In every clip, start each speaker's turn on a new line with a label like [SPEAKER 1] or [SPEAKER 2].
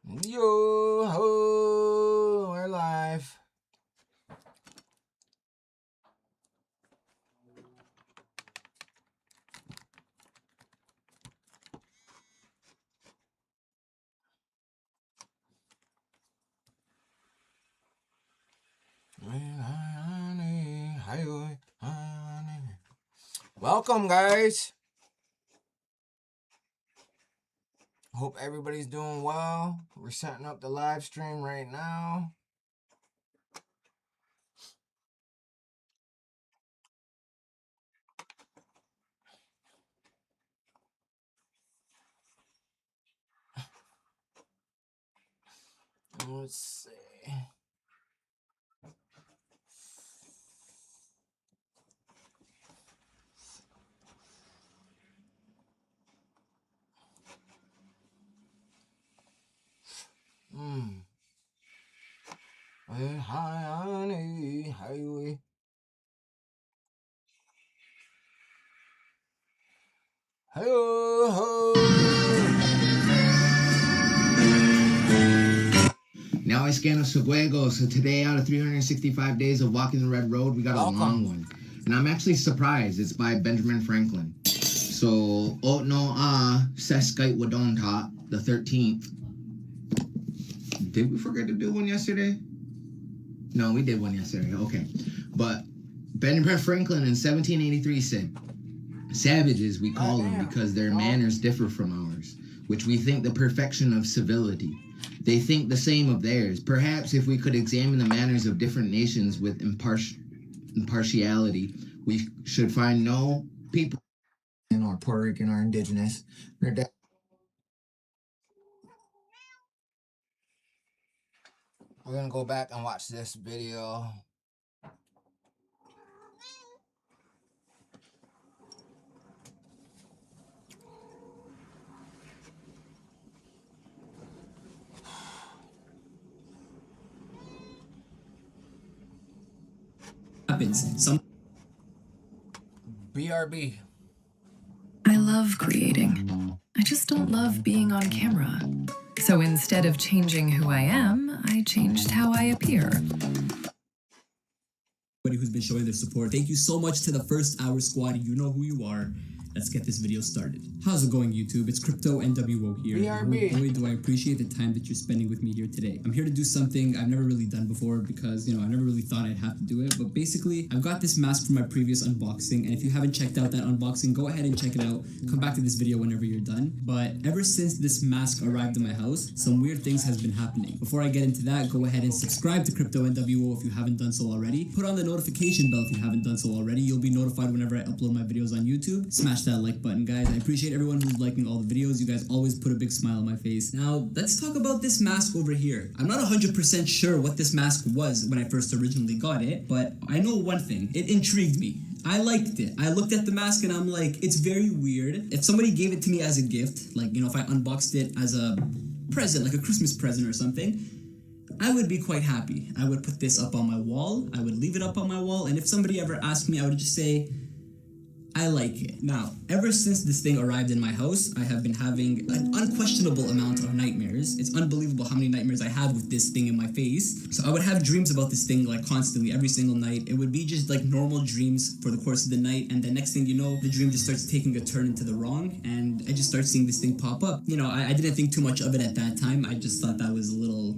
[SPEAKER 1] Yo ho, we're live. Welcome, guys. Hope everybody's doing well. We're setting up the live stream right now. Let's see. Highway. Ho ho. Now I scan a Seguego, so today out of 365 days of walking the red road, we got a long one. And I'm actually surprised. It's by Benjamin Franklin. So, Seskite Wadonta, the 13th. Did we forget to do one yesterday? No, we did one yesterday. Okay. But Benjamin Franklin in 1783 said, "Savages we call them because their manners differ from ours, which we think the perfection of civility. They think the same of theirs. Perhaps if we could examine the manners of different nations with impartiality, we should find no people or Puerto Rican or indigenous. We're gonna go back and watch this video.
[SPEAKER 2] Some
[SPEAKER 1] BRB.
[SPEAKER 3] I love creating. I just don't love being on camera. So instead of changing who I am, I changed how I appear.
[SPEAKER 2] Everybody who's been showing their support, thank you so much to the First Hour Squad. You know who you are. Let's get this video started. How's it going, YouTube? It's Crypto NWO here.
[SPEAKER 1] BRB.
[SPEAKER 2] Oh boy, do I appreciate the time that you're spending with me here today. I'm here to do something I've never really done before because, I never really thought I'd have to do it. But basically, I've got this mask from my previous unboxing. And if you haven't checked out that unboxing, go ahead and check it out. Come back to this video whenever you're done. But ever since this mask arrived in my house, some weird things has been happening. Before I get into that, go ahead and subscribe to Crypto NWO if you haven't done so already. Put on the notification bell if you haven't done so already. You'll be notified whenever I upload my videos on YouTube. Smash that like button, guys. I appreciate everyone who's liking all the videos. You guys always put a big smile on my face. Now, let's talk about this mask over here. I'm not 100% sure what this mask was when I first originally got it, but I know one thing. It intrigued me. I liked it. I looked at the mask and I'm like, it's very weird. If somebody gave it to me as a gift, like, if I unboxed it as a present, like a Christmas present or something, I would be quite happy. I would put this up on my wall. I would leave it up on my wall. And if somebody ever asked me, I would just say, I like it. Now, ever since this thing arrived in my house, I have been having an unquestionable amount of nightmares. It's unbelievable how many nightmares I have with this thing in my face. So I would have dreams about this thing like constantly, every single night. It would be just like normal dreams for the course of the night, and the next thing you know, the dream just starts taking a turn into the wrong, and I just start seeing this thing pop up. I didn't think too much of it at that time. I just thought that was a little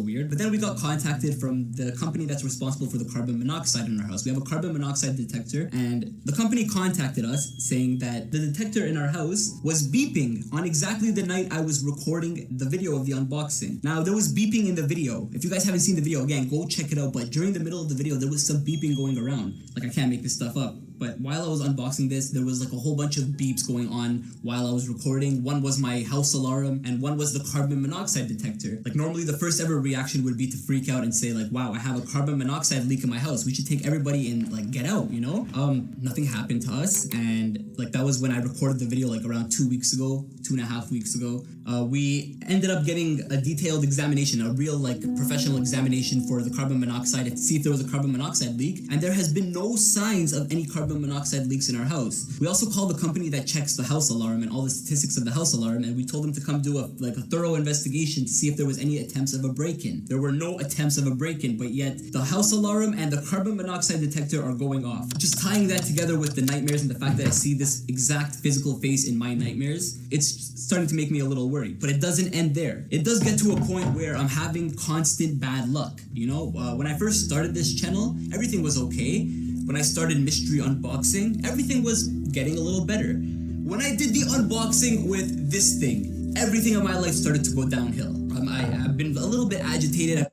[SPEAKER 2] weird. But then we got contacted from the company that's responsible for the carbon monoxide in our house. We have a carbon monoxide detector, and the company contacted us saying that the detector in our house was beeping on exactly the night I was recording the video of the unboxing. Now, there was beeping in the video. If you guys haven't seen the video, again, go check it out. But during the middle of the video, there was some beeping going around. Like, I can't make this stuff up. But while I was unboxing this, there was like a whole bunch of beeps going on while I was recording. One was my house alarm, and one was the carbon monoxide detector. Like, normally the first ever reaction would be to freak out and say like, wow, I have a carbon monoxide leak in my house. We should take everybody and like get out, Nothing happened to us, and like that was when I recorded the video like around 2 weeks ago, 2.5 weeks ago. we ended up getting a detailed examination, a real like professional examination for the carbon monoxide to see if there was a carbon monoxide leak, and there has been no signs of any carbon monoxide leaks in our house. We also called the company that checks the house alarm and all the statistics of the house alarm, and we told them to come do a thorough investigation to see if there was any attempts of a break-in. There were no attempts of a break-in, but yet the house alarm and the carbon monoxide detector are going off. Just tying that together with the nightmares and the fact that I see this exact physical face in my nightmares, it's starting to make me a little worried. But it doesn't end there. It does get to a point where I'm having constant bad luck. You know, when I first started this channel, everything was okay. When I started mystery unboxing, everything was getting a little better. When I did the unboxing with this thing, everything in my life started to go downhill. I've been a little bit agitated.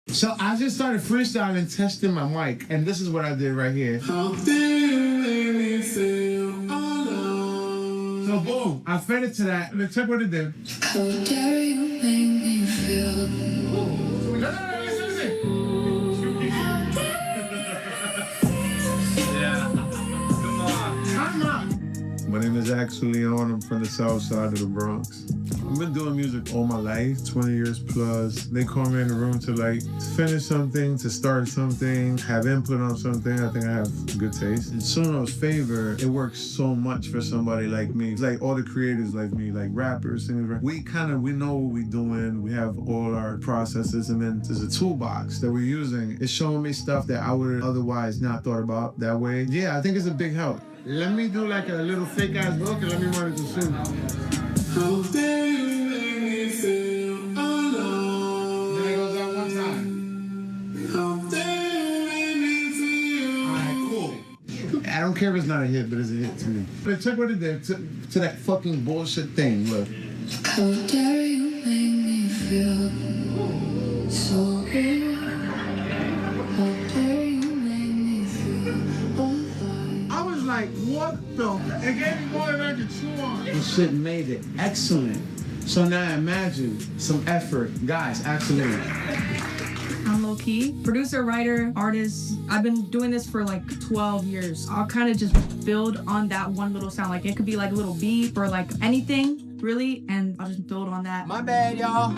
[SPEAKER 4] So I just started freestyling, testing my mic, and this is what I did right here. How dare you make me feel alone? So boom, I fed it to that. Look, check what it did.
[SPEAKER 5] How dare you make me feel?
[SPEAKER 4] Listen. Yeah. Come on. Time out. My name is actually Leon. I'm from the south side of the Bronx. I've been doing music all my life, 20 years plus. They call me in the room to like finish something, to start something, have input on something. I think I have good taste. In Sono's favor, it works so much for somebody like me. It's like all the creators like me, like rappers, singers. We know what we're doing. We have all our processes, and then there's a toolbox that we're using. It's showing me stuff that I would otherwise not thought about that way. Yeah, I think it's a big help. Let me do like a little fake ass book and let me run it to soon. How dare you make me feel alone? Then it goes out one time. How dare you make me feel? Alright, cool. I don't care if it's not a hit, but it's a hit to me. But check what it did to that fucking bullshit thing. Look.
[SPEAKER 5] How dare you make me feel so good? How dare you make me feel alive?
[SPEAKER 4] I was like, what the? It gave me more than I could chew on. The shit made it excellent. So now imagine some effort. Guys, absolutely.
[SPEAKER 6] I'm low-key. Producer, writer, artist. I've been doing this for like 12 years. I'll kind of just build on that one little sound. Like it could be like a little beat or like anything, really, and I'll just build on that.
[SPEAKER 7] My bad, y'all.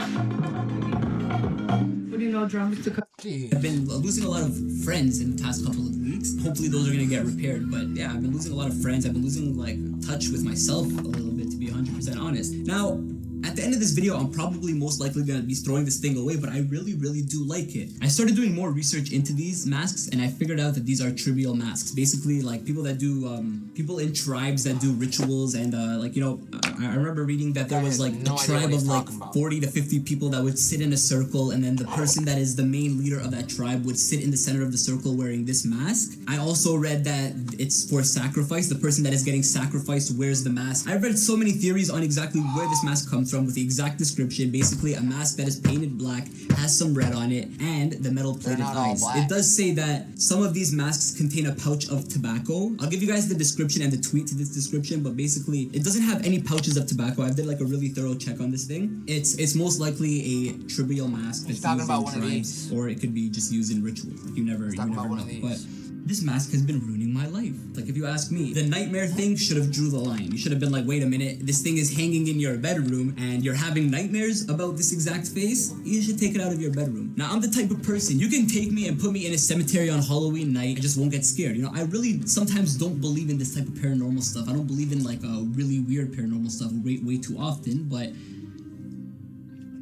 [SPEAKER 6] What do you know, drums to cut?
[SPEAKER 2] I've been losing a lot of friends in the past couple of weeks. Hopefully those are gonna get repaired. But yeah, I've been losing a lot of friends. I've been losing like touch with myself a little bit, to be 100% honest. Now, at the end of this video, I'm probably most likely gonna be throwing this thing away, but I really do like it. I started doing more research into these masks, and I figured out that these are trivial masks. Basically, like people that do, people in tribes that do rituals, and like, you know, I remember reading that there was like a tribe of like 40 to 50 people that would sit in a circle, and then the person that is the main leader of that tribe would sit in the center of the circle wearing this mask. I also read that it's for sacrifice. The person that is getting sacrificed wears the mask. I've read so many theories on exactly where this mask comes from with the exact description. Basically a mask that is painted black, has some red on it, and the metal plated eyes. It does say that some of these masks contain a pouch of tobacco. I'll give you guys the description and the tweet to this description, but basically it doesn't have any pouches of tobacco. I did like a really thorough check on this thing. It's most likely a trivial mask that's used in tribes, or it could be just used in rituals. You never know. But this mask has been ruining my life. Like, if you ask me, the nightmare thing should have drew the line. You should have been like, wait a minute, this thing is hanging in your bedroom and you're having nightmares about this exact face? You should take it out of your bedroom. Now, I'm the type of person, you can take me and put me in a cemetery on Halloween night, I just won't get scared. You know, I really sometimes don't believe in this type of paranormal stuff. I don't believe in like a really weird paranormal stuff way too often, but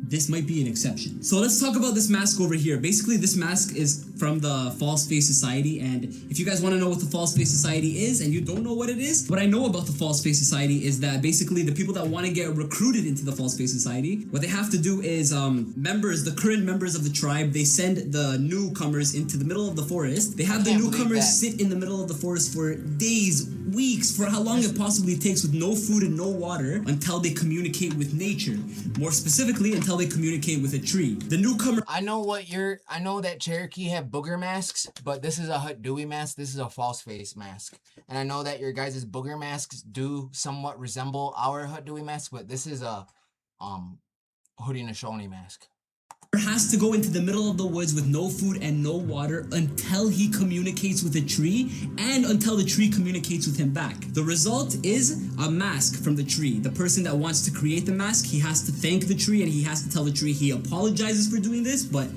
[SPEAKER 2] this might be an exception. So let's talk about this mask over here. Basically, this mask is from the False Face Society, and if you guys want to know what the False Face Society is and you don't know what it is, what I know about the False Face Society is that basically the people that want to get recruited into the False Face Society, what they have to do is the current members of the tribe, they send the newcomers into the middle of the forest. They have the newcomers sit in the middle of the forest for days, weeks, for how long it possibly takes, with no food and no water, until they communicate with nature. More specifically, until they communicate with a tree. The newcomer—
[SPEAKER 7] I know that Cherokee have booger masks, but this is a Hut Dewey mask. This is a false face mask. And I know that your guys' booger masks do somewhat resemble our Hut Dewey mask, but this is a Haudenosaunee mask.
[SPEAKER 2] has to go into the middle of the woods with no food and no water until he communicates with a tree and until the tree communicates with him back. The result is a mask from the tree. The person that wants to create the mask, he has to thank the tree and he has to tell the tree he apologizes for doing this, but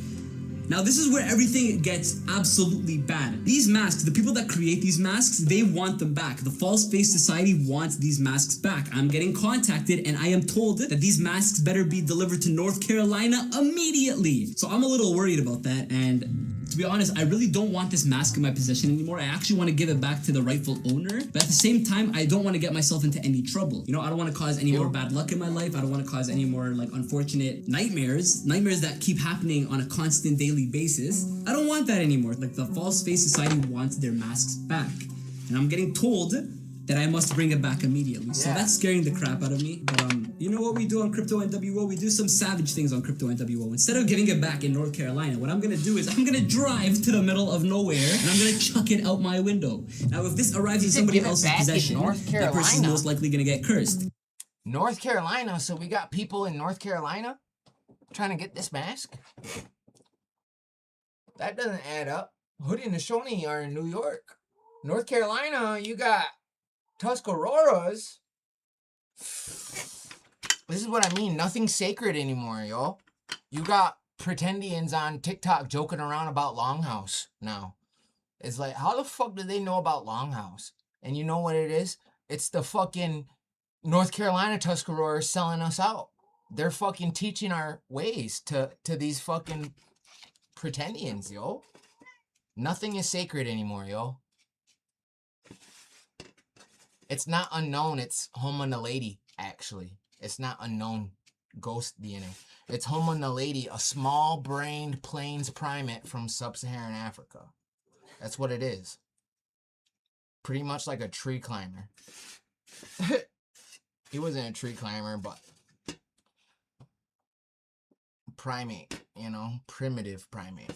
[SPEAKER 2] now this is where everything gets absolutely bad. These masks, the people that create these masks, they want them back. The False Face Society wants these masks back. I'm getting contacted and I am told that these masks better be delivered to North Carolina immediately. So I'm a little worried about that, and to be honest, I really don't want this mask in my possession anymore. I actually want to give it back to the rightful owner, but at the same time, I don't want to get myself into any trouble. You know, I don't want to cause any more bad luck in my life. I don't want to cause any more like unfortunate nightmares that keep happening on a constant daily basis. I don't want that anymore. Like, the False Face Society wants their masks back, and I'm getting told that I must bring it back immediately. So that's scaring the crap out of me. But you know what we do on Crypto NWO? We do some savage things on Crypto NWO. Instead of giving it back in North Carolina, what I'm gonna do is I'm gonna drive to the middle of nowhere and I'm gonna chuck it out my window. Now, if this arrives in somebody else's possession, that person's most likely gonna get cursed.
[SPEAKER 7] North Carolina? So we got people in North Carolina trying to get this mask? That doesn't add up. Hoodie and Nashoni are in New York. North Carolina, you got Tuscaroras. This is what I mean. Nothing's sacred anymore, yo. You got pretendians on TikTok joking around about Longhouse now. It's like, how the fuck do they know about Longhouse? And you know what it is? It's the fucking North Carolina Tuscaroras selling us out. They're fucking teaching our ways to these fucking pretendians, yo. Nothing is sacred anymore, yo. It's not unknown, it's Homo naledi, actually. It's not unknown ghost DNA. It's Homo naledi, a small-brained plains primate from sub-Saharan Africa. That's what it is. Pretty much like a tree climber. He wasn't a tree climber, but primate, you know, primitive primate.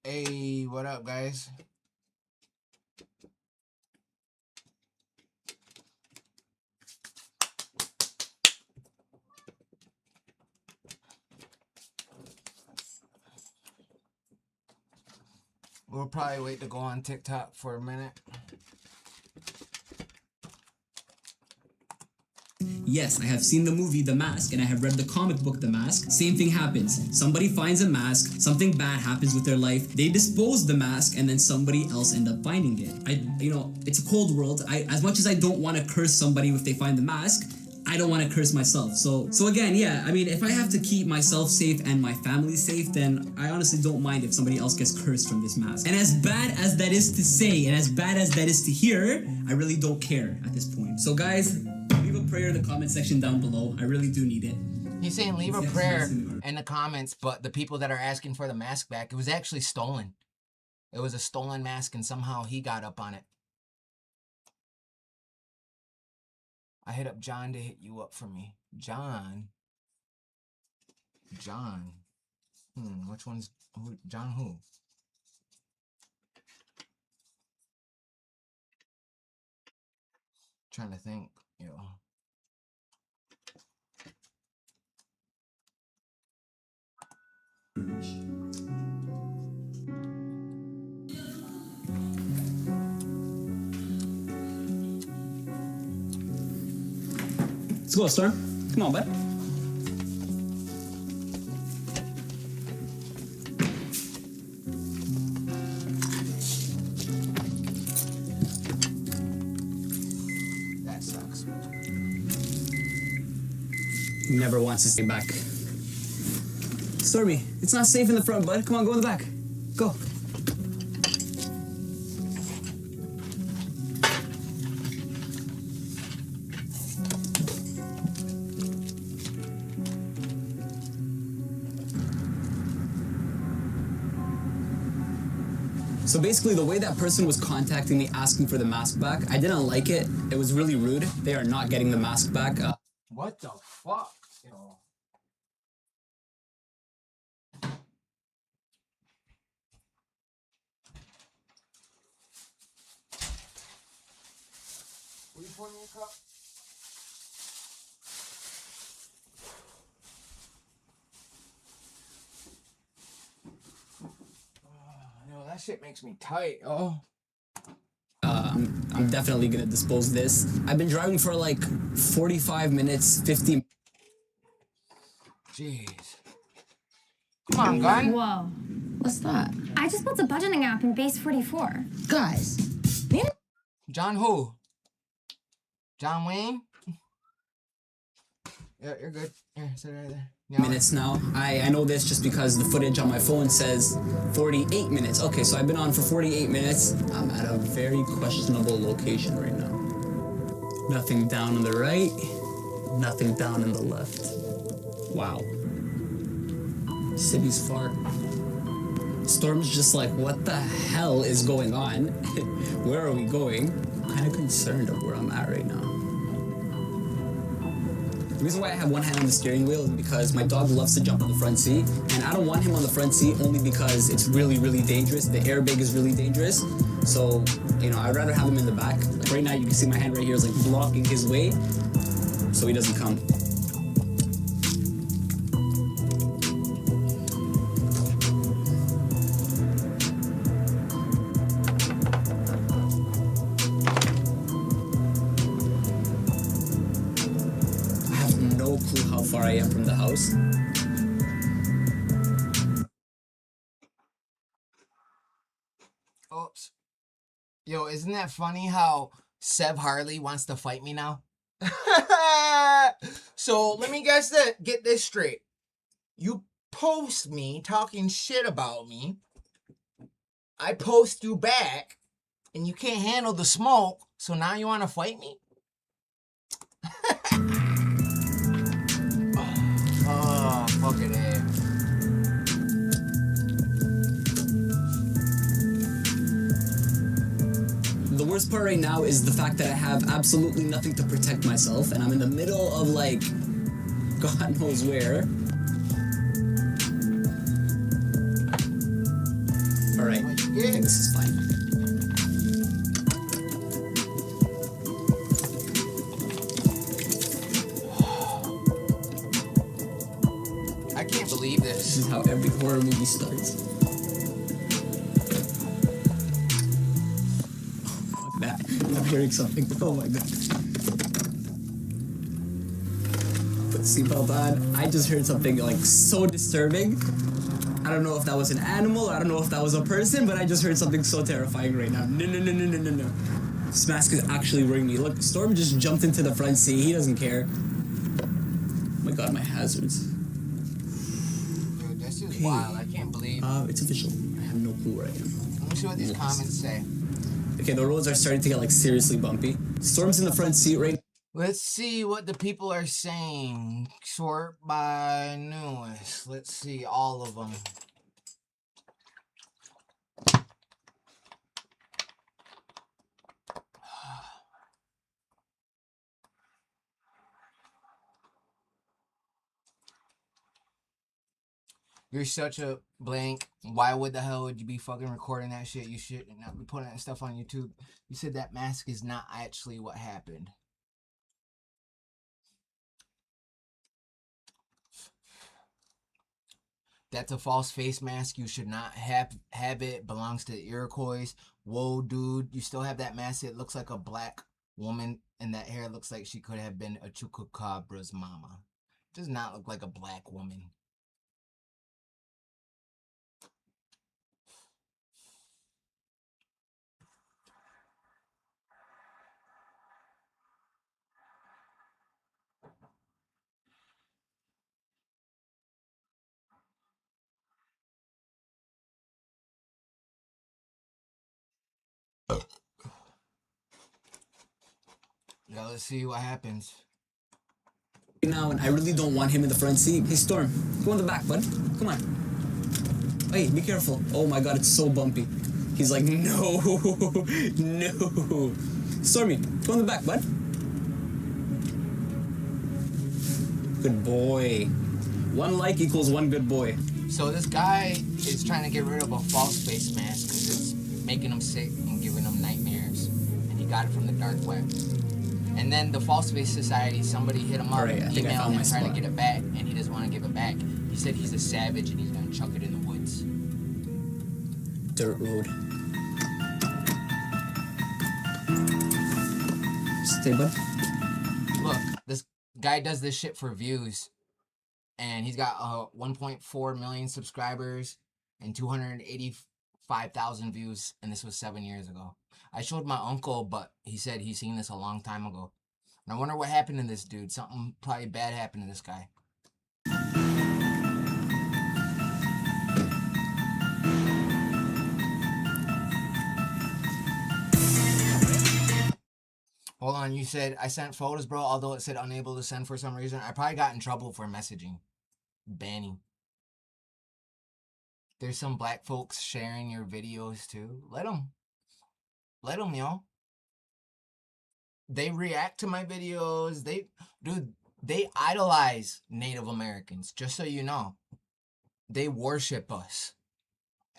[SPEAKER 7] Hey, what up, guys? We'll probably wait to go on TikTok for a minute.
[SPEAKER 2] Yes, I have seen the movie The Mask and I have read the comic book The Mask. Same thing happens. Somebody finds a mask, something bad happens with their life, they dispose the mask, and then somebody else end up finding it. It's a cold world. As much as I don't want to curse somebody if they find the mask, I don't want to curse myself. So again, yeah, I mean, if I have to keep myself safe and my family safe, then I honestly don't mind if somebody else gets cursed from this mask. And as bad as that is to say, and as bad as that is to hear, I really don't care at this point. So guys, leave a prayer in the comment section down below. I really do need it.
[SPEAKER 7] He's saying leave a prayer in the comments, but the people that are asking for the mask back, it was actually stolen. It was a stolen mask and somehow he got up on it. I hit up John to hit you up for me. John. Which one's who? John who? Trying to think, yo.
[SPEAKER 2] Let's go, Storm. Come on, bud.
[SPEAKER 7] That sucks.
[SPEAKER 2] He never wants to stay back. Stormy, it's not safe in the front, bud. Come on, go in the back. Go. So basically, the way that person was contacting me asking for the mask back, I didn't like it. It was really rude. They are not getting the mask back.
[SPEAKER 7] What the fuck, yo? pour me a cup? Yo, that shit makes me tight. Oh.
[SPEAKER 2] I'm definitely gonna dispose this. I've been driving for like 45 minutes, 50.
[SPEAKER 7] Jeez. Come on, gun.
[SPEAKER 8] Whoa.
[SPEAKER 9] What's that?
[SPEAKER 8] I just built a budgeting app in Base 44.
[SPEAKER 9] Guys,
[SPEAKER 7] John who? John Wayne? Yeah, you're good. Here, sit right there. Yeah.
[SPEAKER 2] Minutes now. I know this just because the footage on my phone says 48 minutes. Okay, so I've been on for 48 minutes. I'm at a very questionable location right now. Nothing down on the right, nothing down on the left. Wow. City's far. Storm's just like, what the hell is going on? Where are we going? I'm kind of concerned of where I'm at right now. The reason why I have one hand on the steering wheel is because my dog loves to jump on the front seat, and I don't want him on the front seat only because it's really, really dangerous. The airbag is really dangerous. So, I'd rather have him in the back. Like right now, you can see my hand right here is like blocking his way, so he doesn't come. No clue how far I am from the house.
[SPEAKER 7] Oops. Yo, isn't that funny how Seb Harley wants to fight me now? So let me get this straight. You post me talking shit about me. I post you back, and you can't handle the smoke, so now you want to fight me? Oh, fucking A.
[SPEAKER 2] The worst part right now is the fact that I have absolutely nothing to protect myself, and I'm in the middle of like, God knows where. Alright, I think this is fine.
[SPEAKER 7] I can't believe this.
[SPEAKER 2] This is how every horror movie starts. Fuck that. I'm hearing something. Oh my god. Put the seatbelt on. I just heard something like so disturbing. I don't know if that was an animal, I don't know if that was a person, but I just heard something so terrifying right now. No. This mask is actually worrying me. Look, Storm just jumped into the front seat. He doesn't care. Oh my god, my hazards.
[SPEAKER 7] Dude, this is wild. I can't believe.
[SPEAKER 2] It's official. I have no clue where I am.
[SPEAKER 7] Let me see what these comments say.
[SPEAKER 2] Okay, the roads are starting to get like seriously bumpy. Storm's in the front seat right.
[SPEAKER 7] Let's see what the people are saying. Sort by newest. Let's see all of them. You're such a blank. Why would the hell would you be fucking recording that shit? You should not be putting that stuff on YouTube. You said that mask is not actually what happened. That's a false face mask. You should not have it. Belongs to the Iroquois. Whoa, dude. You still have that mask. It looks like a black woman. And that hair looks like she could have been a Chukacabra's mama. It does not look like a black woman. Yeah, let's see what happens.
[SPEAKER 2] Now, and I really don't want him in the front seat. Hey, Storm, go in the back, bud. Come on. Hey, be careful. Oh my god, it's so bumpy. He's like, no, no. Stormy, go in the back, bud. Good boy. 1 like equals 1 good boy.
[SPEAKER 7] So this guy is trying to get rid of a false face mask because it's making him sick and giving him nightmares. And he got it from the dark web. And then the False Face Society, somebody hit him up,
[SPEAKER 2] Alright, I think I
[SPEAKER 7] emailed
[SPEAKER 2] found
[SPEAKER 7] him
[SPEAKER 2] my
[SPEAKER 7] trying
[SPEAKER 2] spot.
[SPEAKER 7] to get it back, and he doesn't want to give it back. He said he's a savage and he's gonna chuck it in the woods.
[SPEAKER 2] Dirt road. Stay, bud.
[SPEAKER 7] Look, this guy does this shit for views, and he's got 1.4 million subscribers and 285,000 views, and this was 7 years ago. I showed my uncle, but he said he's seen this a long time ago. And I wonder what happened to this dude. Something probably bad happened to this guy. Hold on, you said I sent photos, bro, although it said unable to send for some reason. I probably got in trouble for messaging. Banning. There's some black folks sharing your videos too. Let them. Let them, yo. They react to my videos. They idolize Native Americans, just so you know. They worship us.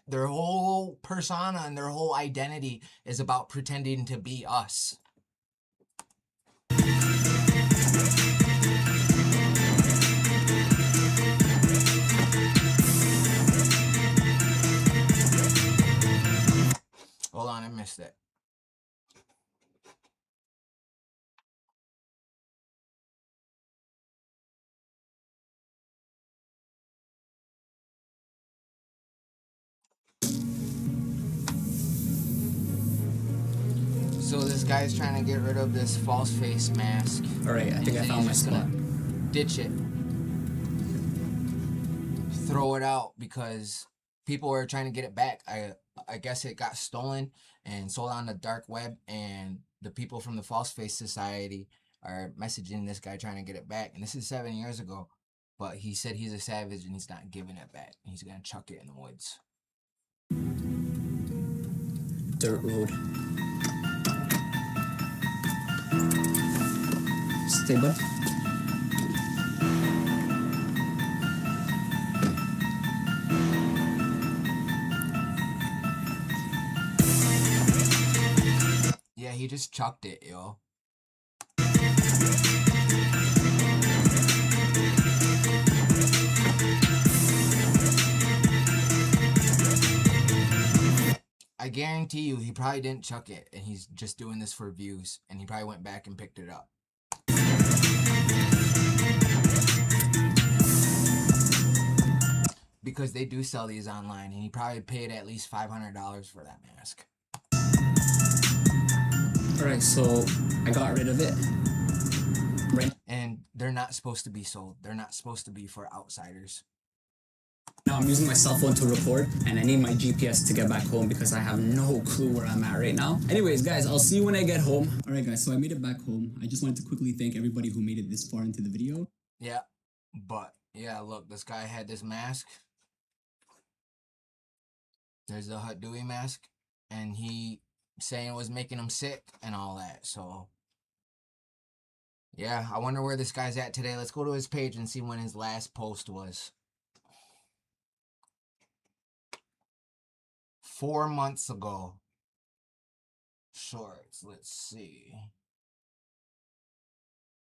[SPEAKER 7] Their whole persona and their whole identity is about pretending to be us. Hold on, I missed it. So this guy's trying to get rid of this false face mask.
[SPEAKER 2] Alright, I think I found my spot.
[SPEAKER 7] Ditch it. Throw it out because people were trying to get it back. I guess it got stolen and sold on the dark web, and the people from the False Face Society are messaging this guy trying to get it back. And this is 7 years ago, but he said he's a savage and he's not giving it back. He's gonna chuck it in the woods.
[SPEAKER 2] Dirt road. Stay, bud.
[SPEAKER 7] Yeah, he just chucked it, yo. I guarantee you he probably didn't chuck it and he's just doing this for views, and he probably went back and picked it up. Because they do sell these online, and he probably paid at least $500 for that mask.
[SPEAKER 2] Alright, so I got rid of it. Right
[SPEAKER 7] And they're not supposed to be sold. They're not supposed to be for outsiders.
[SPEAKER 2] now I'm using my cell phone to record, and I need my GPS to get back home because I have no clue where I'm at right now. Anyways, guys, I'll see you when I get home. Alright guys, so I made it back home. I just wanted to quickly thank everybody who made it this far into the video.
[SPEAKER 7] Yeah, but yeah, look, this guy had this mask. There's the Hut Dewey mask, and he saying it was making him sick and all that. So yeah, I wonder where this guy's at today. Let's go to his page and see when his last post was. 4 months ago. Shorts, let's see.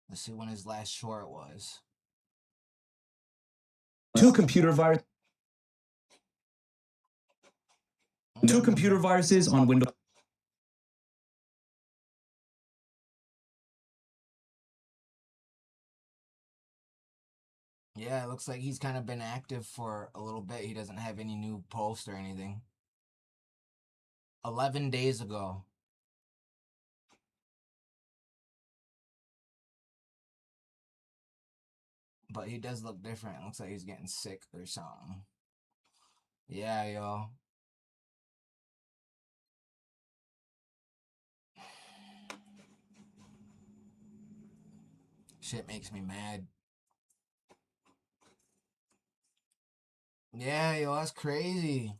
[SPEAKER 7] Let's see when his last short was.
[SPEAKER 9] Two computer viruses on Windows.
[SPEAKER 7] Yeah, it looks like he's kind of been active for a little bit. He doesn't have any new posts or anything. 11 days ago. But he does look different. It looks like he's getting sick or something. Yeah, yo. Shit makes me mad. Yeah, yo, that's crazy.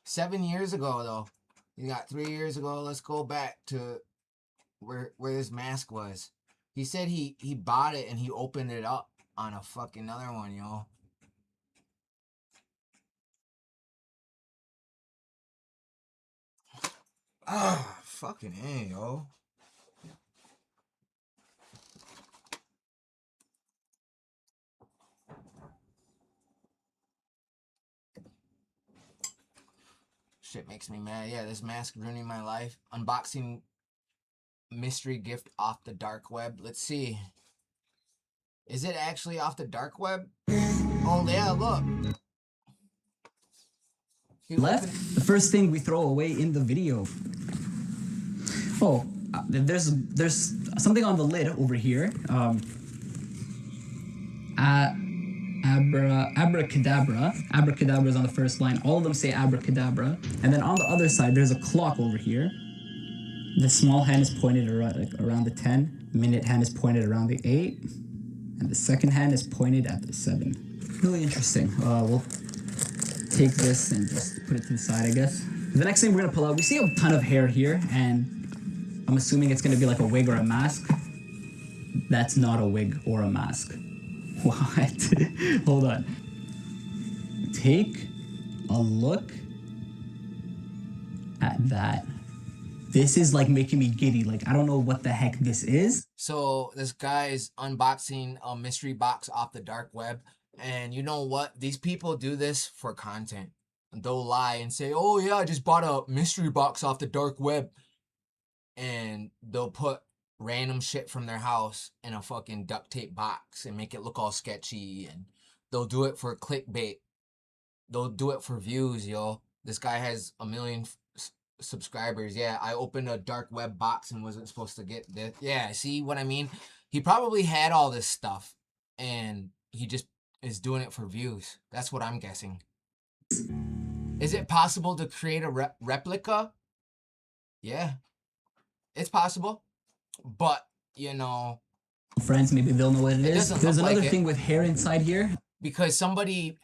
[SPEAKER 7] 7 years ago, though. You got 3 years ago. Let's go back to where this mask was. He said he bought it and he opened it up on a fucking other one, yo. Ah, Fucking A, yo. Shit makes me mad. Yeah, this mask ruining my life. Unboxing mystery gift off the dark web. Let's see. Is it actually off the dark web? Oh, yeah, look.
[SPEAKER 2] Left, the first thing we throw away in the video. Oh, there's something on the lid over here. Abracadabra. Abracadabra is on the first line. All of them say abracadabra. And then on the other side, there's a clock over here. The small hand is pointed around the 10. Minute hand is pointed around the 8. And the second hand is pointed at the 7. Really interesting. We'll take this and just put it to the side, I guess. The next thing we're gonna pull out, we see a ton of hair here, and I'm assuming it's gonna be like a wig or a mask. That's not a wig or a mask. What? Hold on. Take a look at that. This is like making me giddy. Like, I don't know what the heck this is.
[SPEAKER 7] So this guy's unboxing a mystery box off the dark web. And you know what? These people do this for content. They'll lie and say, oh yeah, I just bought a mystery box off the dark web. And they'll put random shit from their house in a fucking duct tape box and make it look all sketchy. And they'll do it for clickbait. They'll do it for views, yo. This guy has 1 million subscribers. Yeah, I opened a dark web box and wasn't supposed to get this. Yeah, see what I mean? He probably had all this stuff and he just is doing it for views. That's what I'm guessing. Is it possible to create a replica? Yeah, it's possible. But, you know,
[SPEAKER 2] friends, maybe they'll know what it is. There's another
[SPEAKER 7] like
[SPEAKER 2] thing with hair inside here.
[SPEAKER 7] Because somebody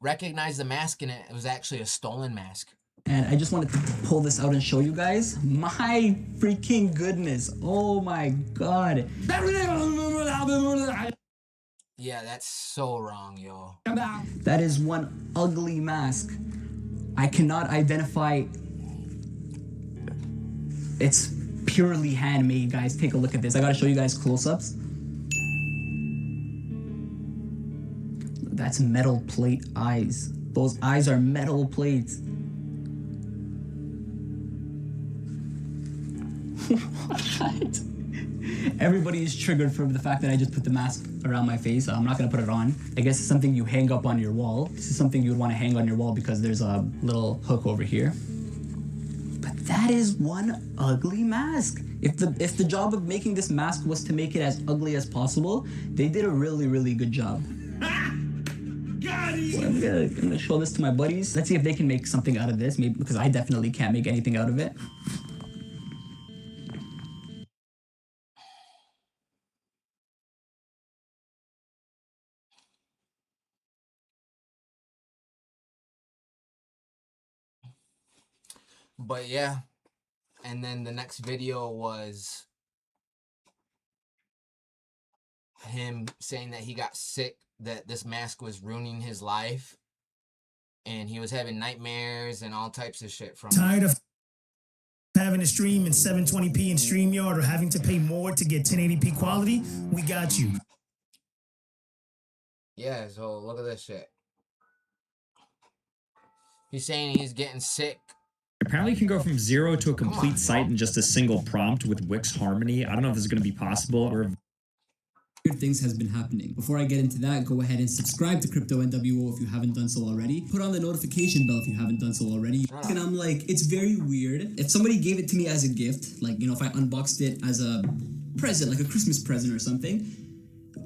[SPEAKER 7] recognized the mask and it was actually a stolen mask.
[SPEAKER 2] And I just wanted to pull this out and show you guys. My freaking goodness. Oh my God.
[SPEAKER 7] Yeah, that's so wrong, yo.
[SPEAKER 2] That is one ugly mask. I cannot identify. It's purely handmade, guys. Take a look at this. I gotta show you guys close-ups. That's metal plate eyes. Those eyes are metal plates. What? Everybody is triggered from the fact that I just put the mask around my face. I'm not gonna put it on. I guess it's something you hang up on your wall. This is something you would want to hang on your wall because there's a little hook over here. But that is one ugly mask. If the job of making this mask was to make it as ugly as possible, they did a really, really good job. So I'm gonna show this to my buddies. Let's see if they can make something out of this, maybe, because I definitely can't make anything out of it.
[SPEAKER 7] But yeah, and then the next video was him saying that he got sick, that this mask was ruining his life, and he was having nightmares and all types of shit from
[SPEAKER 10] Tired of having to stream in 720p in StreamYard or having to pay more to get 1080p quality? We got you.
[SPEAKER 7] Yeah, so look at this shit. He's saying he's getting sick.
[SPEAKER 11] Apparently you can go from 0 to a complete site in just a single prompt with Wix Harmony. I don't know if this is going to be possible. Or
[SPEAKER 2] Weird things has been happening. Before I get into that, go ahead and subscribe to Crypto NWO if you haven't done so already. Put on the notification bell if you haven't done so already. And I'm like, it's very weird. If somebody gave it to me as a gift, like, you know, if I unboxed it as a present, like a Christmas present or something,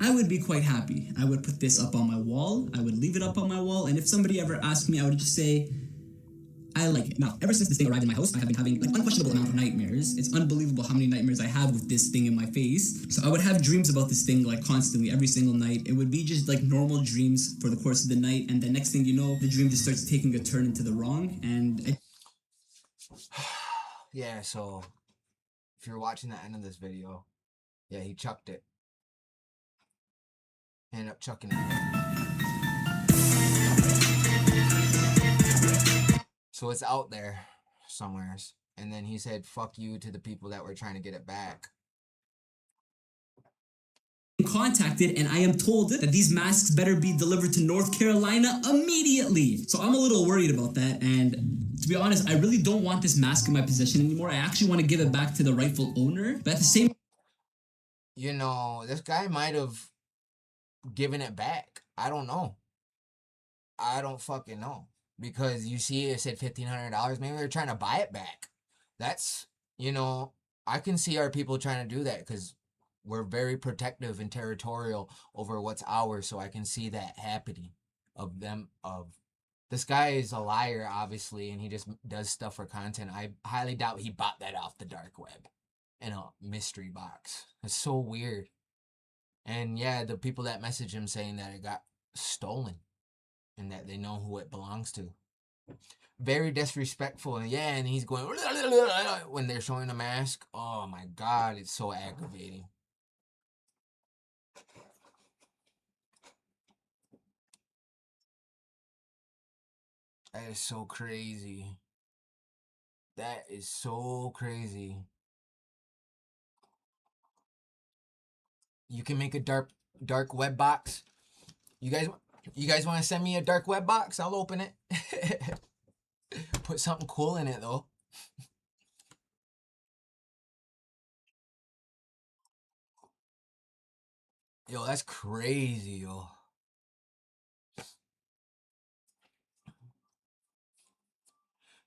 [SPEAKER 2] I would be quite happy. I would put this up on my wall. I would leave it up on my wall. And if somebody ever asked me, I would just say, I like it. Now, ever since this thing arrived in my house, I have been having like unquestionable amount of nightmares. It's unbelievable how many nightmares I have with this thing in my face. So I would have dreams about this thing like constantly, every single night. It would be just like normal dreams for the course of the night, and the next thing you know, the dream just starts taking a turn into the wrong. And
[SPEAKER 7] Yeah, so if you're watching the end of this video, yeah, he chucked it. He ended up chucking it. So it's out there somewheres. And then he said, fuck you to the people that were trying to get it back.
[SPEAKER 2] Contacted, and I am told that these masks better be delivered to North Carolina immediately. So I'm a little worried about that, and to be honest, I really don't want this mask in my possession anymore. I actually want to give it back to the rightful owner, but at the same,
[SPEAKER 7] you know, this guy might have given it back. I don't know. I don't fucking know. Because you see it said $1,500. Maybe they're trying to buy it back. That's, you know, I can see our people trying to do that because we're very protective and territorial over what's ours. So I can see that happening of them. Of this guy is a liar, obviously, and he just does stuff for content. I highly doubt he bought that off the dark web in a mystery box. It's so weird. And yeah, the people that message him saying that it got stolen and that they know who it belongs to. Very disrespectful. And yeah, and he's going when they're showing a mask. Oh my God, it's so aggravating. That is so crazy. That is so crazy. You can make a dark web box. You guys want to send me a dark web box? I'll open it. Put something cool in it though. Yo, that's crazy, yo.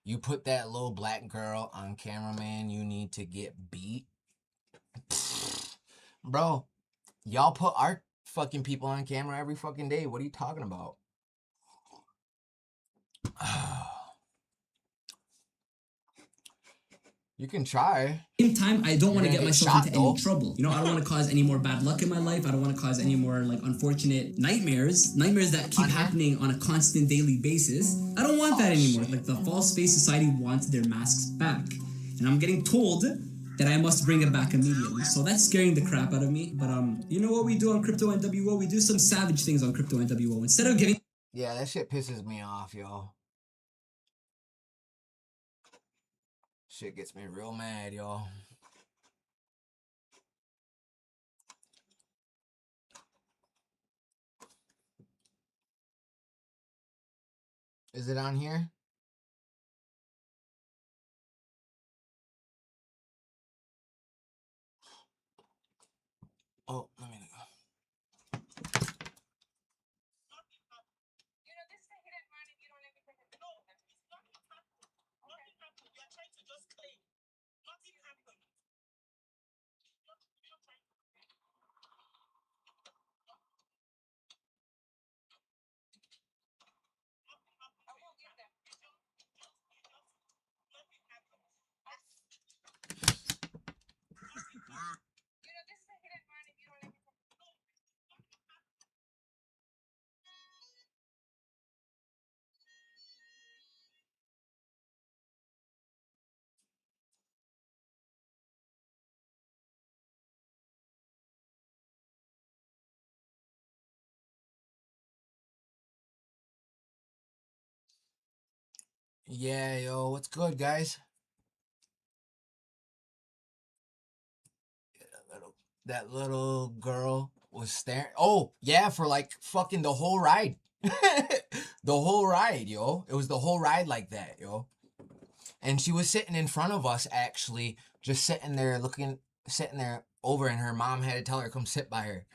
[SPEAKER 7] You put that little black girl on camera, man, you need to get beat. Bro, y'all put our fucking people on camera every fucking day. What are you talking about? You can try.
[SPEAKER 2] same time, I don't want to
[SPEAKER 7] You're
[SPEAKER 2] get
[SPEAKER 7] gonna
[SPEAKER 2] myself
[SPEAKER 7] shot,
[SPEAKER 2] into
[SPEAKER 7] though.
[SPEAKER 2] any trouble. You know, I don't want to cause any more bad luck in my life. I don't want to cause any more like unfortunate nightmares that keep happening on a constant daily basis. I don't want that anymore. Like the false face society wants their masks back, and I'm getting told that I must bring it back immediately. So that's scaring the crap out of me. But you know what we do on Crypto NWO? We do some savage things on Crypto NWO. Instead of giving
[SPEAKER 7] Yeah, that shit pisses me off, yo. Shit gets me real mad, yo. Is it on here? Oh, let me go. Yeah, yo, what's good, guys? That little girl was staring. Oh, yeah, for like fucking the whole ride. The whole ride, yo. It was the whole ride like that, yo. And she was sitting in front of us, actually, just sitting there sitting there over, and her mom had to tell her, come sit by her.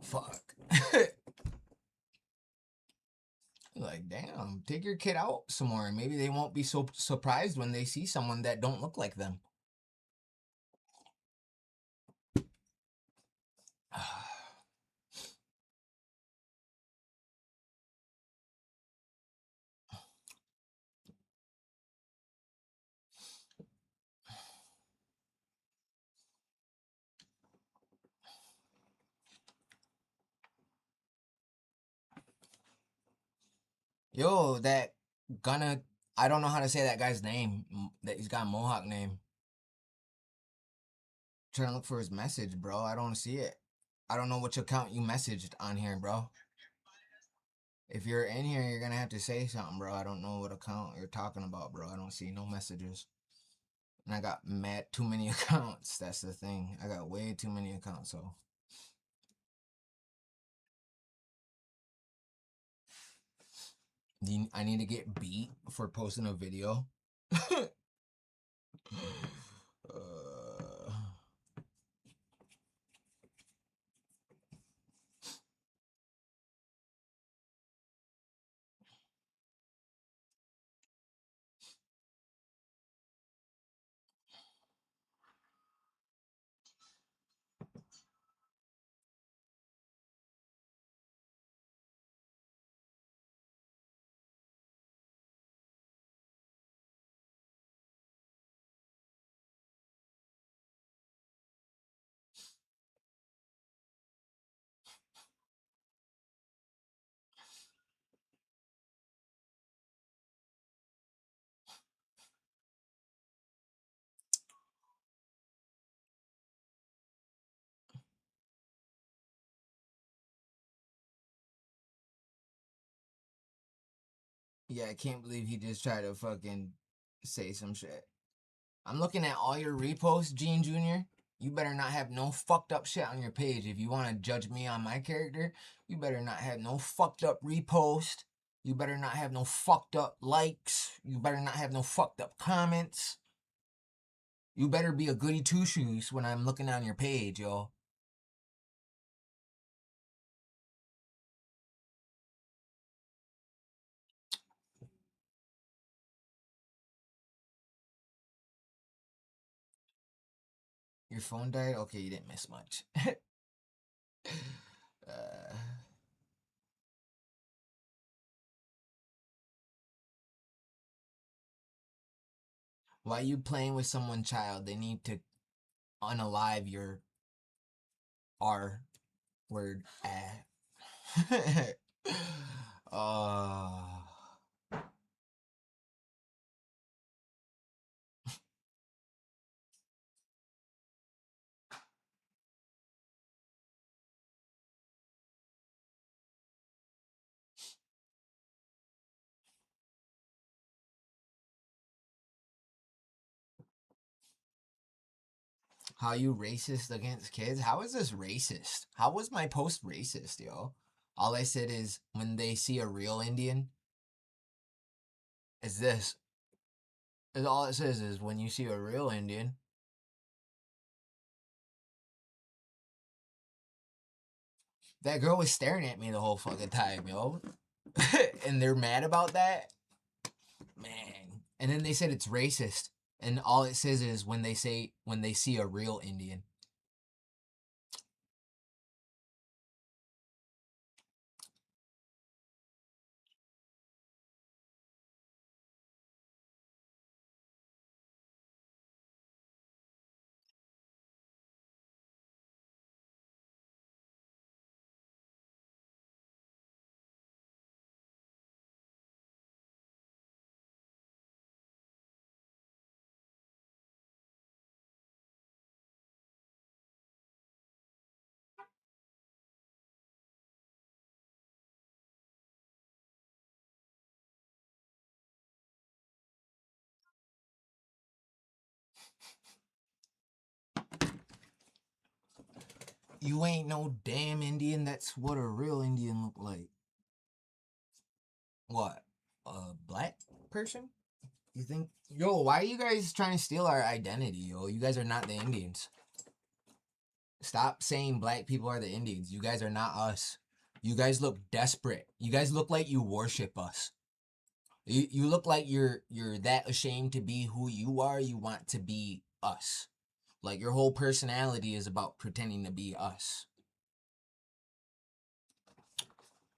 [SPEAKER 7] Fuck. Like, damn, take your kid out somewhere. Maybe they won't be so surprised when they see someone that don't look like them. Yo, I don't know how to say that guy's name. That he's got a Mohawk name. Trying to look for his message, bro. I don't see it. I don't know which account you messaged on here, bro. If you're in here, you're gonna have to say something, bro. I don't know what account you're talking about, bro. I don't see no messages. And I got too many accounts. That's the thing. I got way too many accounts, so. I need to get beat for posting a video. Yeah, I can't believe he just tried to fucking say some shit. I'm looking at all your reposts, Gene Jr. You better not have no fucked up shit on your page. If you want to judge me on my character, you better not have no fucked up repost. You better not have no fucked up likes. You better not have no fucked up comments. You better be a goody two-shoes when I'm looking on your page, yo. Your phone died? Okay, you didn't miss much. Why you playing with someone's child? They need to unalive your R word. uh, how you racist against kids? How is this racist? How was my post racist, yo? All I said is when they see a real Indian, is this. Is all it says is when you see a real Indian. That girl was staring at me the whole fucking time, yo. And they're mad about that? Man. And then they said it's racist. And all it says is when they see a real Indian. You ain't no damn Indian. That's what a real Indian look like. What? A black person? You think? Yo, why are you guys trying to steal our identity, yo? You guys are not the Indians. Stop saying black people are the Indians. You guys are not us. You guys look desperate. You guys look like you worship us. You look like you're that ashamed to be who you are. You want to be us. Like your whole personality is about pretending to be us.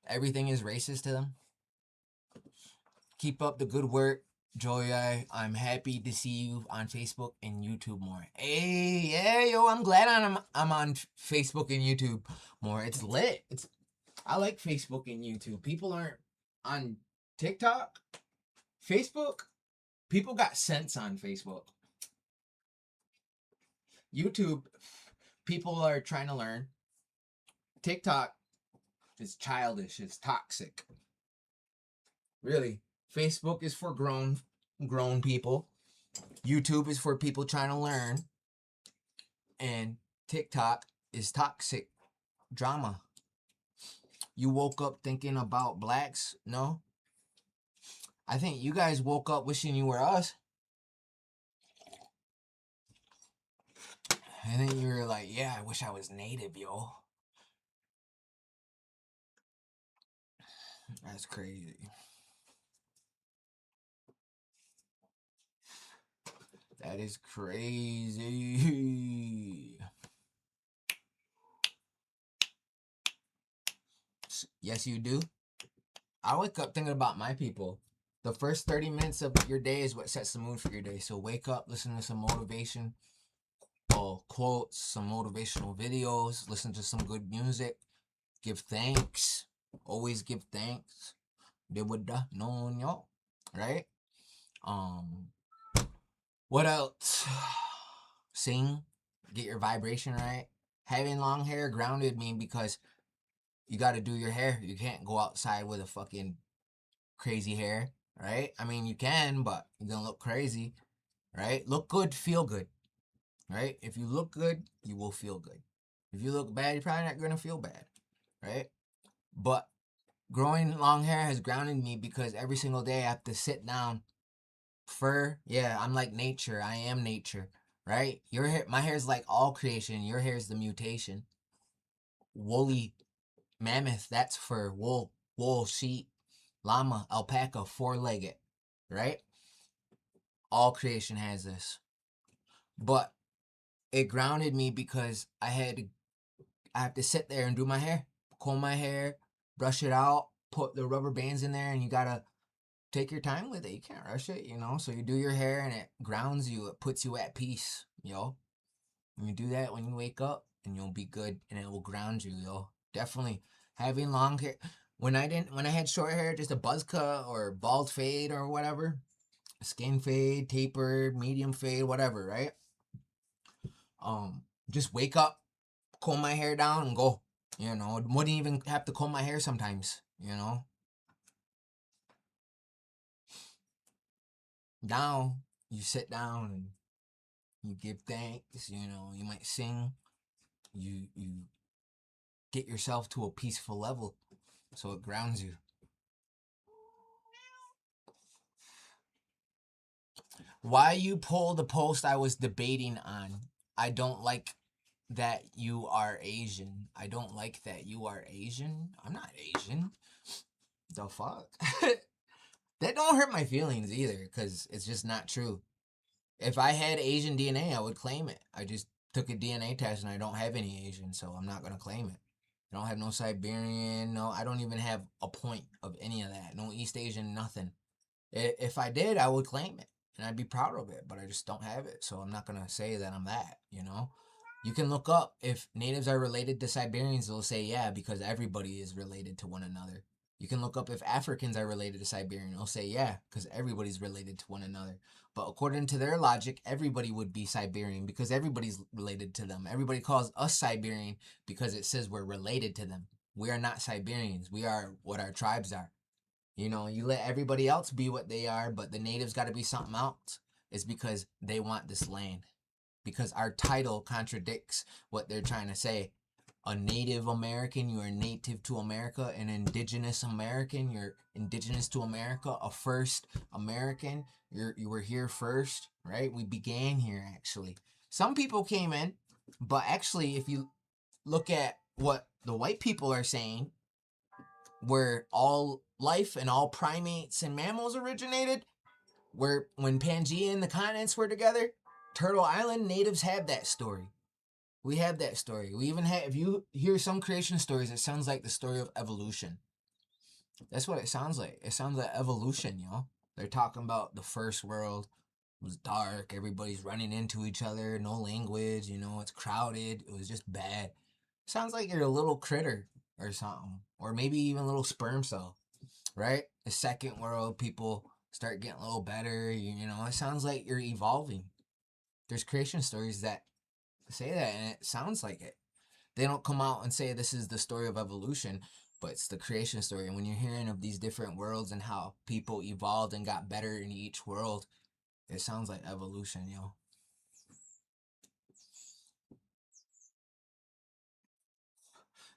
[SPEAKER 7] Everything is racist to them. Keep up the good work, Joy. I'm happy to see you on Facebook and YouTube more. Hey, yeah, yo, I'm glad I'm on Facebook and YouTube more. It's lit. I like Facebook and YouTube. People aren't on TikTok, Facebook. People got sense on Facebook. YouTube, people are trying to learn. TikTok is childish. It's toxic. Really. Facebook is for grown people. YouTube is for people trying to learn, and TikTok is toxic drama. You woke up thinking about blacks? No. I think you guys woke up wishing you were us. And then you were like, yeah, I wish I was native, yo. That's crazy. That is crazy. Yes, you do. I wake up thinking about my people. The first 30 minutes of your day is what sets the mood for your day. So wake up, listen to some motivation, quotes, some motivational videos, listen to some good music, give thanks. Always give thanks. Right? What else? Sing, get your vibration right. Having long hair grounded me because you got to do your hair. You can't go outside with a fucking crazy hair, right? I mean, you can, but you're gonna look crazy, right? Look good, feel good, right? If you look good, you will feel good. If you look bad, you're probably not gonna feel bad, right? But growing long hair has grounded me because every single day I have to sit down. Fur, yeah, I'm like nature. I am nature, right? Your hair, my hair is like all creation. Your hair is the mutation. Woolly mammoth, that's fur. Wool, sheep, llama, alpaca, four-legged, right? All creation has this. But it grounded me because I have to sit there and do my hair, comb my hair, brush it out, put the rubber bands in there, and you gotta take your time with it. You can't rush it, So you do your hair and it grounds you. It puts you at peace, yo. And you do that when you wake up, and you'll be good, and it will ground you, yo. Definitely having long hair. When I had short hair, just a buzz cut or bald fade or whatever, skin fade, tapered, medium fade, whatever, right? Just wake up, comb my hair down, and go. Wouldn't even have to comb my hair sometimes. Now you sit down and you give thanks. You might sing. You get yourself to a peaceful level, so it grounds you. Why you pull the post I was debating on? I don't like that you are Asian. I don't like that you are Asian. I'm not Asian. The fuck? That don't hurt my feelings either, because it's just not true. If I had Asian DNA, I would claim it. I just took a DNA test and I don't have any Asian, so I'm not going to claim it. I don't have no Siberian, no, I don't even have a point of any of that. No East Asian, nothing. If I did, I would claim it and I'd be proud of it, but I just don't have it, so I'm not going to say that I'm that, You can look up if natives are related to Siberians, they'll say yeah, because everybody is related to one another. You can look up if Africans are related to Siberian, they'll say yeah, because everybody's related to one another. But according to their logic, everybody would be Siberian because everybody's related to them. Everybody calls us Siberian because it says we're related to them. We are not Siberians. We are what our tribes are. You let everybody else be what they are, but the natives got to be something else. It's because they want this land. Because our title contradicts what they're trying to say. A Native American, you are native to America. An indigenous American, you're indigenous to America. A first American, you were here first, right? We began here, actually. Some people came in, but actually, if you look at what the white people are saying, where all life and all primates and mammals originated, where when Pangea and the continents were together, Turtle Island natives have that story. We have that story. We even have, if you hear some creation stories, it sounds like the story of evolution. That's what it sounds like. It sounds like evolution, They're talking about the first world. It was dark. Everybody's running into each other. No language, it's crowded. It was just bad. Sounds like you're a little critter or something. Or maybe even a little sperm cell, right? The second world, people start getting a little better. It sounds like you're evolving. There's creation stories that say that, and it sounds like it. They don't come out and say this is the story of evolution, but it's the creation story. And when you're hearing of these different worlds and how people evolved and got better in each world, It sounds like evolution, yo.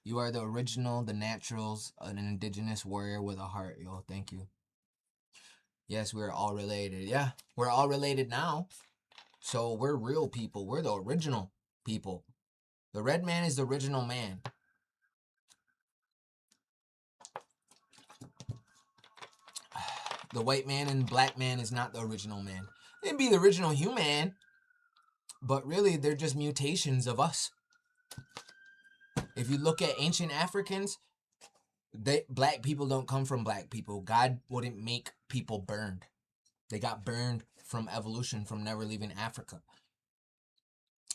[SPEAKER 7] You are the original, the naturals, an indigenous warrior with a heart, yo. Thank you. Yes, we're all related. Yeah, we're all related now. So we're real people. We're the original people. The red man is the original man. The white man and black man is not the original man. They'd be the original human, but really they're just mutations of us. If you look at ancient Africans, black people don't come from black people. God wouldn't make people burned. They got burned from evolution, from never leaving Africa.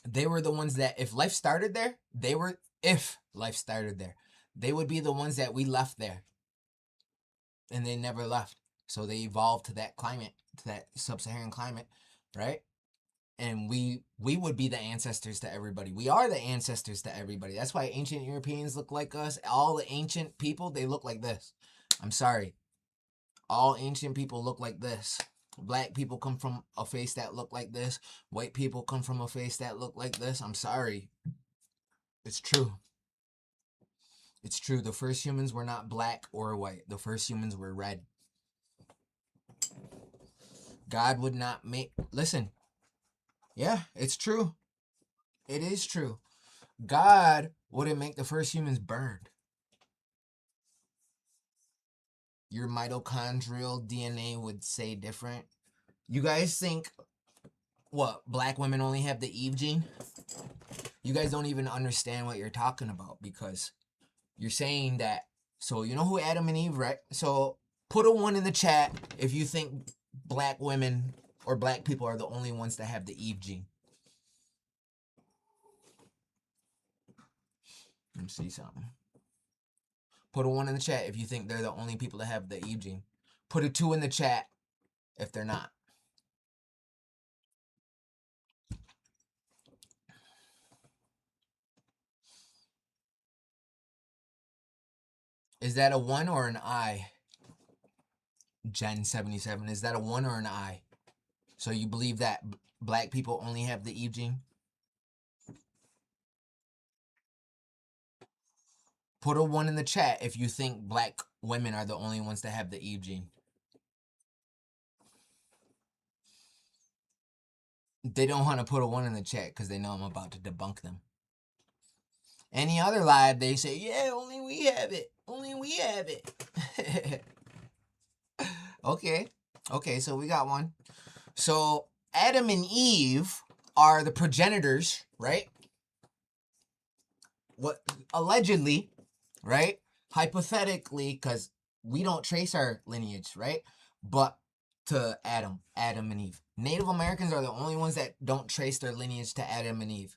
[SPEAKER 7] They were the ones that, if life started there, they would be the ones that we left there. And they never left. So they evolved to that climate, to that sub-Saharan climate, right? And we would be the ancestors to everybody. We are the ancestors to everybody. That's why ancient Europeans look like us. All the ancient people, they look like this. I'm sorry. All ancient people look like this. Black people come from a face that look like this. White people come from a face that look like this. I'm sorry. It's true. It's true. The first humans were not black or white. The first humans were red. God would not make... Listen. Yeah, it's true. It is true. God wouldn't make the first humans burned. Your mitochondrial DNA would say different. You guys think, what, black women only have the Eve gene? You guys don't even understand what you're talking about, because you're saying that, so you know who Adam and Eve, right? So put a 1 in the chat if you think black women or black people are the only ones that have the Eve gene. Let me see something. Put a 1 in the chat if you think they're the only people that have the Eve gene. Put a 2 in the chat if they're not. Is that a 1 or an I? Gen77. Is that a 1 or an I? So you believe that black people only have the Eve gene? Put a 1 in the chat if you think black women are the only ones that have the Eve gene. They don't want to put a 1 in the chat because they know I'm about to debunk them. Any other lie, they say, yeah, only we have it. Only we have it. Okay. Okay, so we got one. So Adam and Eve are the progenitors, right? What allegedly, right? Hypothetically, because we don't trace our lineage, right? But to Adam and Eve. Native Americans are the only ones that don't trace their lineage to Adam and Eve.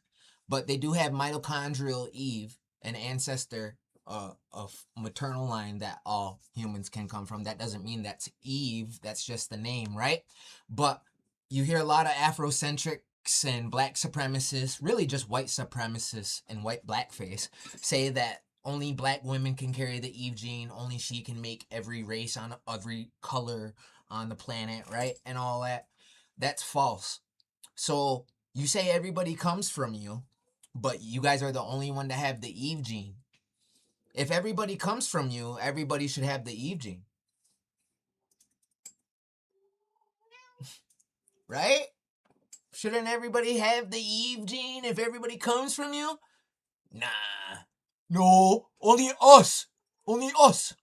[SPEAKER 7] But they do have mitochondrial Eve, an ancestor of maternal line that all humans can come from. That doesn't mean that's Eve. That's just the name, right? But you hear a lot of Afrocentrics and black supremacists, really just white supremacists and white blackface, say that only black women can carry the Eve gene. Only she can make every race on every color on the planet, right? And all that. That's false. So you say everybody comes from you, but you guys are the only one to have the Eve gene. If everybody comes from you, everybody should have the Eve gene. Right? Shouldn't everybody have the Eve gene if everybody comes from you? Nah. No, only us. Only us.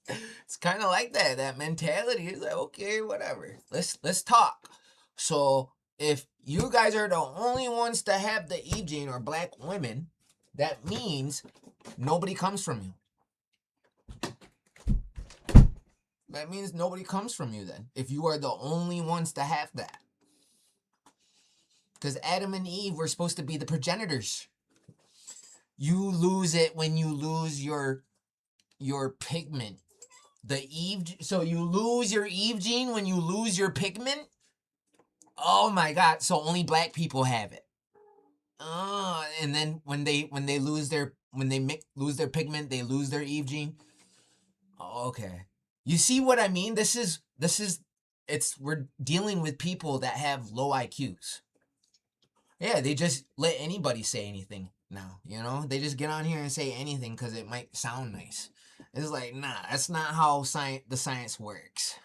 [SPEAKER 7] It's kind of like that mentality is like, okay, whatever. Let's talk. So if you guys are the only ones to have the Eve gene, or black women, that means nobody comes from you. That means nobody comes from you then, if you are the only ones to have that. Because Adam and Eve were supposed to be the progenitors. You lose it when you lose your pigment. The Eve, so you lose your Eve gene when you lose your pigment? Oh my God, so only black people have it. And then when they lose their pigment, they lose their Eve gene. Okay. You see what I mean? This is we're dealing with people that have low IQs. Yeah, they just let anybody say anything now, you know? They just get on here and say anything because it might sound nice. It's like, nah, that's not how the science works.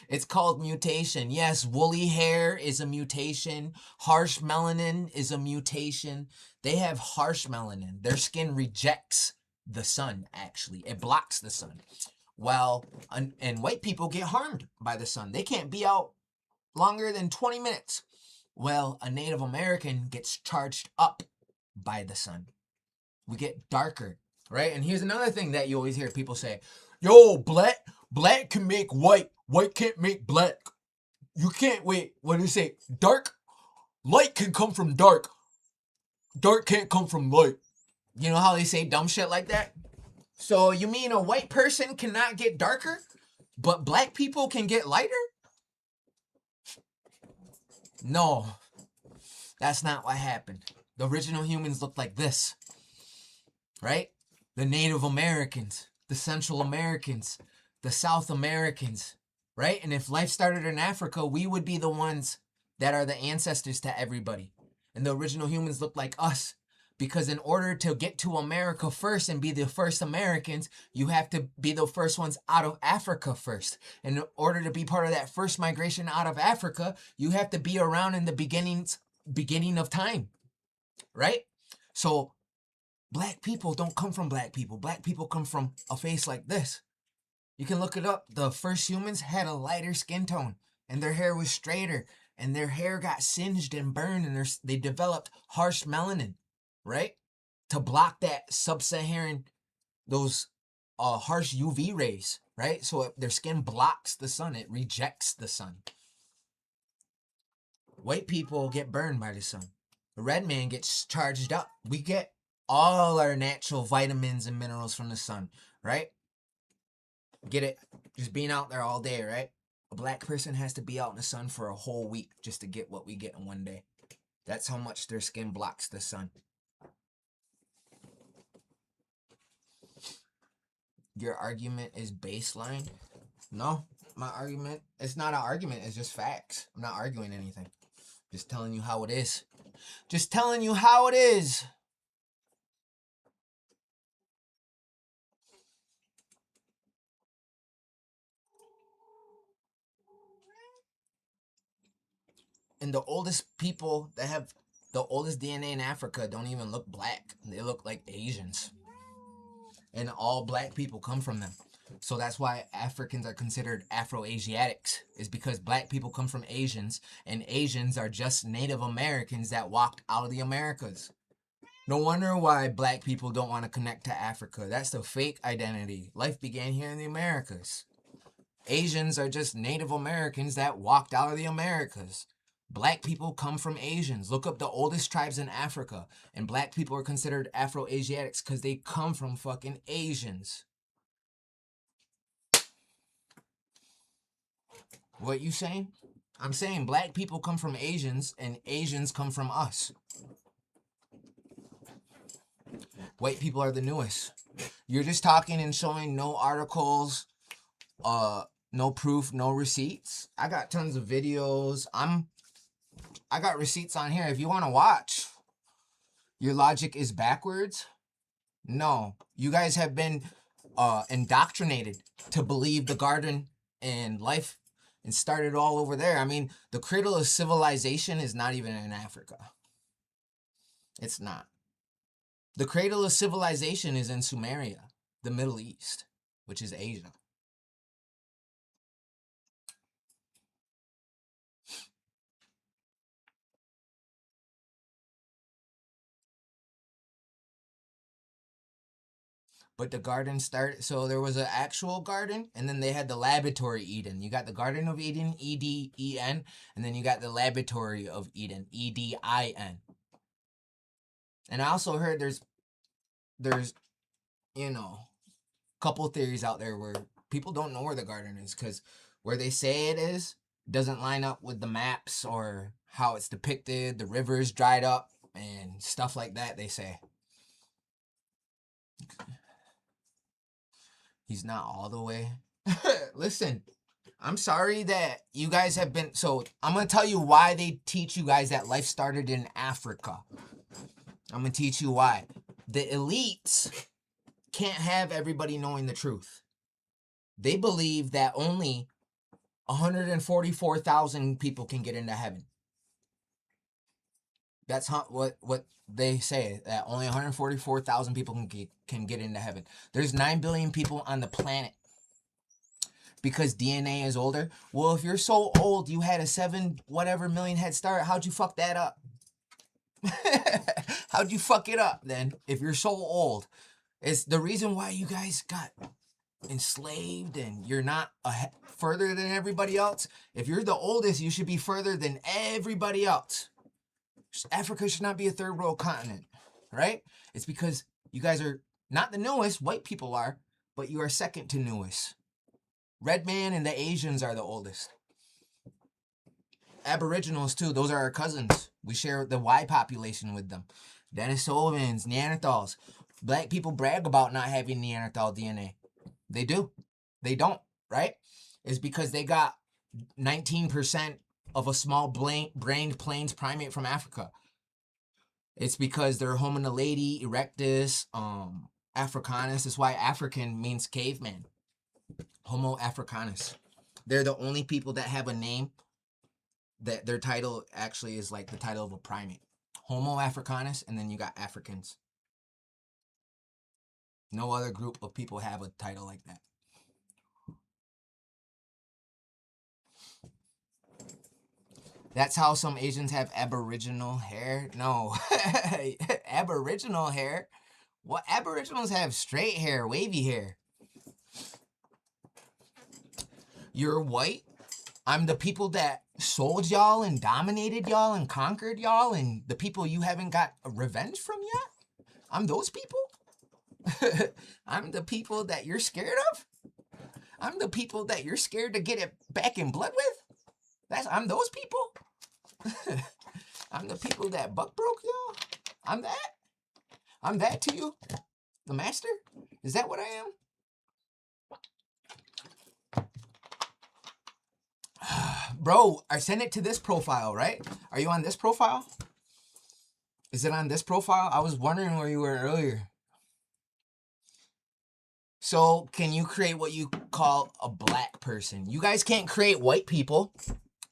[SPEAKER 7] It's called mutation. Yes, woolly hair is a mutation. Harsh melanin is a mutation. They have harsh melanin. Their skin rejects the sun, actually. It blocks the sun. Well, and white people get harmed by the sun. They can't be out longer than 20 minutes. Well, a Native American gets charged up by the sun. We get darker, right? And here's another thing that you always hear people say, yo, black can make white can't make black. You can't, wait, what do you say? Light can come from dark can't come from light. You know how they say dumb shit like that? So you mean a white person cannot get darker, but black people can get lighter? No, that's not what happened. The original humans looked like this, right? The Native Americans, the Central Americans, the South Americans, right? And if life started in Africa, we would be the ones that are the ancestors to everybody. And the original humans look like us. Because in order to get to America first and be the first Americans, you have to be the first ones out of Africa first. And in order to be part of that first migration out of Africa, you have to be around in the beginning of time, right? So black people don't come from black people. Black people come from a face like this. You can look it up. The first humans had a lighter skin tone and their hair was straighter and their hair got singed and burned and they developed harsh melanin, right? To block that sub-Saharan, those harsh UV rays, right? So their skin blocks the sun. It rejects the sun. White people get burned by the sun. The red man gets charged up. We get all our natural vitamins and minerals from the sun, right? Get it? Just being out there all day, right? A black person has to be out in the sun for a whole week just to get what we get in one day. That's how much their skin blocks the sun. Your argument is baseline? No, my argument, it's not an argument, it's just facts. I'm not arguing anything. Just telling you how it is. Just telling you how it is. And the oldest people that have the oldest DNA in Africa don't even look black. They look like Asians. And all black people come from them. So that's why Africans are considered Afro-Asiatics, is because black people come from Asians, and Asians are just Native Americans that walked out of the Americas. No wonder why black people don't want to connect to Africa. That's the fake identity. Life began here in the Americas. Asians are just Native Americans that walked out of the Americas. Black people come from Asians. Look up the oldest tribes in Africa. And black people are considered Afro-Asiatics because they come from fucking Asians. What you saying? I'm saying black people come from Asians and Asians come from us. White people are the newest. You're just talking and showing no articles, no proof, no receipts. I got tons of videos. I got receipts on here if you want to watch. Your logic is backwards? No. You guys have been indoctrinated to believe the garden and life and started all over there. I mean, the cradle of civilization is not even in Africa. It's not. The cradle of civilization is in Sumeria, the Middle East, which is Asia. But the garden started, so there was an actual garden, and then they had the laboratory Eden. You got the Garden of Eden, E-D-E-N, and then you got the laboratory of Eden, E-D-I-N. And I also heard there's, you know, a couple theories out there where people don't know where the garden is, because where they say it is doesn't line up with the maps or how it's depicted. The rivers dried up and stuff like that, they say. He's not all the way. Listen, I'm sorry that you guys have been. So I'm gonna tell you why they teach you guys that life started in Africa. I'm gonna teach you why. The elites can't have everybody knowing the truth. They believe that only 144,000 people can get into heaven. That's what they say, that only 144,000 people can get into heaven. There's 9 billion people on the planet. Because DNA is older. Well, if you're so old, you had a 7 whatever million head start, how'd you fuck that up? How'd you fuck it up then if you're so old? It's the reason why you guys got enslaved and you're not further than everybody else. If you're the oldest, you should be further than everybody else. Africa should not be a third world continent, right? It's because you guys are not the newest, white people are, but you are second to newest. Red man and the Asians are the oldest. Aboriginals too, those are our cousins. We share the Y population with them. Denisovans, Neanderthals. Black people brag about not having Neanderthal DNA. They do. They don't, right? It's because they got 19% of a small brained plains primate from Africa. It's because they're hominidés, erectus, africanus. That's why African means caveman. Homo africanus. They're the only people that have a name that their title actually is like the title of a primate. Homo africanus, and then you got Africans. No other group of people have a title like that. That's how some Asians have aboriginal hair. No. Aboriginal hair? What? Aboriginals have straight hair, wavy hair. You're white. I'm the people that sold y'all and dominated y'all and conquered y'all, and the people you haven't got revenge from yet. I'm those people. I'm the people that you're scared of. I'm the people that you're scared to get it back in blood with. I'm those people. I'm the people that buck broke y'all. I'm that. I'm that to you. The master? Is that what I am? Bro, I sent it to this profile, right? Are you on this profile? Is it on this profile? I was wondering where you were earlier. So, can you create what you call a black person? You guys can't create white people.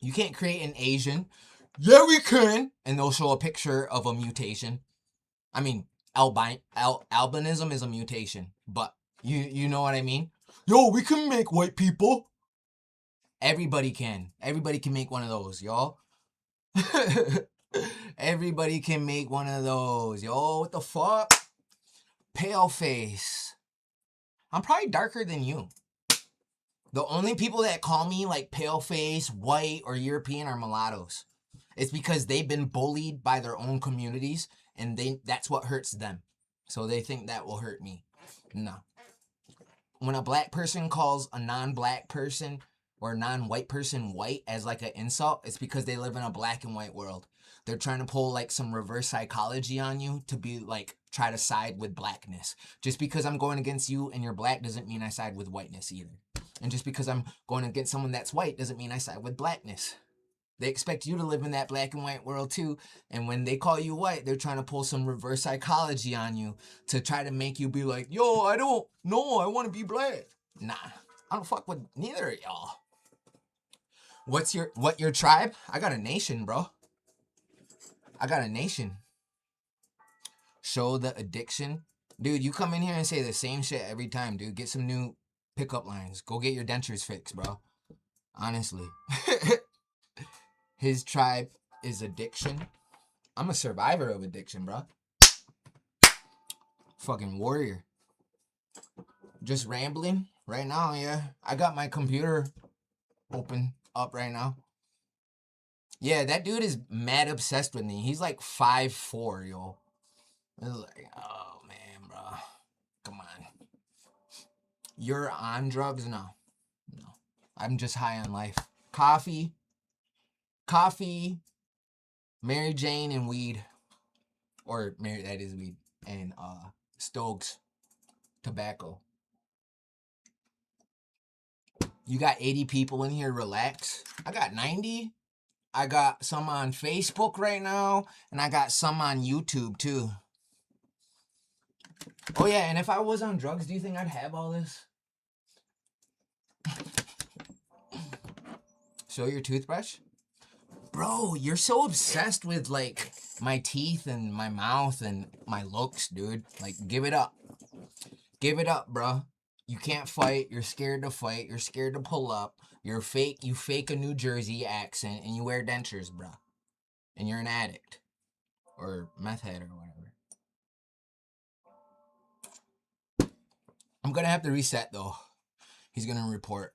[SPEAKER 7] You can't create an Asian. Yeah, we can. And they'll show a picture of a mutation. I mean, albinism is a mutation. But you know what I mean? Yo, we can make white people. Everybody can. Everybody can make one of those, y'all. Everybody can make one of those. Yo, what the fuck? Pale face. I'm probably darker than you. The only people that call me like pale face, white, or European are mulattoes. It's because they've been bullied by their own communities, and that's what hurts them. So they think that will hurt me. No. When a black person calls a non-black person or non-white person white as like an insult, it's because they live in a black and white world. They're trying to pull like some reverse psychology on you to be like, try to side with blackness. Just because I'm going against you and you're black doesn't mean I side with whiteness either. And just because I'm going against someone that's white doesn't mean I side with blackness. They expect you to live in that black and white world too. And when they call you white, they're trying to pull some reverse psychology on you to try to make you be like, yo, I don't know, I want to be black. Nah, I don't fuck with neither of y'all. What your tribe? I got a nation, bro. I got a nation. Show the addiction. Dude, you come in here and say the same shit every time, dude. Get some new pickup lines. Go get your dentures fixed, bro. Honestly. His tribe is addiction. I'm a survivor of addiction, bro. Fucking warrior. Just rambling right now, yeah. I got my computer open up right now. Yeah, that dude is mad obsessed with me. He's like 5'4", yo. It's like, oh man, bro. Come on. You're on drugs? No. I'm just high on life. Coffee, Mary Jane, and weed. Or that is weed. And Stokes tobacco. You got 80 people in here, relax. I got 90. I got some on Facebook right now, and I got some on YouTube too. Oh yeah, and if I was on drugs, do you think I'd have all this? Show your toothbrush? Bro, you're so obsessed with like my teeth and my mouth and my looks, dude. Like, give it up. Give it up, bro. You can't fight. You're scared to fight. You're scared to pull up. You're fake. You fake a New Jersey accent and you wear dentures, bro. And you're an addict. Or meth head or whatever. I'm gonna have to reset though. He's gonna report.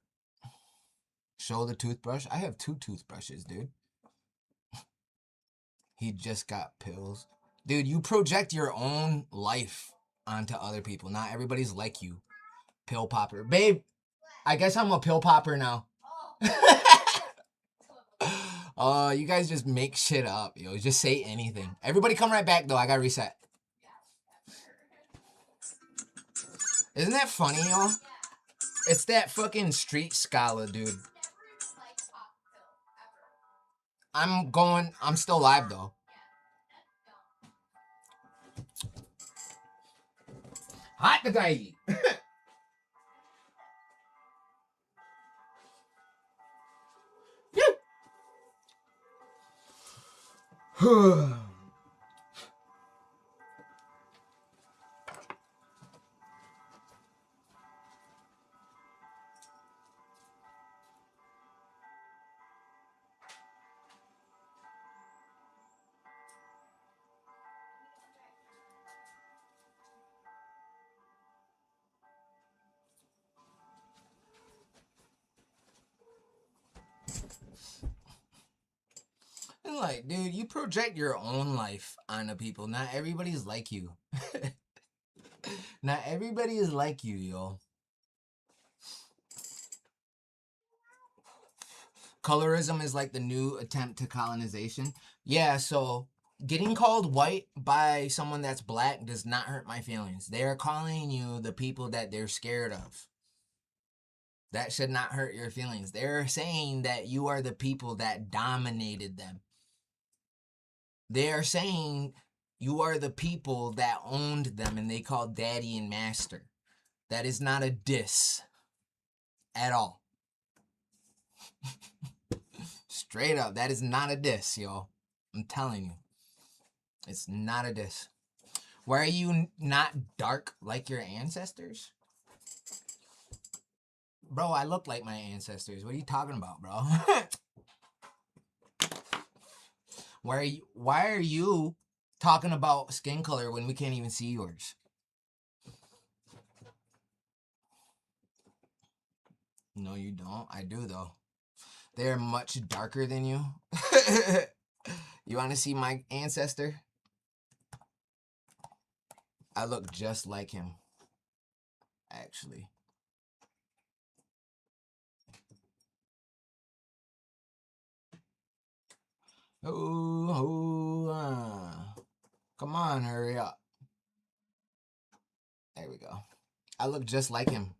[SPEAKER 7] Show the toothbrush. I have 2 toothbrushes, dude. He just got pills. Dude, you project your own life onto other people. Not everybody's like you. Pill popper. Babe, I guess I'm a pill popper now. You guys just make shit up, yo. Just say anything. Everybody come right back, though. I gotta reset. Isn't that funny, y'all? It's that fucking street scholar, dude. I'm still live, though. Hot the guy. Like, dude, you project your own life onto people. Not everybody's like you. Not everybody is like you, yo. Colorism is like the new attempt to colonization. Yeah, so getting called white by someone that's black does not hurt my feelings. They're calling you the people that they're scared of. That should not hurt your feelings. They're saying that you are the people that dominated them. They are saying you are the people that owned them and they called daddy and master. That is not a diss at all. Straight up, that is not a diss, yo. I'm telling you. It's not a diss. Why are you not dark like your ancestors? Bro, I look like my ancestors. What are you talking about, bro? Why are you talking about skin color when we can't even see yours? No, you don't. I do, though. They're much darker than you. You want to see my ancestor? I look just like him, actually. Come on, hurry up. There we go. I look just like him.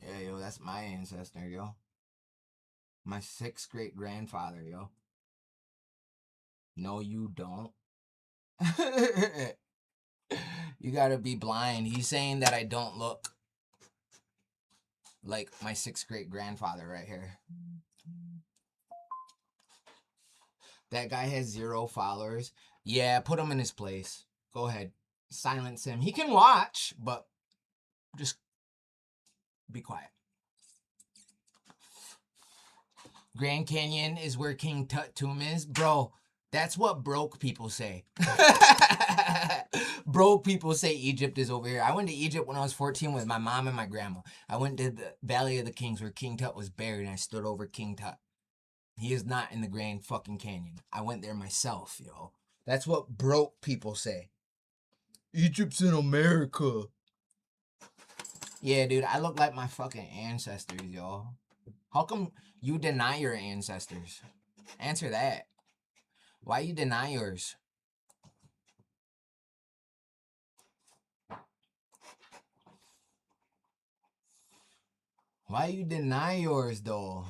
[SPEAKER 7] Yeah, yo, that's my ancestor, yo. My 6th great grandfather, yo. No, you don't. You gotta be blind. He's saying that I don't look like my 6th great grandfather right here. That guy has 0 followers. Yeah, put him in his place. Go ahead. Silence him. He can watch, but just be quiet. Grand Canyon is where King Tut tomb is. Bro, that's what broke people say. Broke people say Egypt is over here. I went to Egypt when I was 14 with my mom and my grandma. I went to the Valley of the Kings where King Tut was buried and I stood over King Tut. He is not in the Grand fucking Canyon. I went there myself, yo. That's what broke people say. Egypt's in America. Yeah, dude, I look like my fucking ancestors, yo. How come you deny your ancestors? Answer that. Why you deny yours? Why you deny yours, though?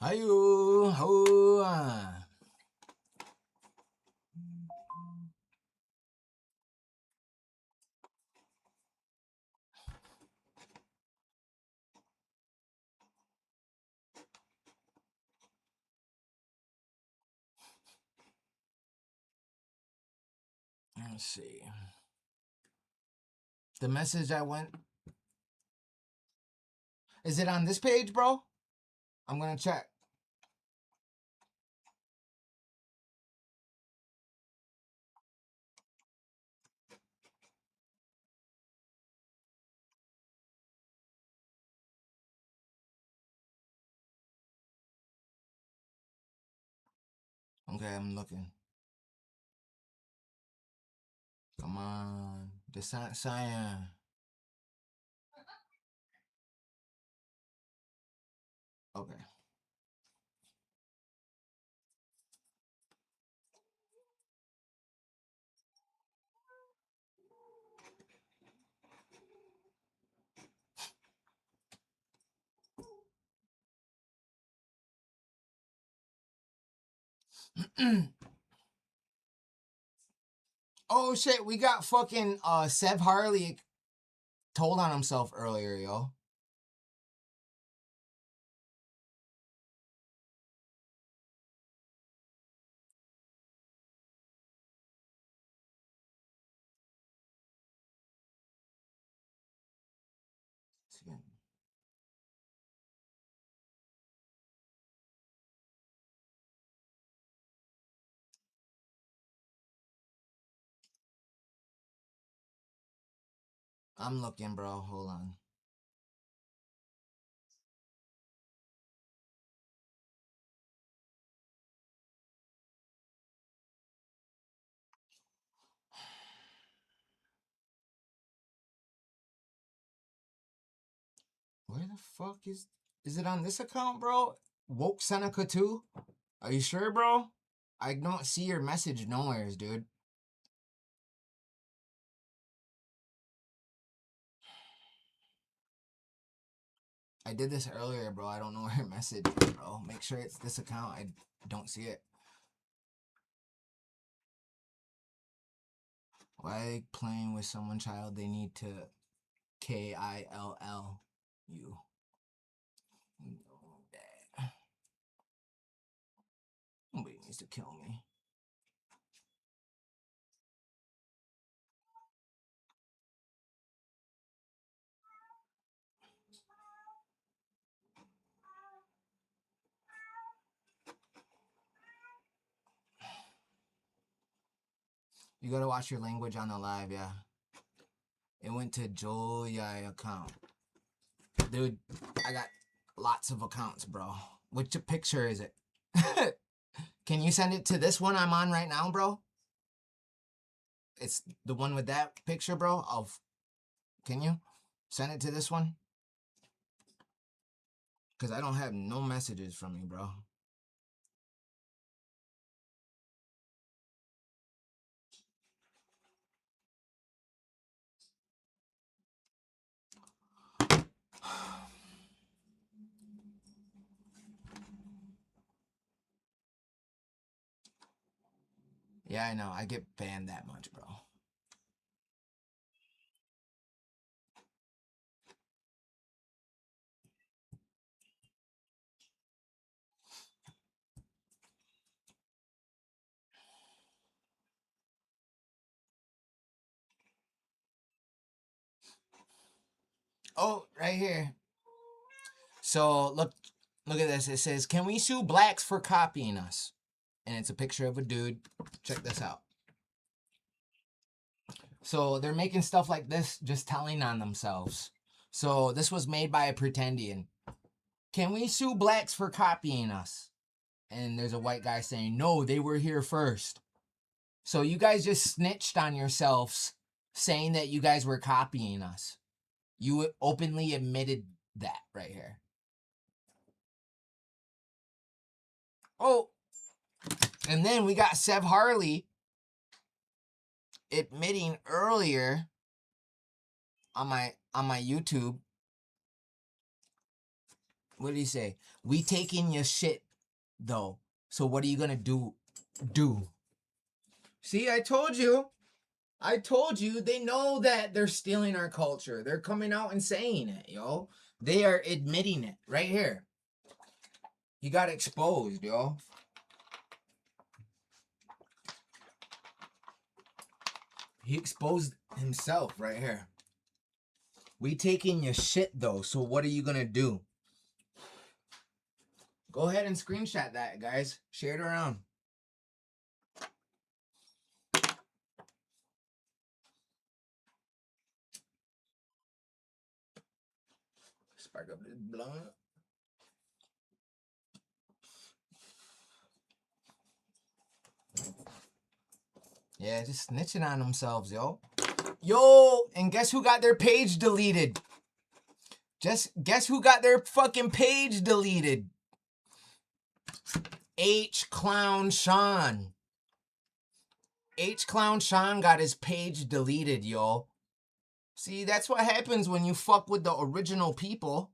[SPEAKER 7] How you? Let's see. The message I went. Is it on this page, bro? I'm gonna check. Okay, I'm looking. Come on. The cyan. Okay. Oh shit, we got fucking Sev Harley told on himself earlier, yo. I'm looking, bro. Hold on. Where the fuck is it on this account, bro? Woke Seneca 2? Are you sure, bro? I don't see your message nowheres, dude. I did this earlier, bro. I don't know where your message is, bro. Make sure it's this account. I don't see it. Why playing with someone, child? They need to KILL you. Nobody needs to kill me. You gotta watch your language on the live, yeah. It went to Joya account. Dude, I got lots of accounts, bro. Which picture is it? Can you send it to this one I'm on right now, bro? It's the one with that picture, bro. Can you send it to this one? Because I don't have no messages from you, bro. Yeah, I know. I get banned that much, bro. Oh, right here. So look at this. It says, "Can we sue blacks for copying us?" And it's a picture of a dude. Check this out. So they're making stuff like this, just telling on themselves. So this was made by a pretendian. Can we sue blacks for copying us? And there's a white guy saying, no, they were here first. So you guys just snitched on yourselves saying that you guys were copying us. You openly admitted that right here. Oh, and then we got Sev Harley admitting earlier on my YouTube. What did he say? We taking your shit though. So what are you gonna do? See, I told you. They know that they're stealing our culture. They're coming out and saying it, yo. They are admitting it right here. He got exposed, yo. He exposed himself right here. We taking your shit though, so what are you gonna do? Go ahead and screenshot that, guys. Share it around. Spark up this blunt. Yeah, just snitching on themselves, yo. Yo, and guess who got their page deleted? Just guess who got their fucking page deleted? H Clown Sean. H Clown Sean got his page deleted, yo. See, that's what happens when you fuck with the original people.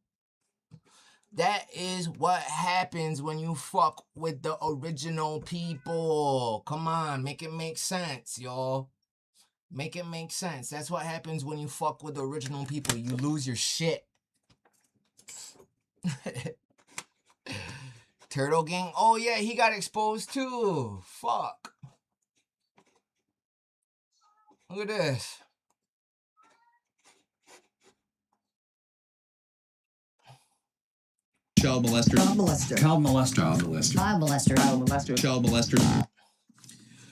[SPEAKER 7] That is what happens when you fuck with the original people. Come on, make it make sense, y'all. Make it make sense. That's what happens when you fuck with the original people. You lose your shit. Turtle Gang. Oh, yeah, he got exposed too. Fuck. Look at this.
[SPEAKER 1] Child molester.
[SPEAKER 12] Child molester.
[SPEAKER 1] Child molester. Child molester.
[SPEAKER 12] Child molester. Child molester.
[SPEAKER 1] Child molester.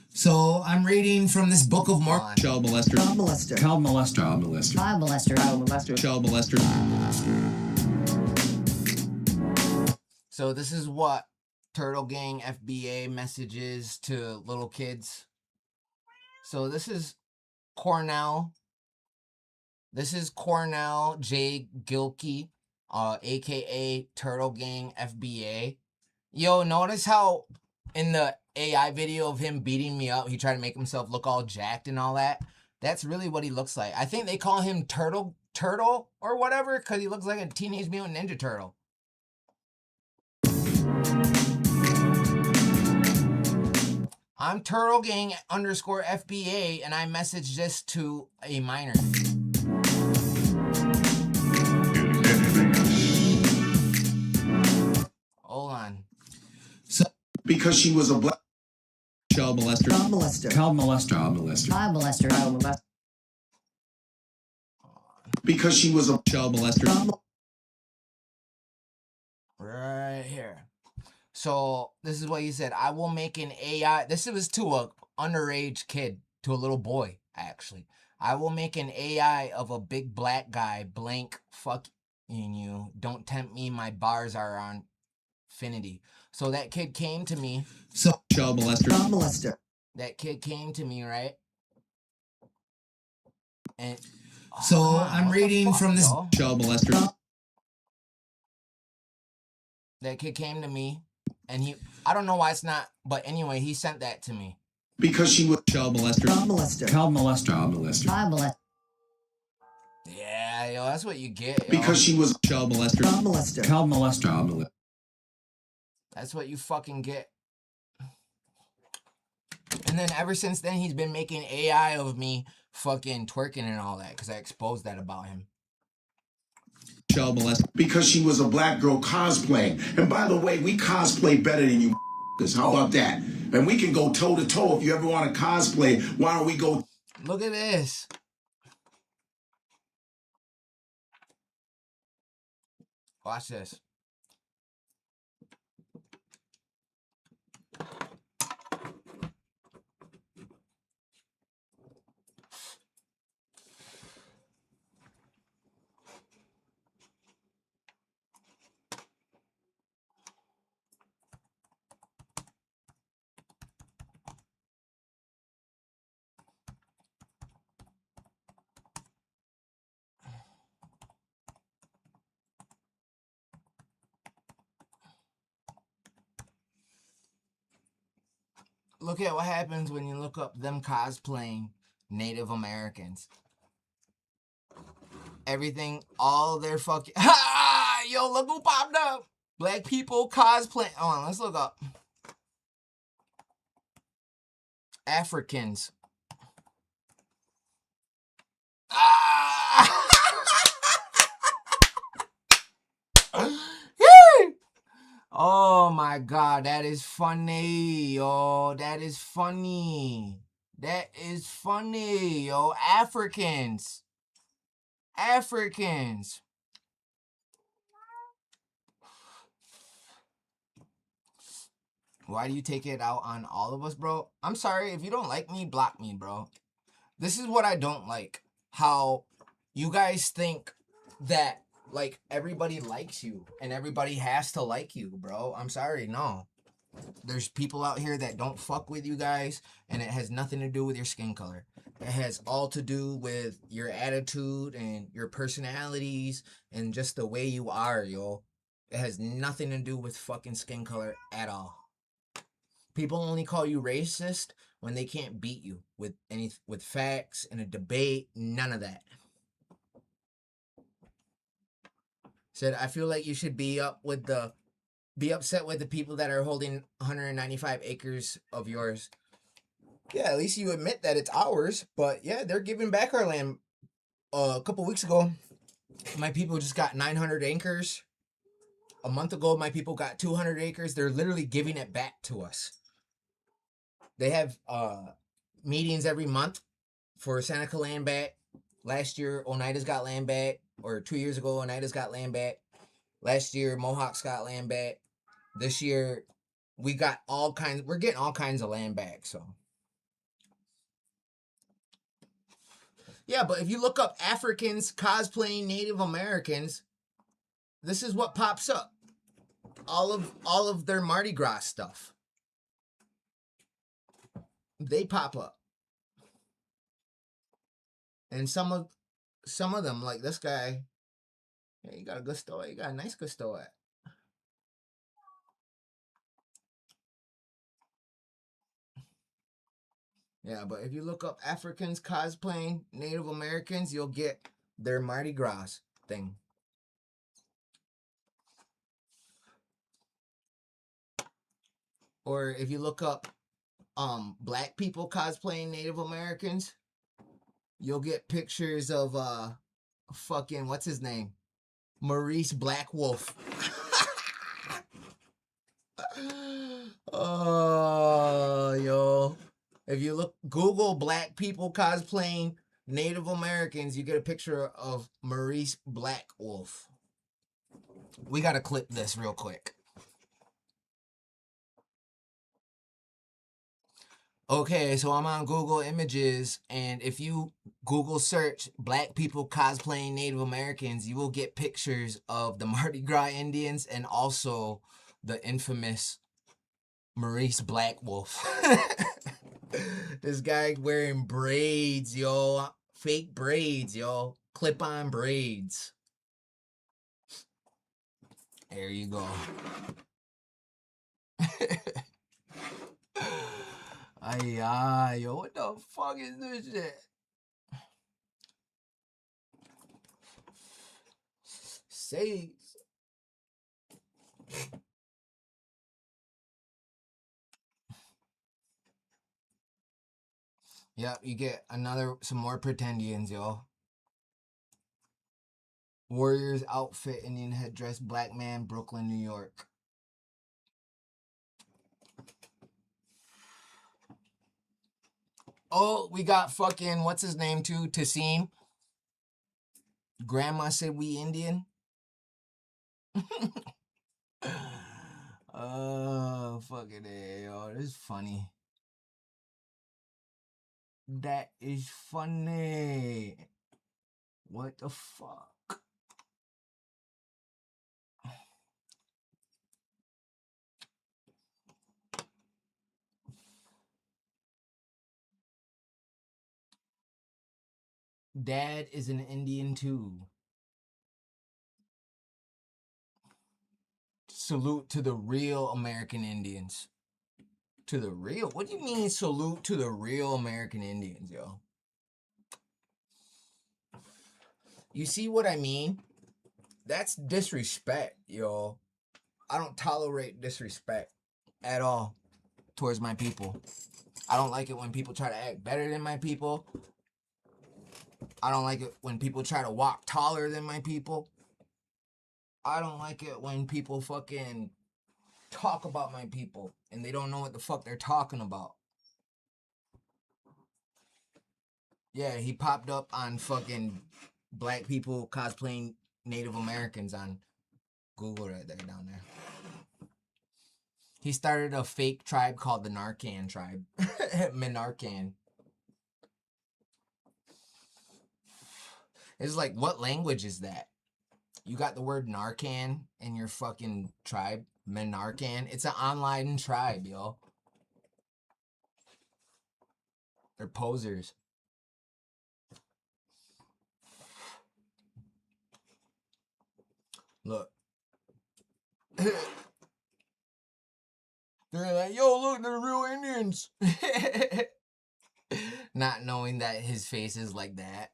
[SPEAKER 7] So I'm reading from this book of Mormon.
[SPEAKER 1] Child molester.
[SPEAKER 12] Child molester.
[SPEAKER 1] Child molester. Child molester.
[SPEAKER 12] Child molester. Child molester.
[SPEAKER 1] Child molester.
[SPEAKER 7] So this is what Turtle Gang FBA messages to little kids. So this is Cornell. This is Cornell J. Gilkey, aka Turtle Gang FBA. Yo, notice how in the AI video of him beating me up, he tried to make himself look all jacked and all that. That's really what he looks like. I think they call him Turtle or whatever because he looks like a Teenage Mutant Ninja Turtle. I'm Turtle Gang _ FBA, and I messaged this to a minor. Hold on. So
[SPEAKER 1] Because she was a black child molester.
[SPEAKER 12] Child molester.
[SPEAKER 1] Child molester. Child molester.
[SPEAKER 12] Child molester. Child molester.
[SPEAKER 1] Because she was a child molester.
[SPEAKER 7] Right here. So this is what he said. I will make an AI. This was to a underage kid, to a little boy, actually. I will make an AI of a big black guy, blank, fucking you. Don't tempt me. My bars are on infinity. So that kid came to me.
[SPEAKER 1] So child molester.
[SPEAKER 12] Child molester.
[SPEAKER 7] That kid came to me, right? And
[SPEAKER 1] So I'm reading from this child molester.
[SPEAKER 7] That kid came to me, and I don't know why it's not, but anyway, he sent that to me.
[SPEAKER 1] Because she was child molester.
[SPEAKER 12] Child molester.
[SPEAKER 1] Child molester. Child molester.
[SPEAKER 12] Child molester.
[SPEAKER 7] Yeah, yo, that's what you get, yo.
[SPEAKER 1] Because she was child molester.
[SPEAKER 12] Child molester.
[SPEAKER 1] Child molester. Child molester.
[SPEAKER 7] That's what you fucking get. And then ever since then, he's been making AI of me fucking twerking and all that, because I exposed that about him.
[SPEAKER 1] Child molester. Because she was a black girl cosplaying. And by the way, we cosplay better than you. How about that? And we can go toe to toe. If you ever want to cosplay, why don't we go?
[SPEAKER 7] Look at this. Watch this. Look at what happens when you look up them cosplaying Native Americans. Everything, all their fucking... Ha! Yo, look who popped up. Black people cosplay. Hold on, let's look up. Africans. Ah! Oh my god, that is funny, yo. That is funny. That is funny, yo. Africans. Africans. Why do you take it out on all of us, bro? I'm sorry. If you don't like me, block me, bro. This is what I don't like. How you guys think that, like, everybody likes you and everybody has to like you, bro. I'm sorry. No. There's people out here that don't fuck with you guys, and it has nothing to do with your skin color. It has all to do with your attitude and your personalities and just the way you are, yo. It has nothing to do with fucking skin color at all. People only call you racist when they can't beat you with facts in a debate. None of that. Said, I feel like you should be upset with the people that are holding 195 acres of yours. Yeah, at least you admit that it's ours. But yeah, they're giving back our land. A couple weeks ago, my people just got 900 acres. A month ago, my people got 200 acres. They're literally giving it back to us. They have meetings every month for Seneca land back. Last year, Oneida's got land back. Or 2 years ago, Oneida's got land back. Last year, Mohawks got land back. This year, we're getting all kinds of land back, so. Yeah, but if you look up Africans cosplaying Native Americans, this is what pops up. All of their Mardi Gras stuff. They pop up. And some of them, like this guy, yeah, he got a good story. He got a nice good story. Yeah, but if you look up Africans cosplaying Native Americans, you'll get their Mardi Gras thing. Or if you look up black people cosplaying Native Americans, you'll get pictures of fucking what's his name? Maurice Black Wolf. Oh, yo. If you Google black people cosplaying Native Americans, you get a picture of Maurice Black Wolf. We gotta clip this real quick. Okay, so I'm on Google Images, and if you Google search black people cosplaying Native Americans, you will get pictures of the Mardi Gras Indians and also the infamous Maurice Black Wolf. This guy wearing braids, yo. Fake braids, yo. Clip-on braids. There you go. Ay, yo, what the fuck is this shit? Say. Yep, you get some more pretendians, yo. Warriors outfit, Indian headdress, black man, Brooklyn, New York. Oh, we got fucking, what's his name too? Tassim. Grandma said we Indian. Oh, fucking A, yo. This is funny. That is funny. What the fuck? Dad is an Indian too. Salute to the real American Indians. to the real. What do you mean salute to the real American Indians, yo? You see what I mean? That's disrespect, yo. I don't tolerate disrespect at all towards my people. I don't like it when people try to act better than my people. I don't like it when people try to walk taller than my people. I don't like it when people fucking talk about my people and they don't know what the fuck they're talking about. Yeah, he popped up on fucking black people cosplaying Native Americans on Google right there, down there. He started a fake tribe called the Narcan tribe. Minarcan. It's like, what language is that? You got the word Narcan in your fucking tribe? Minarcan? It's an online tribe, yo. They're posers. Look. They're like, yo, look, they're real Indians. Not knowing that his face is like that.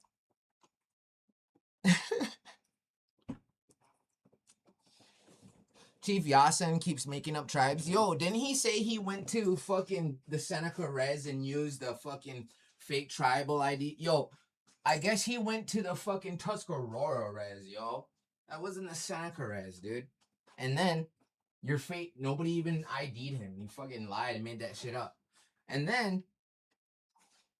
[SPEAKER 7] Chief Yasin keeps making up tribes. Yo, didn't he say he went to fucking the Seneca Res and used the fucking fake tribal ID? Yo, I guess he went to the fucking Tuscarora Res, yo. That wasn't the Seneca Res, dude. And then your fake, nobody even ID'd him. You fucking lied and made that shit up. And then,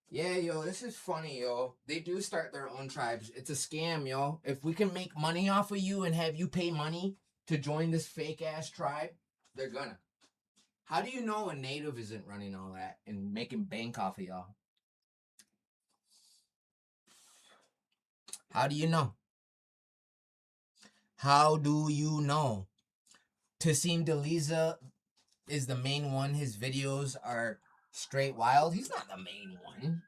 [SPEAKER 7] yeah, yo, this is funny, yo. They do start their own tribes. It's a scam, yo. If we can make money off of you and have you pay money to join this fake ass tribe, they're gonna. How do you know a native isn't running all that and making bank off of y'all? How do you know? How do you know? Tassim Deliza is the main one. His videos are straight wild. He's not the main one.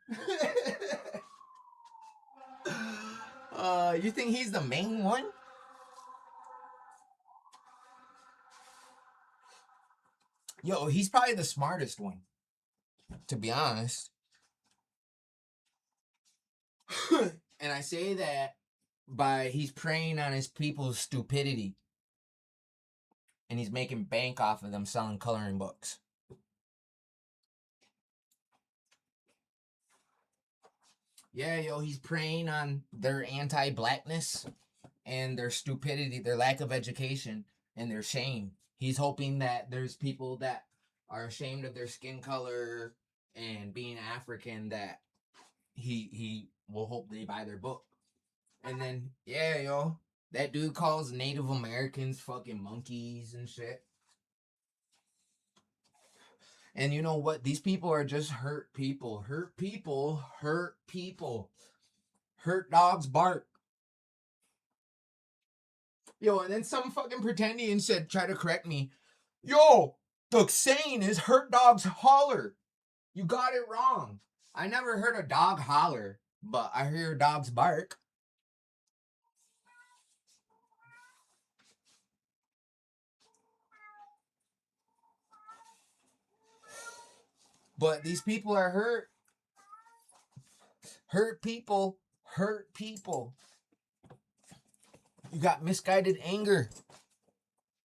[SPEAKER 7] You think he's the main one? Yo, he's probably the smartest one, to be honest. And I say that by he's preying on his people's stupidity. And he's making bank off of them selling coloring books. Yeah, yo, he's preying on their anti-blackness and their stupidity, their lack of education, and their shame. He's hoping that there's people that are ashamed of their skin color and being African that he will hope they buy their book. And then, yeah, yo, that dude calls Native Americans fucking monkeys and shit. And you know what? These people are just hurt people. Hurt people. Hurt people. Hurt dogs bark. Yo, and then some fucking pretendian said, try to correct me. Yo, the saying is hurt dogs holler. You got it wrong. I never heard a dog holler, but I hear dogs bark. But these people are hurt. Hurt people. Hurt people. You got misguided anger.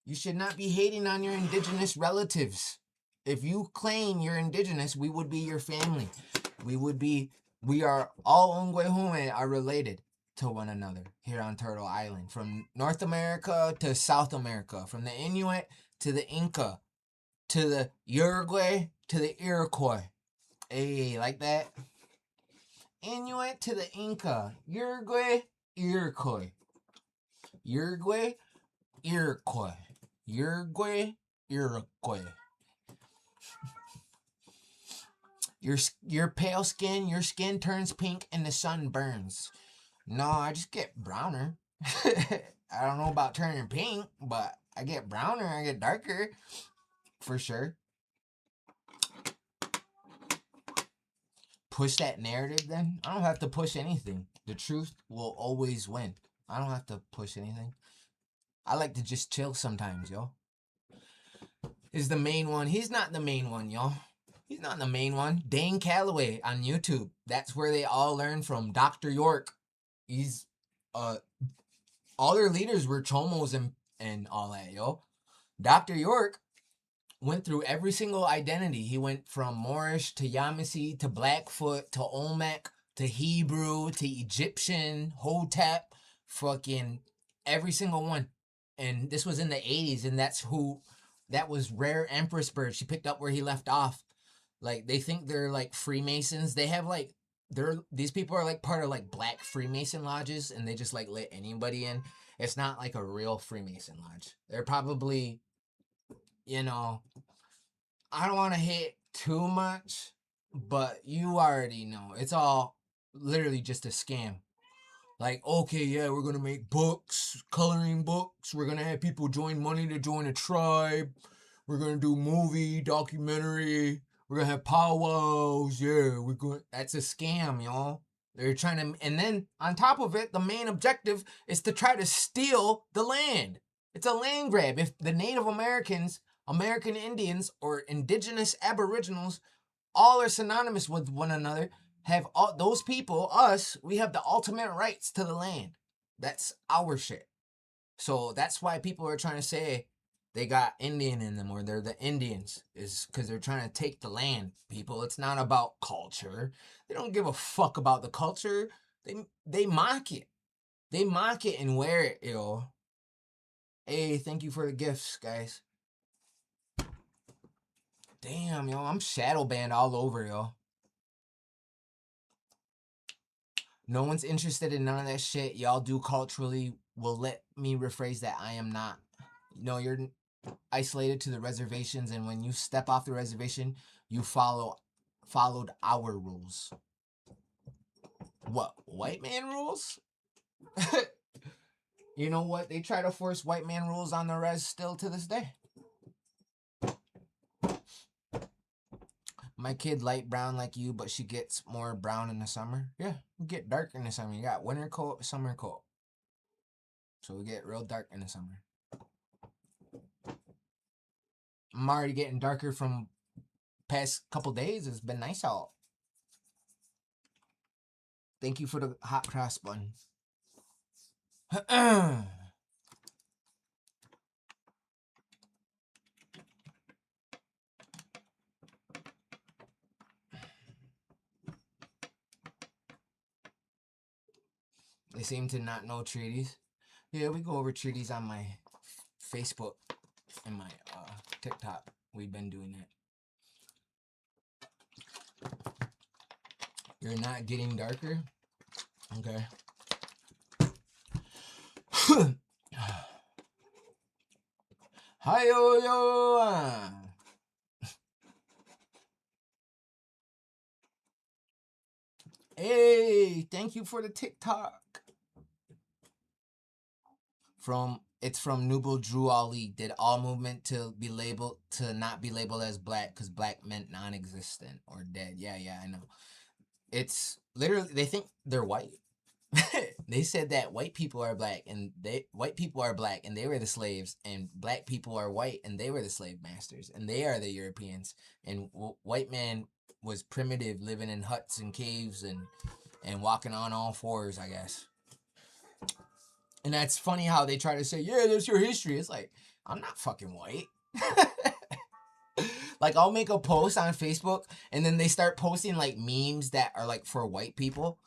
[SPEAKER 7] You should not be hating on your indigenous relatives. If you claim you're indigenous, we would be your family. We are all Ongwehume are related to one another here on Turtle Island. From North America to South America. From the Inuit to the Inca. To the Uruguay to the Iroquois. Hey, like that? Inuit to the Inca. Uruguay, Iroquois. Uruguay, Iroquois. Uruguay, Iroquois. Your pale skin, your skin turns pink and the sun burns. No, I just get browner. I don't know about turning pink, but I get browner, I get darker. For sure. Push that narrative then? I don't have to push anything. The truth will always win. I don't have to push anything. I like to just chill sometimes, yo. Is the main one. He's not the main one, y'all. He's not the main one. Dane Calloway on YouTube. That's where they all learn from. Dr. York. He's all their leaders were chomos and all that, yo. Dr. York went through every single identity. He went from Moorish to Yamasee to Blackfoot to Olmec to Hebrew to Egyptian, Hotep, fucking every single one. And this was in the 80s, and that was Rare Empress Bird. She picked up where he left off. Like, they think they're like Freemasons. They have like, these people are like part of like black Freemason lodges, and they just like let anybody in. It's not like a real Freemason lodge. They're probably, you know, I don't want to hit too much, but you already know. It's all literally just a scam. Like, okay, yeah, we're going to make books, coloring books. We're going to have people join money to join a tribe. We're going to do movie, documentary. We're going to have powwows. Yeah, that's a scam, y'all. They're trying to, and then on top of it, the main objective is to try to steal the land. It's a land grab. If the Native Americans, American Indians, or indigenous aboriginals all are synonymous with one another, have all those people, us, we have the ultimate rights to the land. That's our shit. So that's why people are trying to say they got Indian in them, or they're the Indians, is because they're trying to take the land, people. It's not about culture. They don't give a fuck about the culture. They mock it. They mock it and wear it, yo. Hey, thank you for the gifts, guys. Damn, yo, I'm shadow banned all over, yo. No one's interested in none of that shit y'all do culturally. Will let me rephrase that. I am not. No, you're isolated to the reservations, and when you step off the reservation, you followed our rules. What? White man rules? You know what? They try to force white man rules on the res still to this day. My kid light brown like you, but she gets more brown in the summer. Yeah, we get dark in the summer. You got winter coat, summer coat. So we get real dark in the summer. I'm already getting darker from past couple days. It's been nice out. Thank you for the hot cross button. They seem to not know treaties. Yeah, we go over treaties on my Facebook and my TikTok. We've been doing that. You're not getting darker? Okay. Hi yo yo. Hey, thank you for the TikTok. It's from Nubil Drew Ali. Did all movement to not be labeled as black because black meant non-existent or dead. Yeah, I know. It's literally, they think they're white. They said that white people are black and they were the slaves, and black people are white and they were the slave masters, and they are the Europeans, and white man was primitive, living in huts and caves and walking on all fours, I guess. And that's funny how they try to say, yeah, that's your history. It's like, I'm not fucking white. Like, I'll make a post on Facebook, and then they start posting, like, memes that are, like, for white people.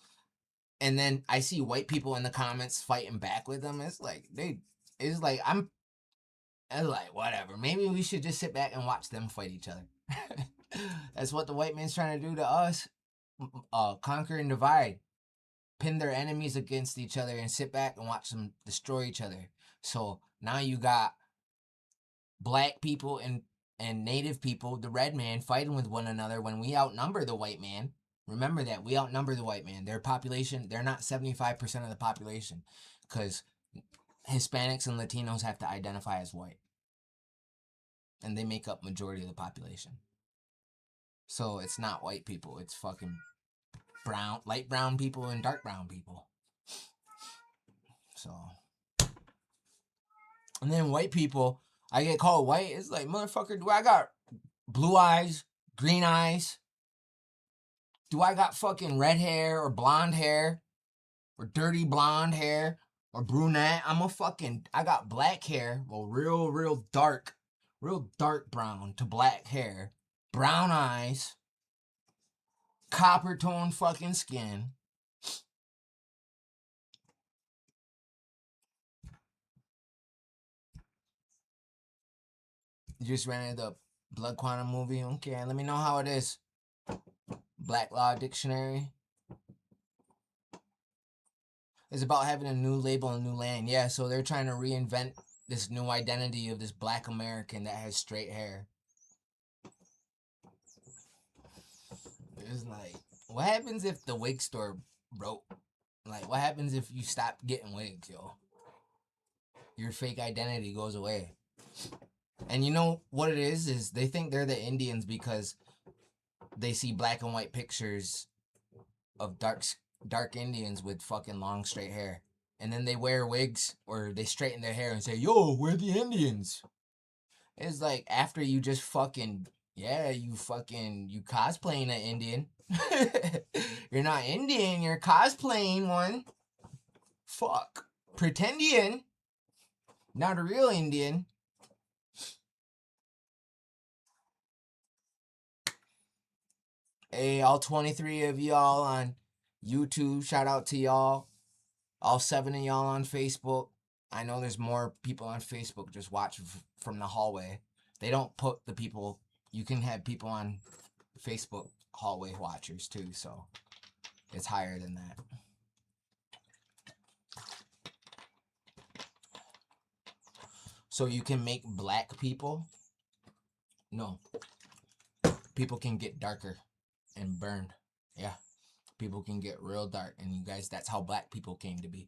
[SPEAKER 7] And then I see white people in the comments fighting back with them. It's like, whatever. Maybe we should just sit back and watch them fight each other. That's what the white man's trying to do to us. Conquer and divide. Pin their enemies against each other and sit back and watch them destroy each other. So now you got black people and native people, the red man, fighting with one another when we outnumber the white man. Remember that. We outnumber the white man. Their population, they're not 75% of the population, because Hispanics and Latinos have to identify as white. And they make up majority of the population. So it's not white people. It's fucking brown, light brown people and dark brown people. So, and then white people, I get called white. It's like, motherfucker, do I got blue eyes, green eyes? Do I got fucking red hair or blonde hair or dirty blonde hair or brunette? I got black hair, well, real dark brown to black hair, brown eyes, copper tone fucking skin. You just rented the Blood Quantum movie? Okay, let me know how it is. Black Law Dictionary. It's about having a new label, a new land. Yeah, so they're trying to reinvent this new identity of this black American that has straight hair. It's like, what happens if the wig store broke? Like, what happens if you stop getting wigs, yo? Your fake identity goes away. And you know what it is they think they're the Indians because they see black and white pictures of dark Indians with fucking long straight hair. And then they wear wigs or they straighten their hair and say, yo, we're the Indians. It's like after you just fucking, yeah, you cosplaying an Indian. You're not Indian, you're cosplaying one. Fuck. Pretendian. Not a real Indian. Hey, all 23 of y'all on YouTube, shout out to y'all. All 7 of y'all on Facebook. I know there's more people on Facebook just watch from the hallway. They don't put the people, you can have people on Facebook hallway watchers too, so it's higher than that. So you can make black people? No. People can get darker and burned. Yeah. People can get real dark. And you guys, that's how black people came to be.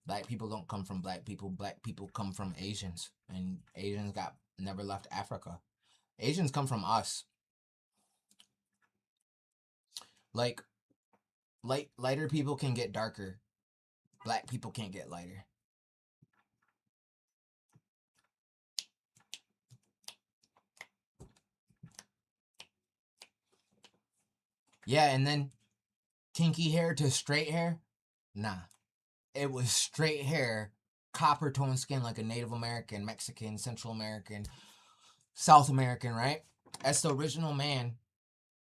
[SPEAKER 7] Black people don't come from black people. Black people come from Asians. And Asians never left Africa. Asians come from us. Like, lighter people can get darker. Black people can't get lighter. Yeah, and then kinky hair to straight hair? Nah. It was straight hair, copper tone skin like a Native American, Mexican, Central American, South American, right? That's the original man.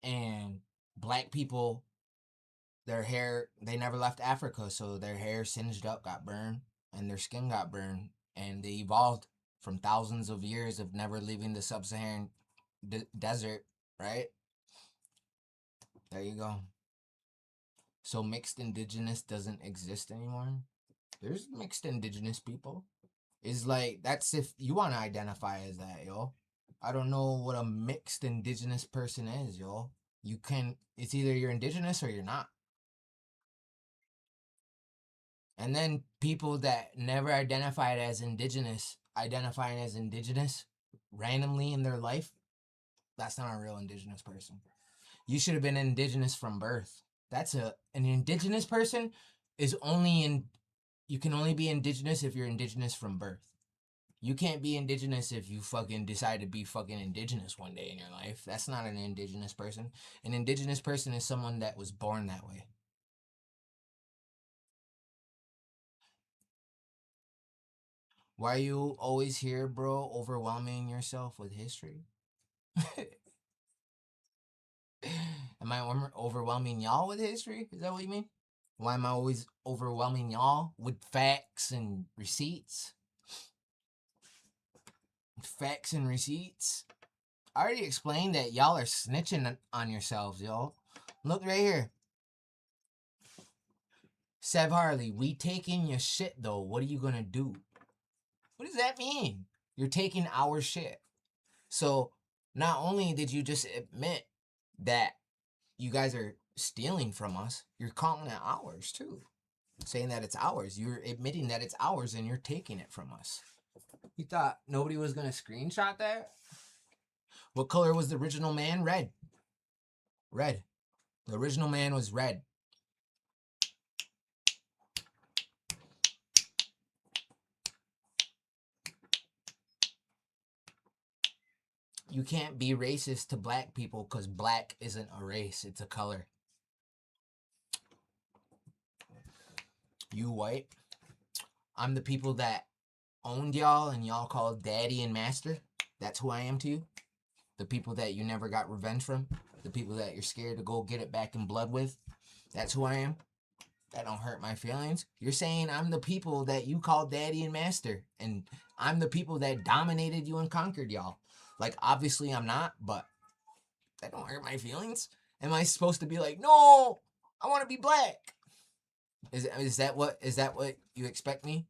[SPEAKER 7] And black people, their hair, they never left Africa, so their hair singed up, got burned, and their skin got burned. And they evolved from thousands of years of never leaving the sub-Saharan desert, right? There you go. So mixed indigenous doesn't exist anymore? There's mixed indigenous people. It's like, that's if you want to identify as that, yo. I don't know what a mixed indigenous person is, yo. It's either you're indigenous or you're not. And then people that never identified as indigenous, identifying as indigenous randomly in their life, that's not a real indigenous person. You should have been indigenous from birth. An indigenous person is you can only be indigenous if you're indigenous from birth. You can't be indigenous if you fucking decide to be fucking indigenous one day in your life. That's not an indigenous person. An indigenous person is someone that was born that way. Why are you always here, bro, overwhelming yourself with history? Am I overwhelming y'all with history? Is that what you mean? Why am I always overwhelming y'all with facts and receipts? Facts and receipts? I already explained that y'all are snitching on yourselves, y'all. Look right here. Sev Harley, we taking your shit, though. What are you gonna do? What does that mean? You're taking our shit. So, not only did you just admit that you guys are stealing from us, you're calling it ours, too. Saying that it's ours. You're admitting that it's ours and you're taking it from us. You thought nobody was gonna screenshot that? What color was the original man? Red. Red. The original man was red. you can't be racist to black people because black isn't a race, it's a color. You white, I'm the people that owned y'all and y'all called daddy and master. That's who I am to you. The people that you never got revenge from. The people that you're scared to go get it back in blood with. That's who I am. That don't hurt my feelings. You're saying I'm the people that you called daddy and master. And I'm the people that dominated you and conquered y'all. Like, obviously I'm not, but that don't hurt my feelings. Am I supposed to be like, no, I want to be black? Is that what you expect me?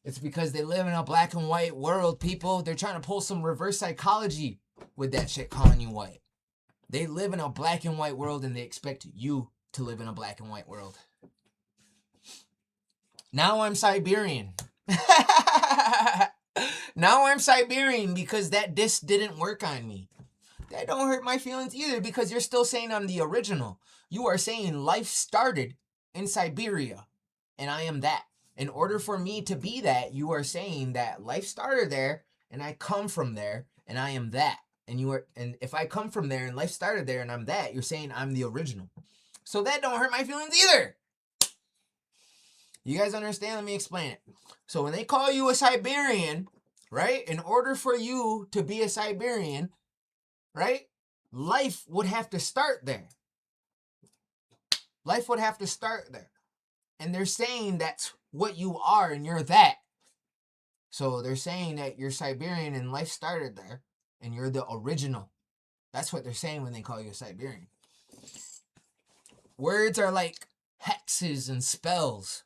[SPEAKER 7] It's because they live in a black and white world, people. They're trying to pull some reverse psychology with that shit calling you white. They live in a black and white world and they expect you to live in a black and white world. Now I'm Siberian. Now I'm Siberian because that diss didn't work on me. That don't hurt my feelings either because you're still saying I'm the original. You are saying life started in Siberia and I am that. In order for me to be that, you are saying that life started there and I come from there and I am that. And if I come from there and life started there and I'm that, you're saying I'm the original. So that don't hurt my feelings either. You guys understand? Let me explain it. So when they call you a Siberian, right? In order for you to be a Siberian, right? Life would have to start there. Life would have to start there. And they're saying that's what you are and you're that. So they're saying that you're Siberian and life started there and you're the original. That's what they're saying when they call you a Siberian. Words are like hexes and spells.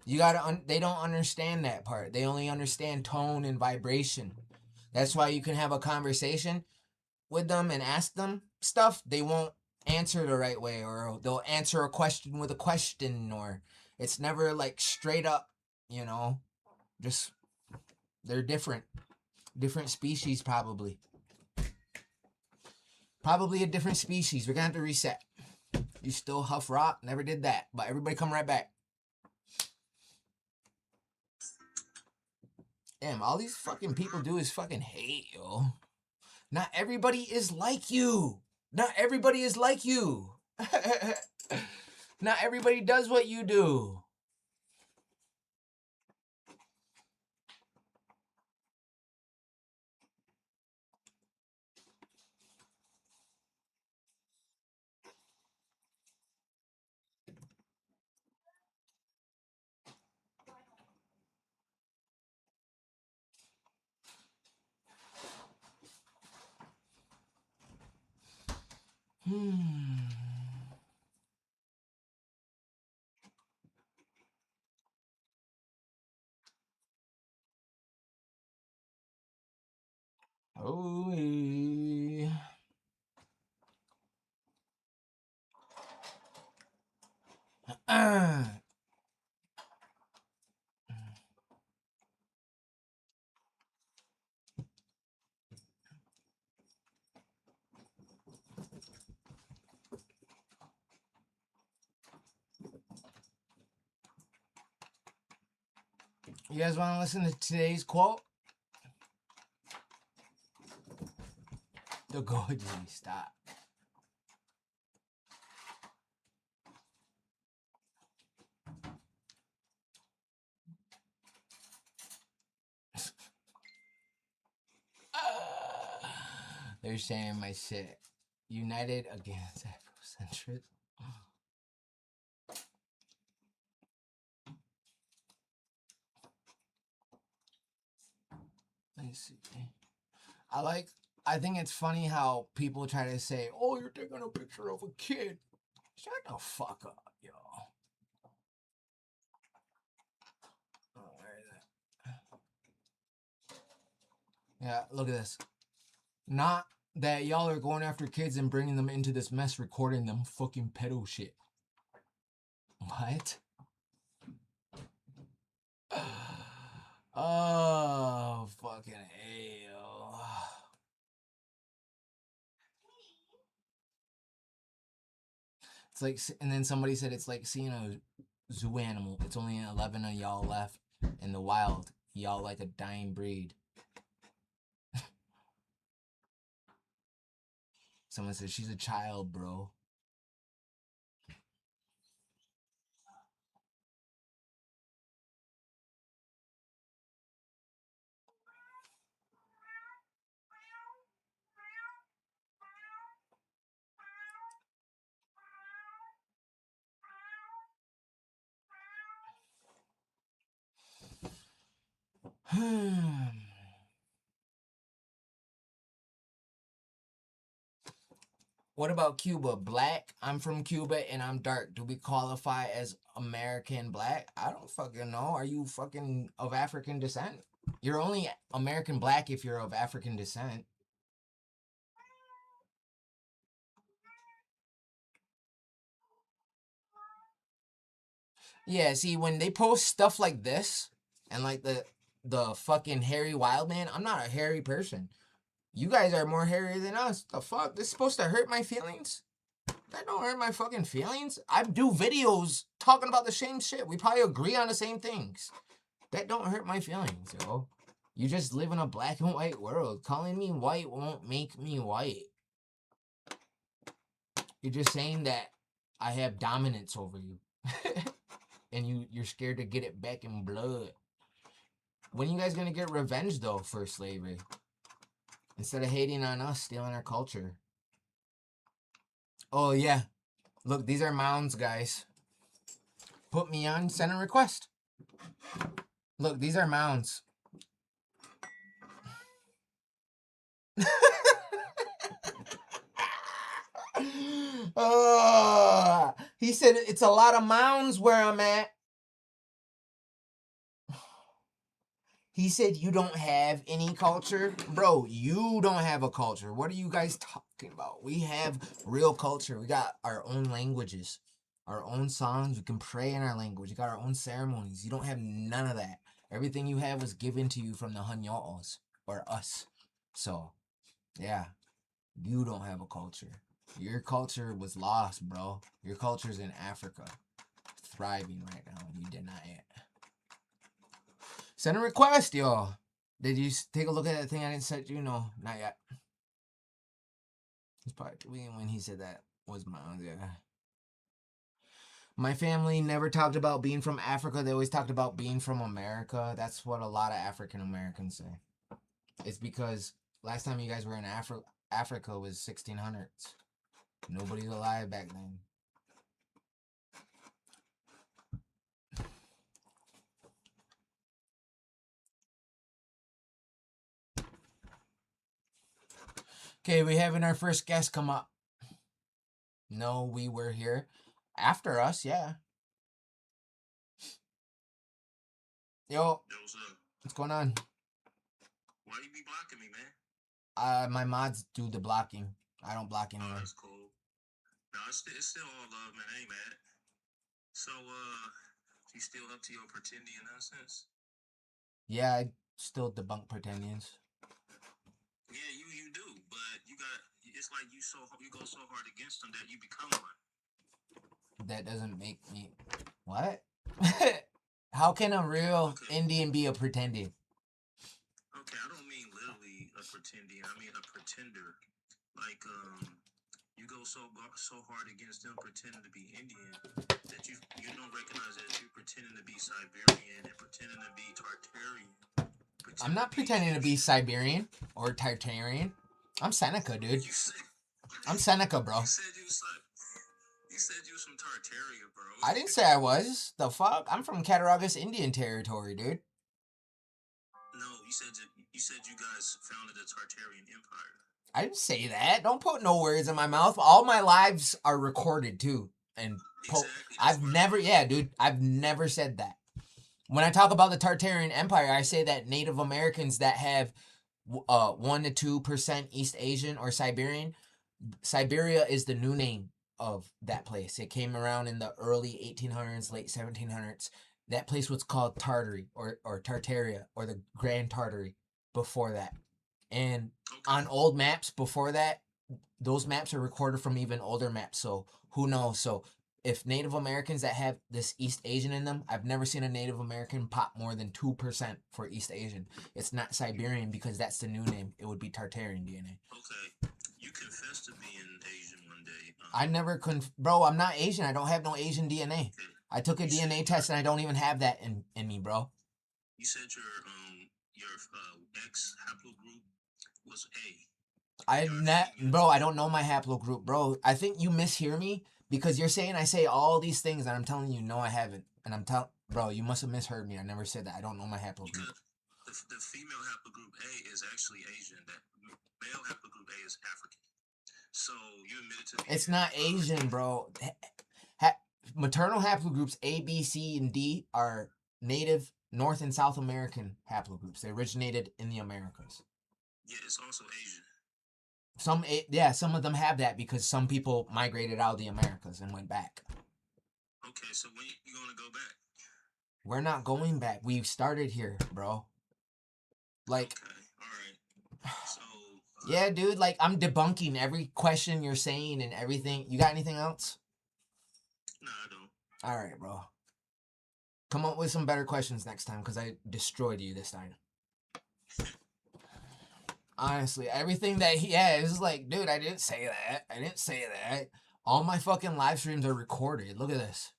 [SPEAKER 7] They don't understand that part. They only understand tone and vibration. That's why you can have a conversation with them and ask them stuff. They won't answer the right way, or they'll answer a question with a question, or it's never like straight up, you know. Just, they're different species. Probably a different species. We're gonna have to reset. You still huff rock, never did that, but everybody come right back. Damn, all these fucking people do is fucking hate, yo. Not everybody is like you. Not everybody is like you. Not everybody does what you do. Oh, yeah. You guys want to listen to today's quote? The Goji, stop. They're saying my shit. United against Afrocentrism. Let me see. I think it's funny how people try to say, oh, you're taking a picture of a kid. Shut the fuck up, yo. Oh, where is it? Yeah, look at this. Not that y'all are going after kids and bringing them into this mess, recording them fucking pedo shit. What? Oh, fucking A, yo. It's like, and then somebody said it's like seeing a zoo animal. It's only 11 of y'all left in the wild. Y'all like a dying breed. Someone says she's a child, bro. What about Cuba? Black? I'm from Cuba and I'm dark. Do we qualify as American black? I don't fucking know. Are you fucking of African descent? You're only American black if you're of African descent. Yeah, see, when they post stuff like this and like the fucking hairy wild man, I'm not a hairy person. You guys are more hairy than us. The fuck? This is supposed to hurt my feelings? That don't hurt my fucking feelings. I do videos talking about the same shit. We probably agree on the same things. That don't hurt my feelings, yo. You just live in a black and white world. Calling me white won't make me white. You're just saying that I have dominance over you. And you're scared to get it back in blood. When you guys gonna get revenge, though, for slavery? Instead of hating on us, stealing our culture. Oh, yeah. Look, these are mounds, guys. Put me on, send a request. Look, these are mounds. He said it's a lot of mounds where I'm at. He said you don't have any culture. Bro, you don't have a culture. What are you guys talking about? We have real culture. We got our own languages, our own songs. We can pray in our language. We got our own ceremonies. You don't have none of that. Everything you have was given to you from the Hanyo'os, or us. So, yeah, you don't have a culture. Your culture was lost, bro. Your culture's in Africa, thriving right now, and you deny it. Send a request, yo. Did you take a look at that thing I didn't send you? No, not yet. It's probably when he said that was my own, yeah. My family never talked about being from Africa. They always talked about being from America. That's what a lot of African Americans say. It's because last time you guys were in Africa was 1600s. Nobody's alive back then. Okay, we having our first guest come up. No, we were here. After us, yeah. Yo, what's going on?
[SPEAKER 13] Why you be blocking me, man?
[SPEAKER 7] My mods do the blocking. I don't block anyone.
[SPEAKER 13] Oh, that's cool. No, it's still all love, man. I ain't mad. So, you still up to your pretendian nonsense?
[SPEAKER 7] Yeah, I still debunk pretendians.
[SPEAKER 13] Yeah, you do, but it's like you go so hard against them that you become one.
[SPEAKER 7] That doesn't make me... What? How can a real Indian be a pretendian?
[SPEAKER 13] Okay, I don't mean literally a pretendian. I mean a pretender. Like, you go so hard against them pretending to be Indian that you don't recognize that you're pretending to be Siberian and pretending to be Tartarian.
[SPEAKER 7] I'm not pretending to be Siberian or Tartarian. I'm Seneca, dude. I'm Seneca, bro.
[SPEAKER 13] You said you was from Tartaria, bro.
[SPEAKER 7] I didn't say I was. The fuck? I'm from Cattaraugus Indian Territory, dude.
[SPEAKER 13] No, you said you guys founded the Tartarian Empire.
[SPEAKER 7] I didn't say that. Don't put no words in my mouth. All my lives are recorded too. And I've never said that. When I talk about the Tartarian Empire, I say that Native Americans that have 1 to 2% East Asian or Siberian, Siberia is the new name of that place. It came around in the early 1800s, late 1700s. That place was called Tartary or Tartaria or the Grand Tartary before that. And on old maps before that, those maps are recorded from even older maps. So who knows? So if Native Americans that have this East Asian in them, I've never seen a Native American pop more than 2% for East Asian. It's not Siberian because that's the new name. It would be Tartarian DNA.
[SPEAKER 13] Okay. You confessed to being Asian one day.
[SPEAKER 7] I never bro, I'm not Asian. I don't have no Asian DNA.
[SPEAKER 13] Okay.
[SPEAKER 7] I took a DNA test and I don't even have that in me, bro.
[SPEAKER 13] You said your X haplogroup was A.
[SPEAKER 7] Bro, I don't know my haplogroup, bro. I think you mishear me because you're saying I say all these things and I'm telling you no, I haven't. And I'm telling, bro, you must have misheard me. I never said that. I don't know my haplogroup.
[SPEAKER 13] Because the female haplogroup A is actually Asian. That male haplogroup A is African. So you admitted to.
[SPEAKER 7] It's not Asian, bro. Maternal haplogroups A, B, C, and D are native North and South American haplogroups. They originated in the Americas.
[SPEAKER 13] Yeah, it's also Asian.
[SPEAKER 7] Some of them have that because some people migrated out of the Americas and went back.
[SPEAKER 13] Okay, so when you gonna go back?
[SPEAKER 7] We're not going back. We started here, bro. Like,
[SPEAKER 13] okay, all right. So
[SPEAKER 7] yeah, dude. Like, I'm debunking every question you're saying and everything. You got anything else?
[SPEAKER 13] No, I don't.
[SPEAKER 7] All right, bro. Come up with some better questions next time because I destroyed you this time. Honestly, everything that he has is like, dude, I didn't say that. I didn't say that. All my fucking live streams are recorded. Look at this.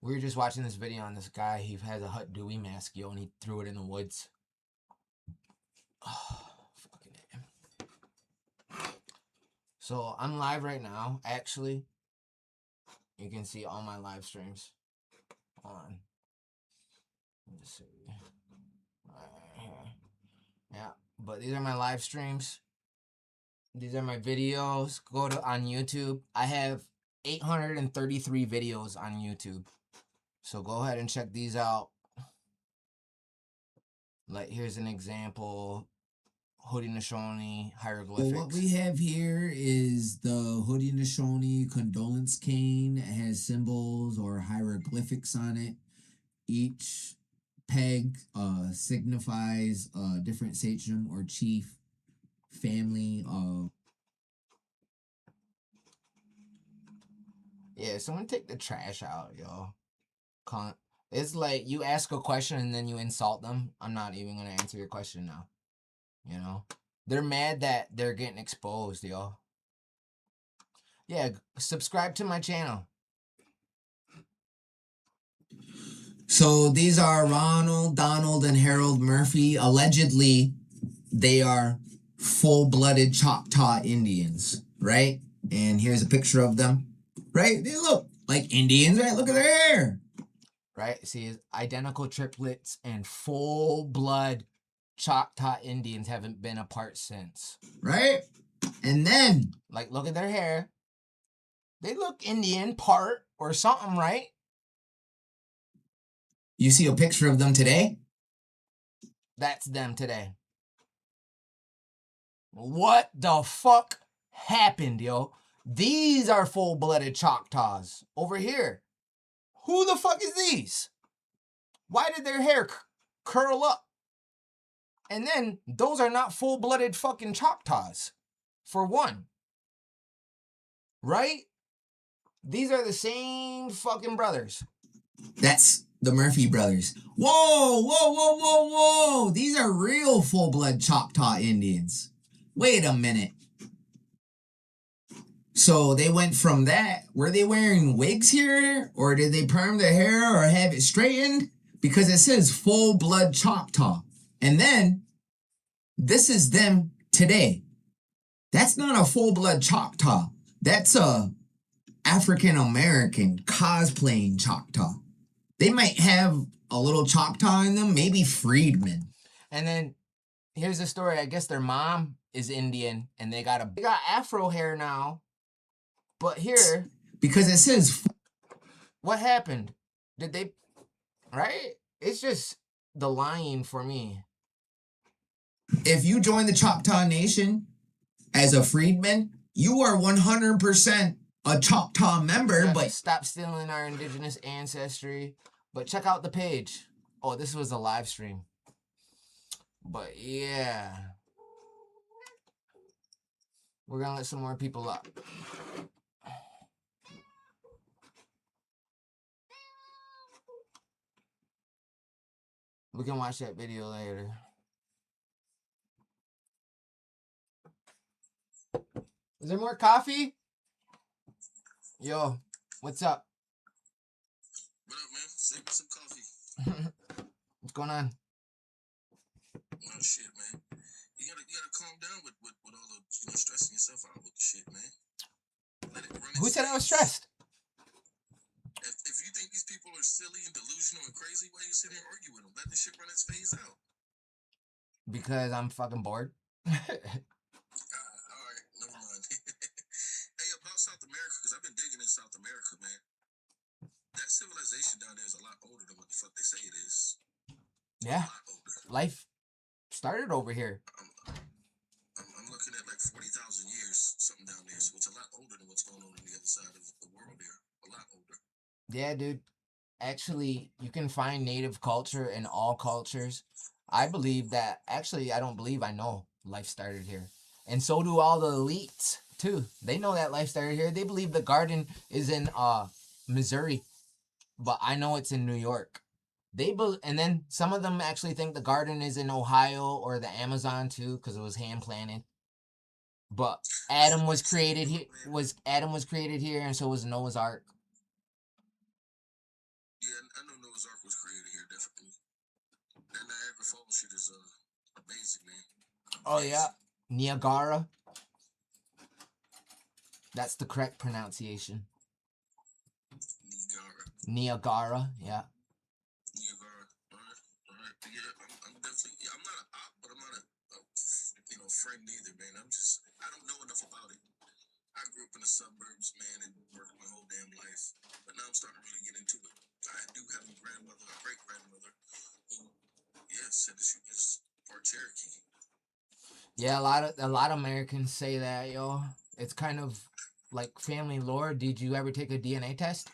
[SPEAKER 7] We were just watching this video on this guy. He has a Hut Dewey mask, yo, and he threw it in the woods. Oh, fucking him. So I'm live right now. Actually, you can see all my live streams. Hold on. Let's see. Right here. Yeah, but these are my live streams. These are my videos. Go to on YouTube. I have 833 videos on YouTube. So go ahead and check these out. Like, here's an example. Haudenosaunee hieroglyphics.
[SPEAKER 1] Well, what we have here is the Haudenosaunee condolence cane. It has symbols or hieroglyphics on it. Each peg signifies a different sachem or chief family.
[SPEAKER 7] Yeah, someone take the trash out, yo. It's like you ask a question and then you insult them. I'm not even gonna answer your question now. You know? They're mad that they're getting exposed, yo. Yeah, subscribe to my channel. So these are Ronald, Donald, and Harold Murphy. Allegedly, they are full-blooded Choctaw Indians, right? And here's a picture of them, right? They look like Indians, right? Look at their hair. Right? See, identical triplets and full-blood Choctaw Indians haven't been apart since. Right? And then, like, look at their hair. They look Indian part or something, right? You see a picture of them today? That's them today. What the fuck happened, yo? These are full-blooded Choctaws. Over here. Who the fuck is these? Why did their hair curl up? And then, those are not full-blooded fucking Choctaws. For one. Right? These are the same fucking brothers. That's the Murphy brothers. Whoa, whoa, whoa, whoa, whoa. These are real full-blood Choctaw Indians. Wait a minute. So they went from that. Were they wearing wigs here? Or did they perm their hair or have it straightened? Because it says full-blood Choctaw. And then, this is them today. That's not a full-blood Choctaw. That's a African-American cosplaying Choctaw. They might have a little Choctaw in them, maybe freedmen. And then, here's the story. I guess their mom is Indian, and they got afro hair now. But here, because it says, what happened? Did they, right? It's just the lying for me. If you join the Choctaw Nation as a freedman, you are 100% a Choctaw member, but stop stealing our indigenous ancestry. But check out the page. Oh, this was a live stream. But yeah. We're gonna let some more people up. We can watch that video later. Is there more coffee? Yo, what's up?
[SPEAKER 13] What up, man? Save me some coffee.
[SPEAKER 7] What's going on?
[SPEAKER 13] Oh shit, man. You gotta calm down with all the stressing yourself out with the shit, man. Let it run.
[SPEAKER 7] Who said I was stressed?
[SPEAKER 13] If you think these people are silly and delusional and crazy, why you sitting here arguing with them? Let the shit run its phase out.
[SPEAKER 7] Because I'm fucking bored.
[SPEAKER 13] All right, never mind. Hey, about South America, because I've been digging in South America, man. That civilization down there is a lot older than what the fuck they say it is.
[SPEAKER 7] Yeah. Life started over here.
[SPEAKER 13] I'm looking at like 40,000 years, something down there. So it's a lot older than what's going on the other side of the world there. A lot older.
[SPEAKER 7] Yeah, dude. Actually, you can find native culture in all cultures. I believe that, actually, I don't believe, I know life started here. And so do all the elites, too. They know that life started here. They believe the garden is in Missouri, but I know it's in New York. And then some of them actually think the garden is in Ohio or the Amazon, too, because it was hand planted. But Adam was created here. Adam was created here, and so was Noah's Ark.
[SPEAKER 13] Yeah, I know Noah's Ark was created here, definitely. That Niagara Falls shit is amazing, man.
[SPEAKER 7] Oh yeah, Niagara. That's the correct pronunciation. Niagara, yeah.
[SPEAKER 13] Niagara, all right. Yeah, I'm definitely. Yeah, I'm not an op, but I'm not a friend either, man. I don't know enough about it. I grew up in the suburbs, man, and worked my whole damn life. But now I'm starting to really get into it. I do have a grandmother, a great grandmother, who, said that she was part Cherokee.
[SPEAKER 7] Yeah, a lot of Americans say that, yo. It's kind of like family lore. Did you ever take a DNA test?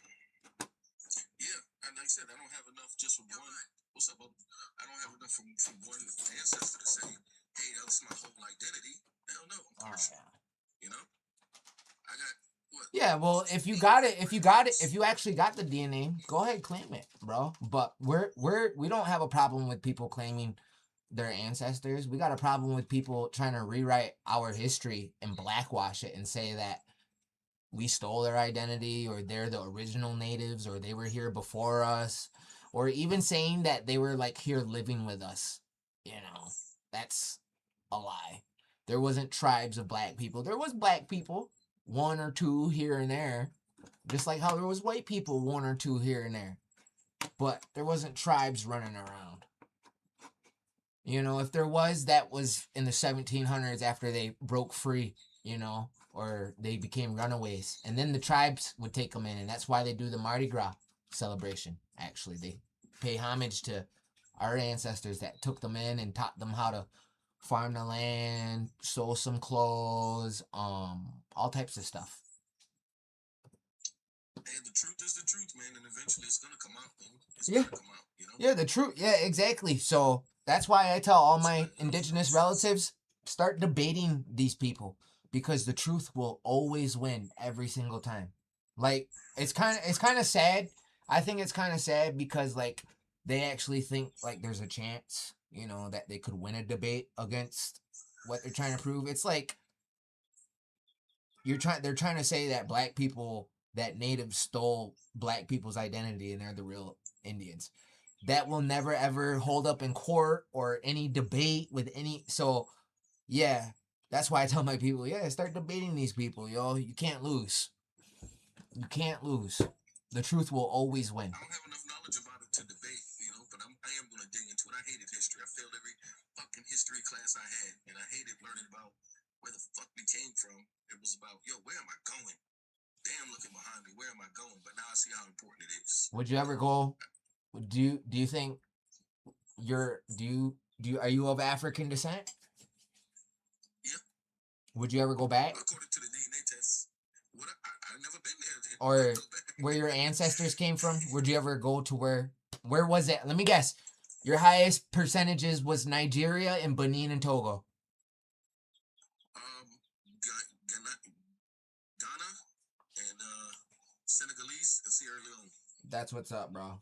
[SPEAKER 13] Yeah, and like I said, I don't have enough just from one. What's up? I don't have enough from one ancestor to say, hey, that's my whole identity. Hell no, I'm partial. You know, I got what?
[SPEAKER 7] Yeah, well, if you actually got the DNA, go ahead, claim it, bro. But we don't have a problem with people claiming their ancestors. We got a problem with people trying to rewrite our history and blackwash it and say that we stole their identity, or they're the original natives, or they were here before us, or even saying that they were like here living with us. You know, that's a lie. There wasn't tribes of black people. There was black people, one or two here and there, just like how there was white people, one or two here and there. But there wasn't tribes running around. You know, if there was, that was in the 1700s after they broke free, you know, or they became runaways. And then the tribes would take them in, and that's why they do the Mardi Gras celebration, actually. They pay homage to our ancestors that took them in and taught them how to farm the land, sew some clothes, all types of stuff.
[SPEAKER 13] And the truth is the truth, man, and eventually it's gonna come out, man. It's
[SPEAKER 7] Yeah.
[SPEAKER 13] gonna come out, you know?
[SPEAKER 7] Yeah, the truth. Yeah, exactly. So that's why I tell all my indigenous relatives, start debating these people, because the truth will always win every single time. Like, it's kind of sad. I think it's kind of sad because like they actually think like there's a chance, you know, that they could win a debate against what they're trying to prove. It's like they're trying to say that that natives stole black people's identity and they're the real Indians. That will never ever hold up in court or any debate with any. So yeah, that's why I tell my people, start debating these people, yo. You can't lose. You can't lose. The truth will always win.
[SPEAKER 13] I don't have enough knowledge about it to debate, you know, but I am gonna dig into it. I hated history. I failed every fucking history class I had, and I hated learning about where the fuck we came from. It was about, yo, where am I going? Damn, looking behind me, where am I going? But now I see how important it is.
[SPEAKER 7] Would you ever go? Do you think are you of African descent?
[SPEAKER 13] Yeah.
[SPEAKER 7] Would you ever go back?
[SPEAKER 13] According to the DNA test, I've never been there.
[SPEAKER 7] Or where your ancestors came from? Would you ever go to where was it? Let me guess. Your highest percentages was Nigeria and Benin and Togo.
[SPEAKER 13] Ghana and Senegalese and Sierra Leone.
[SPEAKER 7] That's what's up, bro.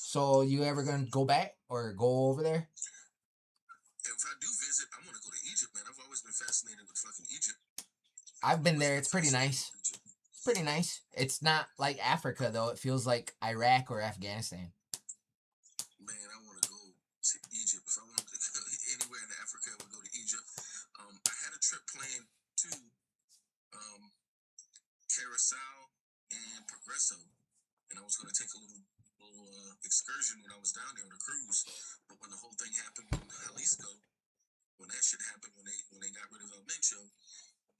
[SPEAKER 7] So you ever gonna go back or go over there?
[SPEAKER 13] If I do visit, I want to go to Egypt, man. I've always been fascinated with fucking Egypt.
[SPEAKER 7] I've been there. It's pretty nice. It's pretty nice. It's not like Africa though. It feels like Iraq or Afghanistan.
[SPEAKER 13] Man, I want to go to Egypt. If I wanted to go anywhere in Africa, I would go to Egypt. I had a trip planned to Carousel and Progresso, and I was going to take a little excursion when I was down there on a cruise. But when the whole thing happened in Jalisco, when that shit happened, when they got rid of El Mencho,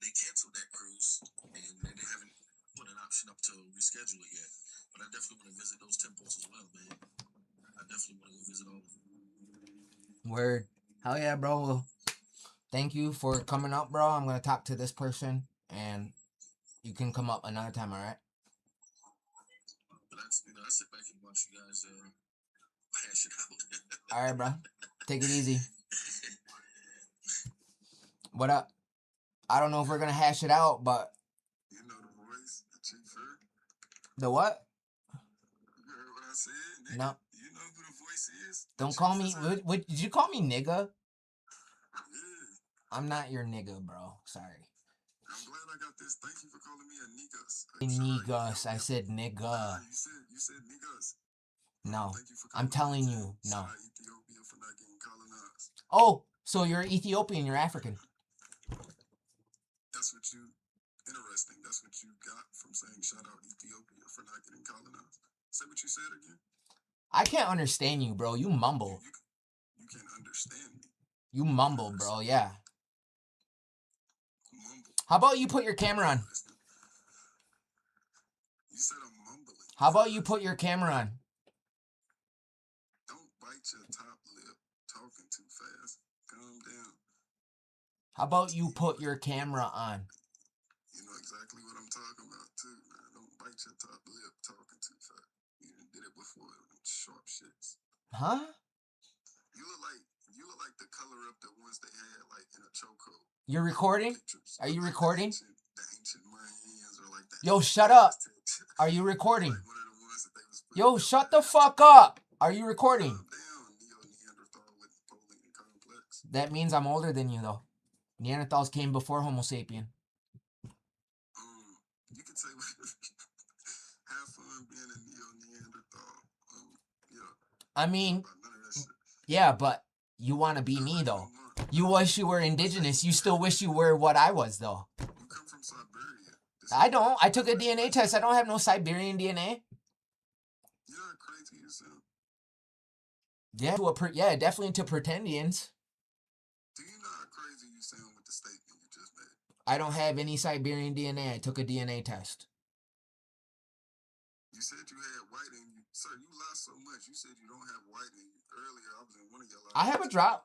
[SPEAKER 13] they canceled that cruise, and they haven't put an option up to reschedule it yet. But I definitely want to visit those temples as well, man. I definitely want to go visit all of them.
[SPEAKER 7] Word. Hell yeah, bro. Well, thank you for coming up, bro. I'm gonna talk to this person, and you can come up another time. All right.
[SPEAKER 13] But I sit back and watch you guys hash it out.
[SPEAKER 7] All right, bro. Take it easy. What up? I don't know if we're gonna hash it out, but
[SPEAKER 13] You know the voice, the chief heard.
[SPEAKER 7] the what?
[SPEAKER 13] You heard what I said? Nigga?
[SPEAKER 7] No.
[SPEAKER 13] You know who the voice is?
[SPEAKER 7] Don't call me.
[SPEAKER 13] Jesus.
[SPEAKER 7] What did you call me, nigga?
[SPEAKER 13] Yeah.
[SPEAKER 7] I'm not your nigga, bro. Sorry.
[SPEAKER 13] I'm glad I got this. Thank you for calling me a niggas.
[SPEAKER 7] Niggas. I said nigga.
[SPEAKER 13] Nah, you said niggas.
[SPEAKER 7] No.
[SPEAKER 13] Thank you for
[SPEAKER 7] I'm
[SPEAKER 13] calling
[SPEAKER 7] telling
[SPEAKER 13] me
[SPEAKER 7] you, no.
[SPEAKER 13] Shout out Ethiopia for not getting colonized.
[SPEAKER 7] Oh, so you're Ethiopian. You're African.
[SPEAKER 13] That's what you interesting. That's what you got from saying shout out Ethiopia for not getting colonized. Say what you said again.
[SPEAKER 7] I can't understand you, bro. You mumble.
[SPEAKER 13] You can't understand me.
[SPEAKER 7] You mumble, bro. Yeah.
[SPEAKER 13] Mumble.
[SPEAKER 7] How about you put your camera on?
[SPEAKER 13] You said I'm mumbling.
[SPEAKER 7] How about you put your camera on?
[SPEAKER 13] Don't bite your top lip talking too fast. Calm down.
[SPEAKER 7] How about you put your camera on?
[SPEAKER 13] You know exactly what I'm talking about too, man. Don't bite your top lip talking too fast. You done did it before with them sharp shits.
[SPEAKER 7] Huh?
[SPEAKER 13] You look like the color up the ones they had like in a chokehold.
[SPEAKER 7] You're recording?
[SPEAKER 13] Pictures.
[SPEAKER 7] Are you
[SPEAKER 13] Like
[SPEAKER 7] recording?
[SPEAKER 13] The ancient Mayans or like the
[SPEAKER 7] Yo, shut up. Are you recording?
[SPEAKER 13] like one of the ones that they was putting
[SPEAKER 7] Yo,
[SPEAKER 13] up
[SPEAKER 7] shut
[SPEAKER 13] there.
[SPEAKER 7] the fuck up. Are you recording?
[SPEAKER 13] Calm down, Neanderthal with Napoleon complex.
[SPEAKER 7] That means I'm older than you, though. Neanderthals came before Homo sapien.
[SPEAKER 13] You could say have fun being a Neanderthal. Yeah.
[SPEAKER 7] I mean,
[SPEAKER 13] About none of that shit.
[SPEAKER 7] yeah, but you want to be me, though. You wish you were indigenous. You still wish you were what I was, though.
[SPEAKER 13] You come from Siberia.
[SPEAKER 7] I don't. I took a DNA test. I don't have no Siberian DNA.
[SPEAKER 13] You're not crazy yourself.
[SPEAKER 7] Yeah, yeah, definitely to pretendians.
[SPEAKER 13] Do you know how crazy you sound with the statement you just made?
[SPEAKER 7] I don't have any Siberian DNA. I took a DNA test.
[SPEAKER 13] You said you had white in you. Sir, you lie so much. You said you don't have white in you. Earlier, I was in one of your lives.
[SPEAKER 7] I have a drop.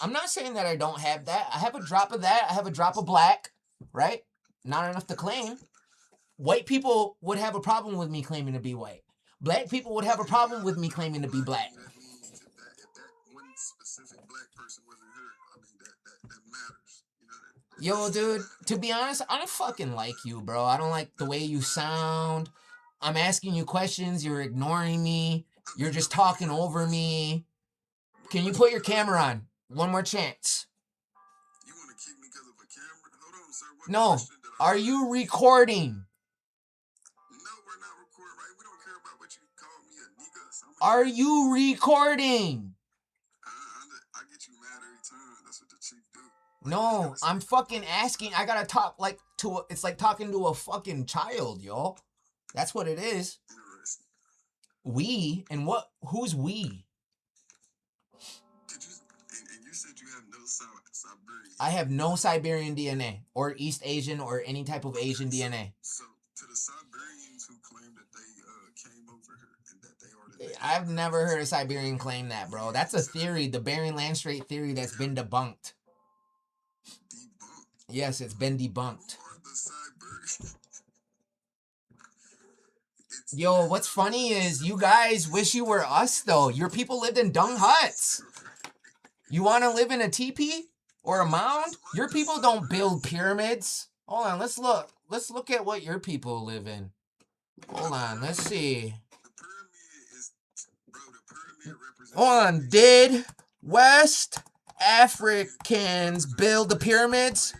[SPEAKER 7] I'm not saying that I don't have that. I have a drop of that. I have a drop of black, right? Not enough to claim. White people would have a problem with me claiming to be white. Black people would have a problem with me claiming to be black.
[SPEAKER 13] That means if that one specific black person wasn't here, I mean, that matters. You know that.
[SPEAKER 7] Yo, dude, to be honest, I don't fucking like you, bro. I don't like the way you sound. I'm asking you questions. You're ignoring me. You're just talking over me. Can you put your camera on? One more chance.
[SPEAKER 13] You want to keep me because of a camera? Hold on, sir. What
[SPEAKER 7] No.
[SPEAKER 13] question did I
[SPEAKER 7] Are you recording?
[SPEAKER 13] No, we're not recording, right? We don't care about what you call me a nigga.
[SPEAKER 7] Are you recording?
[SPEAKER 13] I get you mad every time. That's what the chief do.
[SPEAKER 7] No, I'm fucking asking. I gotta talk like it's like talking to a fucking child, yo. That's what it is.
[SPEAKER 13] Interesting.
[SPEAKER 7] We? And what? Who's we?
[SPEAKER 13] And you said you have no Siberian.
[SPEAKER 7] I have no Siberian DNA or East Asian or any type of Asian DNA.
[SPEAKER 13] So to the Siberians who claim that they came over here and that they are the
[SPEAKER 7] I've never heard a Siberian claim that, bro. That's a theory, the Bering Land Strait theory that's been debunked.
[SPEAKER 13] debunked.
[SPEAKER 7] Yes, it's been debunked.
[SPEAKER 13] Who are the Siberians?
[SPEAKER 7] Yo, what's funny is you guys wish you were us, though. Your people lived in dung huts. You want to live in a teepee or a mound? Your people don't build pyramids. Hold on, let's look. Let's look at what your people live in. Hold on, let's see.
[SPEAKER 13] The pyramid is, bro, the
[SPEAKER 7] Hold on. Did West Africans build the pyramids?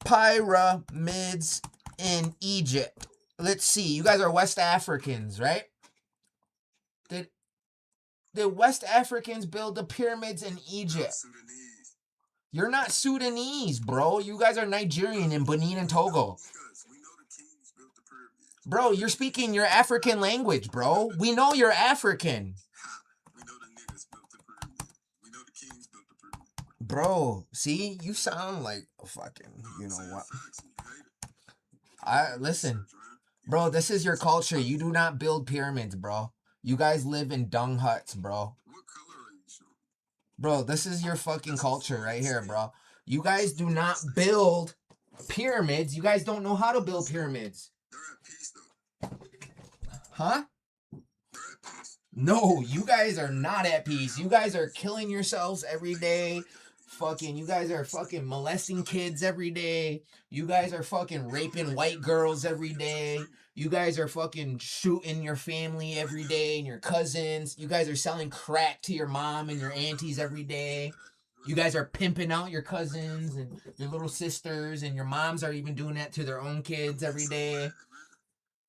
[SPEAKER 7] Pyramids in Egypt. Let's see. You guys are West Africans, right? Did West Africans build the pyramids in Egypt? You're not Sudanese, bro. You guys are Nigerian in Benin and Togo. Bro, you're speaking your African language, bro. We know you're African. Bro, see? You sound like a fucking, you know what? Listen. Bro, this is your culture. You do not build pyramids, bro. You guys live in dung huts, bro. Bro, this is your fucking culture right here, bro. You guys do not build pyramids. You guys don't know how to build pyramids. Huh? No, you guys are not at peace. You guys are killing yourselves every day. You guys are fucking molesting kids every day. You guys are fucking raping white girls every day. You guys are fucking shooting your family every day and your cousins. You guys are selling crack to your mom and your aunties every day. You guys are pimping out your cousins and your little sisters, and your moms are even doing that to their own kids every day.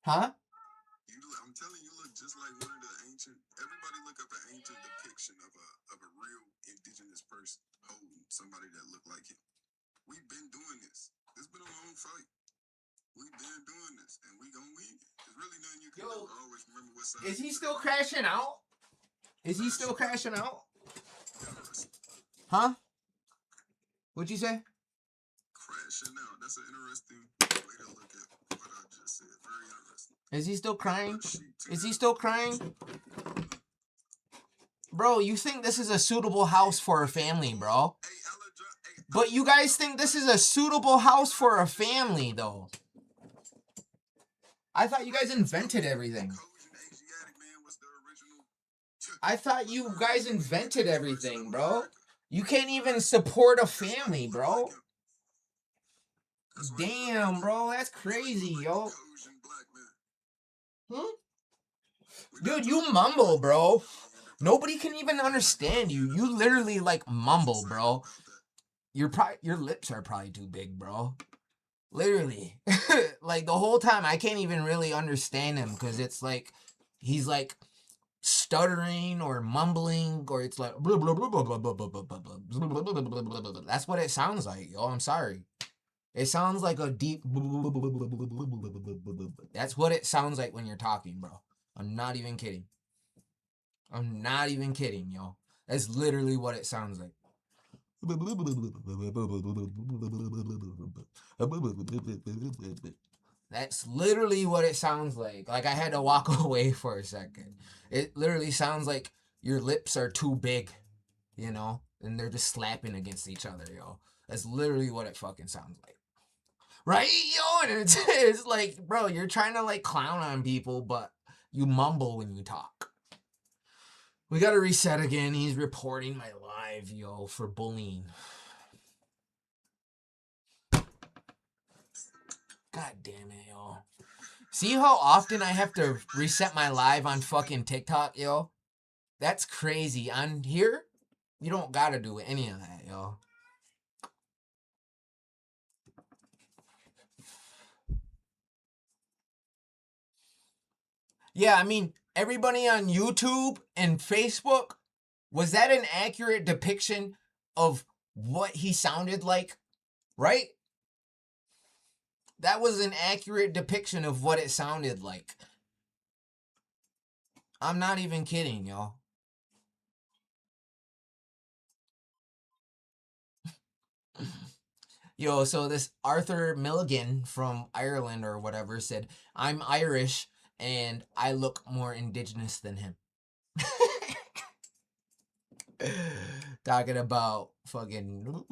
[SPEAKER 7] Huh?
[SPEAKER 13] I'm telling you, look just like one of the ancient. Everybody look up an ancient depiction of a real indigenous person holding somebody that looked like him. We've been doing this. It's been a long fight. We've been doing this, and we gonna win. There's really nothing you can do. Always remember what side.
[SPEAKER 7] Is he still crashing out? Is he still crashing out? Huh? What'd you say?
[SPEAKER 13] Crashing out. That's an interesting way to look at what I just said. Very interesting.
[SPEAKER 7] Is he still crying? Is he still crying? Bro, you think this is a suitable house for a family, bro. But you guys think this is a suitable house for a family, though. I thought you guys invented everything. I thought you guys invented everything, bro. You can't even support a family, bro. Damn, bro, that's crazy, yo. Dude, you mumble, bro. Nobody can even understand you. You literally, like, mumble, bro. Your lips are probably too big, bro. Literally. Like, the whole time, I can't even really understand him, because it's like, he's like stuttering or mumbling, or it's like blah, blah, blah, blah, blah, blah, blah, blah, blah, blah, blah, blah, blah, blah, blah. That's what it sounds like, yo. I'm sorry. It sounds like a deep. That's what it sounds like when you're talking, bro. I'm not even kidding. I'm not even kidding, yo. That's literally what it sounds like. That's literally what it sounds like. Like, I had to walk away for a second. It literally sounds like your lips are too big, you know? And they're just slapping against each other, yo. That's literally what it fucking sounds like. Right, yo? And it's like, bro, you're trying to, like, clown on people, but you mumble when you talk. We gotta reset again. He's reporting my live, yo, for bullying. God damn it, yo. See how often I have to reset my live on fucking TikTok, yo? That's crazy. On here, you don't gotta do any of that, yo. Yeah, I mean, everybody on YouTube and Facebook, was that an accurate depiction of what he sounded like? Right? That was an accurate depiction of what it sounded like. I'm not even kidding, y'all. Yo, so this Arthur Milligan from Ireland or whatever said, I'm Irish and I look more indigenous than him. Talking about fucking...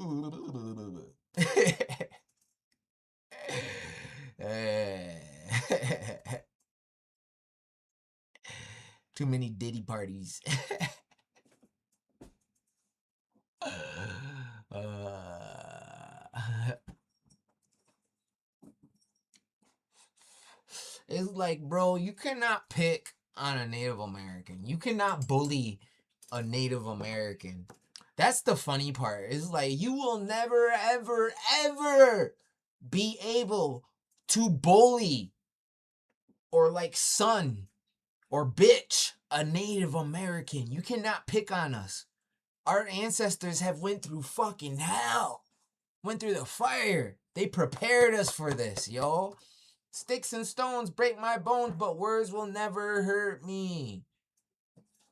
[SPEAKER 7] Too many Diddy parties. It's like, bro, you cannot pick on a Native American. You cannot bully a Native American. That's the funny part. Is like you will never, ever, ever be able to bully or like son or bitch a Native American. You cannot pick on us. Our ancestors have went through fucking hell. Went through the fire. They prepared us for this, yo. Sticks and stones break my bones, but words will never hurt me.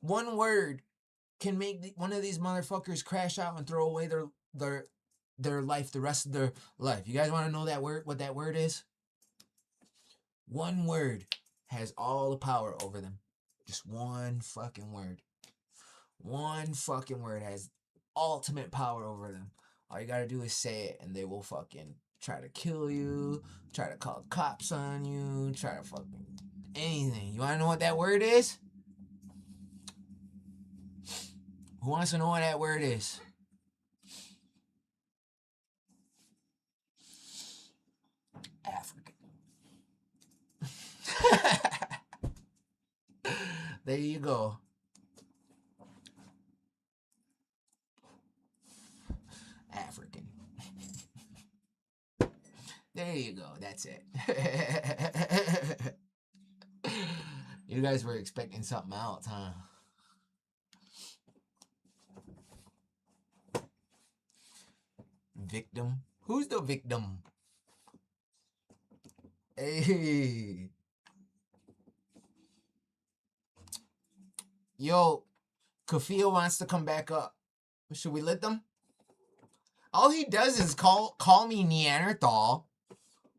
[SPEAKER 7] One word can make one of these motherfuckers crash out and throw away their life, the rest of their life. You guys want to know that word? What that word is? One word has all the power over them. Just one fucking word. One fucking word has ultimate power over them. All you gotta do is say it, and they will fucking try to kill you, try to call cops on you, try to fucking anything. You wanna know what that word is? Who wants to know what that word is? African. There you go. African. There you go. That's it. You guys were expecting something else, huh? Victim? Who's the victim? Hey. Yo, Kafia wants to come back up. Should we let them? All he does is call me Neanderthal,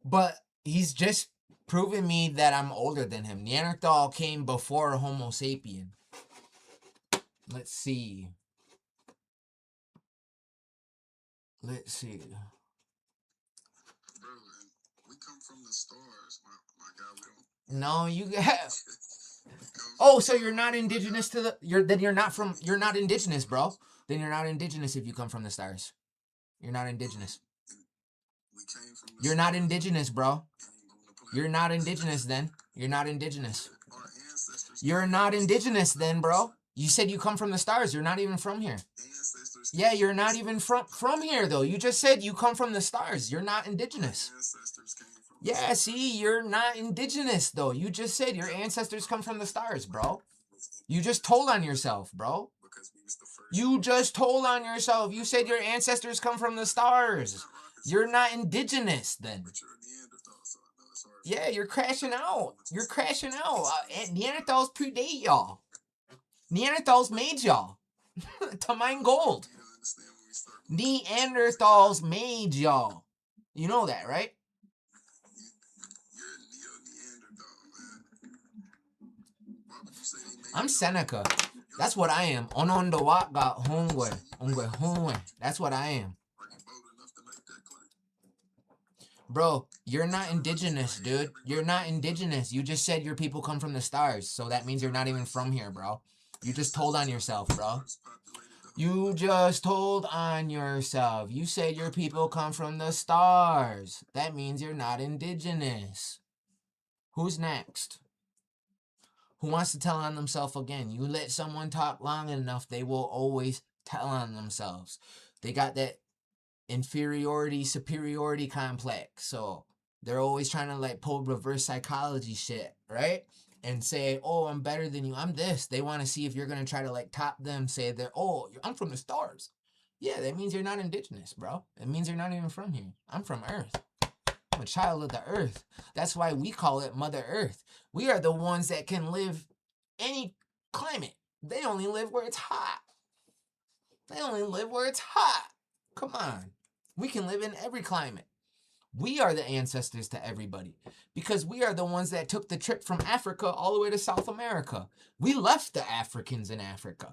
[SPEAKER 7] but he's just proving me that I'm older than him. Neanderthal came before Homo sapien. Let's see. Let's see.
[SPEAKER 13] Bro, we come from the stars, my God. We don't.
[SPEAKER 7] No, you got. Oh, so you're not indigenous to the. You're not indigenous, bro. Then you're not indigenous if you come from the stars. You're not indigenous.
[SPEAKER 13] We came from the
[SPEAKER 7] You're not indigenous, bro. You're not indigenous then. You're not indigenous.
[SPEAKER 13] Our ancestors.
[SPEAKER 7] You're not indigenous then, bro. You said you come from the stars. You're not even from here.
[SPEAKER 13] Ancestors.
[SPEAKER 7] Yeah, you're not even from here though. You just said you come from the stars. You're not indigenous.
[SPEAKER 13] Ancestors came from.
[SPEAKER 7] Yeah, see, you're not indigenous though. You just said your ancestors come from the stars, bro. You just told on yourself, bro.
[SPEAKER 13] Because we was the first.
[SPEAKER 7] You just told on yourself. You said your ancestors come from the stars. You're not indigenous then.
[SPEAKER 13] But you're a Neanderthal, so I know it's hard.
[SPEAKER 7] Yeah, you're crashing out. You're crashing out. Neanderthals predate y'all. Neanderthals made y'all to mine gold.
[SPEAKER 13] You don't understand when we start.
[SPEAKER 7] Neanderthals made y'all. You know that, right?
[SPEAKER 13] You're a neo-Neanderthal, man. Why would you say they made
[SPEAKER 7] I'm
[SPEAKER 13] you?
[SPEAKER 7] Seneca. That's what I am. Onondowaka hongwe. Ongwe hongwe. That's what I am.
[SPEAKER 13] Are you bold enough to make that claim?
[SPEAKER 7] Bro, you're not indigenous, dude. You're not indigenous. You just said your people come from the stars. So that means you're not even from here, bro. You just told on yourself, bro. You just told on yourself. You said your people come from the stars. That means you're not indigenous. Who's next? Who wants to tell on themselves again? You let someone talk long enough, they will always tell on themselves. They got that inferiority, superiority complex. So they're always trying to like pull reverse psychology shit, right? And say, oh, I'm better than you. I'm this. They want to see if you're going to try to like top them, say that, oh, I'm from the stars. Yeah, that means you're not indigenous, bro. It means you're not even from here. I'm from Earth. I'm a child of the Earth. That's why we call it Mother Earth. We are the ones that can live any climate. They only live where it's hot. They only live where it's hot. Come on. We can live in every climate. We are the ancestors to everybody because we are the ones that took the trip from Africa all the way to South America. We left the Africans in Africa.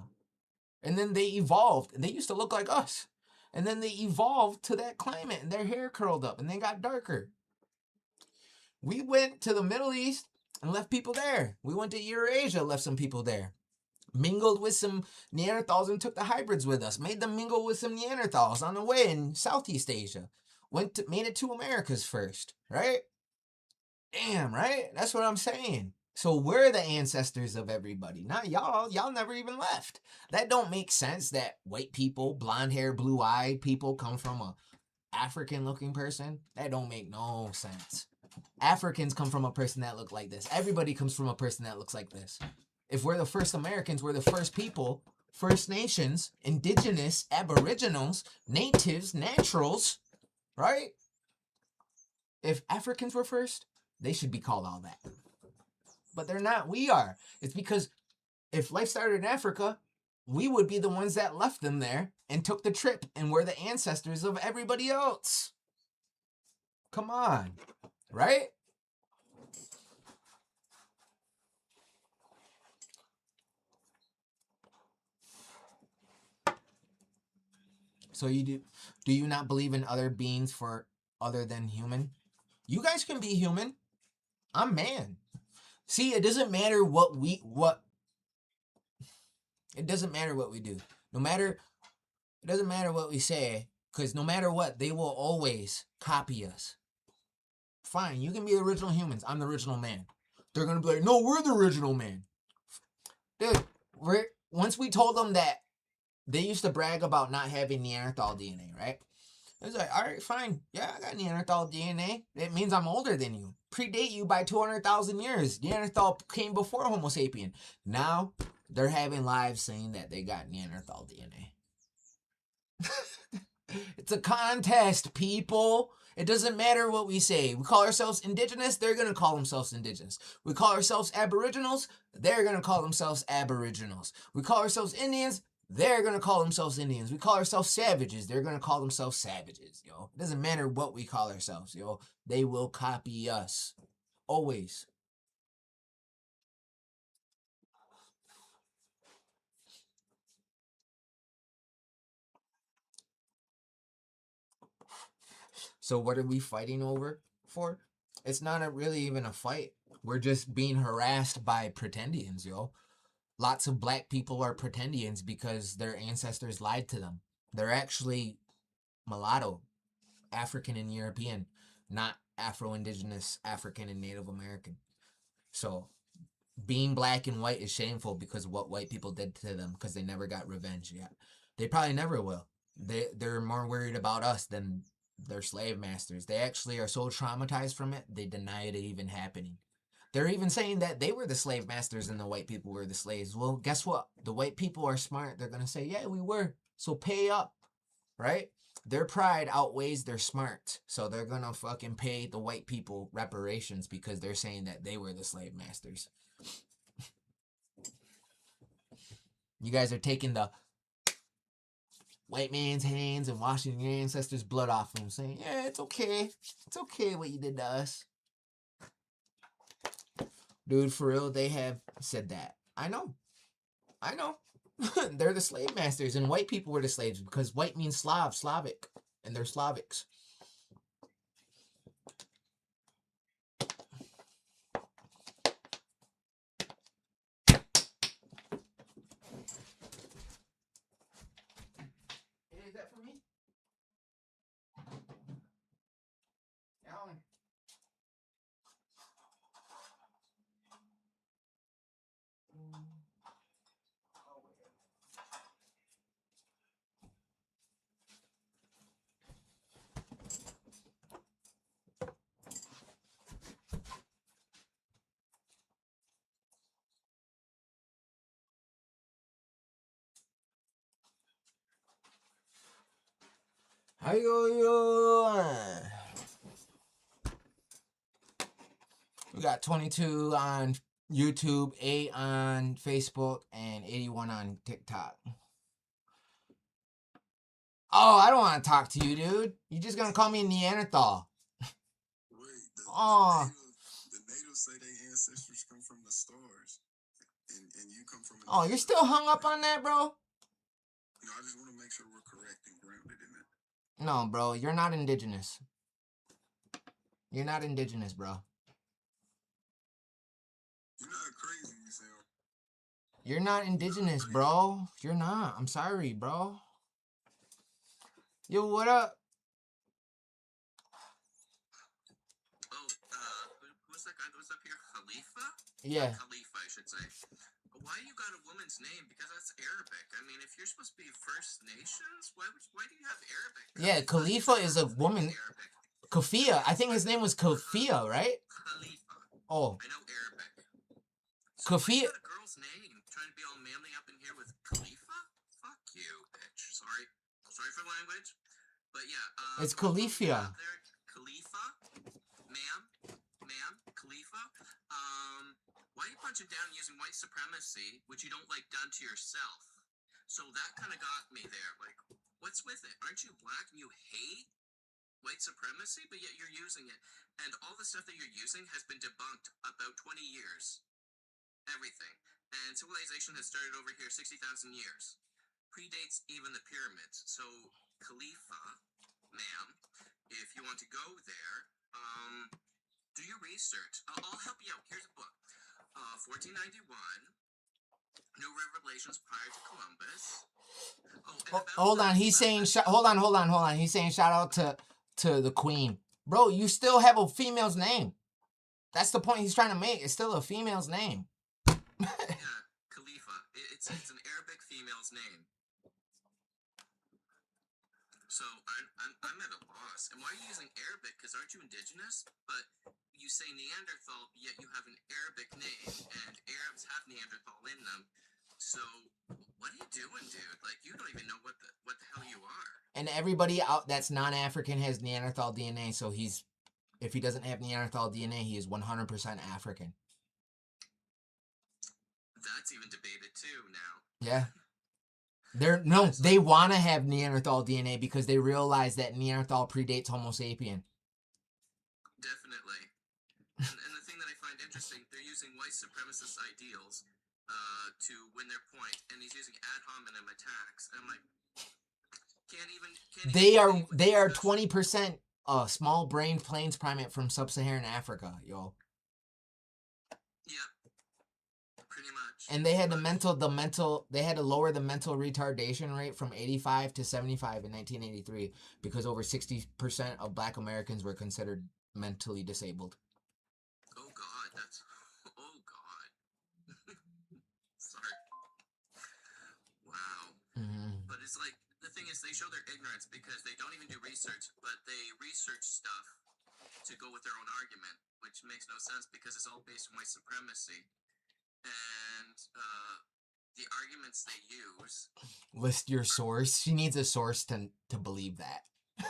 [SPEAKER 7] And then they evolved. And they used to look like us. And then they evolved to that climate and their hair curled up and they got darker. We went to the Middle East and left people there. We went to Eurasia, left some people there. Mingled with some Neanderthals and took the hybrids with us. Made them mingle with some Neanderthals on the way in Southeast Asia. Made it to Americas first, right? Damn, right? That's what I'm saying. So we're the ancestors of everybody, not y'all. Y'all never even left. That don't make sense that white people, blonde hair, blue eyed people come from a African looking person. That don't make no sense. Africans come from a person that look like this. Everybody comes from a person that looks like this. If we're the first Americans, we're the first people, First Nations, indigenous, aboriginals, natives, naturals, right? If Africans were first, they should be called all that. But they're not. We are. It's because if life started in Africa, we would be the ones that left them there and took the trip, and we're the ancestors of everybody else. Come on, right? So do you not believe in other beings for other than human? You guys can be human. I'm man. See, it doesn't matter it doesn't matter what we do. It doesn't matter what we say, because no matter what, they will always copy us. Fine, you can be the original humans. I'm the original man. They're gonna be like, no, we're the original man. Dude, once we told them that they used to brag about not having Neanderthal DNA, right? It was like, all right, fine. Yeah, I got Neanderthal DNA. It means I'm older than you. Predate you by 200,000 years. Neanderthal came before Homo sapien. Now, they're having lives saying that they got Neanderthal DNA. It's a contest, people. It doesn't matter what we say. We call ourselves indigenous, they're going to call themselves indigenous. We call ourselves aboriginals, they're going to call themselves aboriginals. We call ourselves Indians, they're going to call themselves Indians. We call ourselves savages, they're going to call themselves savages, yo. It doesn't matter what we call ourselves, yo. They will copy us. Always. So what are we fighting over for? It's not really even a fight. We're just being harassed by pretendians, yo. Lots of black people are pretendians because their ancestors lied to them. They're actually mulatto, African and European, not Afro-Indigenous, African and Native American. So being black and white is shameful because of what white people did to them, because they never got revenge yet. They probably never will. They're more worried about us than their slave masters. They actually are so traumatized from it, they deny it even happening. They're even saying that they were the slave masters and the white people were the slaves. Well, guess what? The white people are smart. They're going to say, yeah, we were. So pay up, right? Their pride outweighs their smart. So they're going to fucking pay the white people reparations because they're saying that they were the slave masters. You guys are taking the white man's hands and washing your ancestors' blood off them, saying, yeah, it's okay. It's okay what you did to us. Dude, for real, they have said that. I know. They're the slave masters, and white people were the slaves because white means Slavic, and they're Slavics. Is that for me? Alan. How you doing? We got 22 on YouTube, 8 on Facebook, and 81 on TikTok. Oh, I don't want to talk to you, dude. You just gonna call me a Neanderthal.
[SPEAKER 13] Wait,
[SPEAKER 7] Oh.
[SPEAKER 13] the natives say their ancestors come from the stars, and you come from.
[SPEAKER 7] Oh, you're still hung up on that, bro?
[SPEAKER 13] No, I just want to make sure we're correct and grounded in it.
[SPEAKER 7] No, bro, you're not indigenous. You're not indigenous, bro.
[SPEAKER 13] You're not crazy, you sound.
[SPEAKER 7] You're not indigenous, bro. You're not. I'm sorry, bro. Yo, what up?
[SPEAKER 13] Oh, what's that guy that was up here? Khalifa?
[SPEAKER 7] Yeah.
[SPEAKER 13] Khalifa, I should say. Why you got a woman's name? Because that's Arabic. I mean, if you're supposed to be First Nations, why do you have Arabic?
[SPEAKER 7] Yeah, Khalifa is a woman. Kafia. I think his name was Kafia, right?
[SPEAKER 13] Khalifa.
[SPEAKER 7] Oh.
[SPEAKER 13] I know Arabic. So
[SPEAKER 7] Kafia.
[SPEAKER 13] why you got a girl's name? Trying to be all manly up in here with Khalifa? Fuck you, bitch. Sorry for language. But yeah,
[SPEAKER 7] It's Khalifa.
[SPEAKER 13] Khalifa, ma'am, Khalifa. Why are you punching down using white supremacy, which you don't like done to yourself? So that kind of got me there. Like, what's with it? Aren't you black and you hate white supremacy, but yet you're using it? And all the stuff that you're using has been debunked about 20 years. Everything. And civilization has started over here 60,000 years. Predates even the pyramids. So, Khalifa, ma'am, if you want to go there, do your research. I'll help you out. Here's a book. 1491, New Revelations prior to Columbus.
[SPEAKER 7] Hold on, he's saying hold on. He's saying shout out to the Queen. Bro, you still have a female's name. That's the point he's trying to make. It's still a female's name.
[SPEAKER 13] Yeah, Khalifa. It's an Arabic female's name. So I'm at a loss. And why are you using Arabic? Because aren't you indigenous? But you say Neanderthal, yet you have an Arabic name, and Arabs have Neanderthal in them. So what are you doing, dude? Like, you don't even know what the hell you are.
[SPEAKER 7] And everybody out that's non-African has Neanderthal DNA, so if he doesn't have Neanderthal DNA, he is 100% African.
[SPEAKER 13] That's even debated too now.
[SPEAKER 7] Yeah. They want to have Neanderthal DNA because they realize that Neanderthal predates Homo sapien.
[SPEAKER 13] Definitely. And the thing that I find interesting, they're using white supremacist ideals to win their point, and he's using ad hominem attacks. And I'm like,
[SPEAKER 7] They are 20% small-brained plains primate from sub-Saharan Africa, yo.
[SPEAKER 13] Yeah. Pretty much.
[SPEAKER 7] And they had they had to lower the mental retardation rate from 85 to 75 in 1983 because over 60% of Black Americans were considered mentally disabled.
[SPEAKER 13] Oh God, oh God. Sorry. Wow.
[SPEAKER 7] Mm-hmm.
[SPEAKER 13] But it's like, the thing is, they show their ignorance because they don't even do research, but they research stuff to go with their own argument, which makes no sense because it's all based on white supremacy. And the arguments they use.
[SPEAKER 7] List your source. She needs a source to believe that.
[SPEAKER 13] You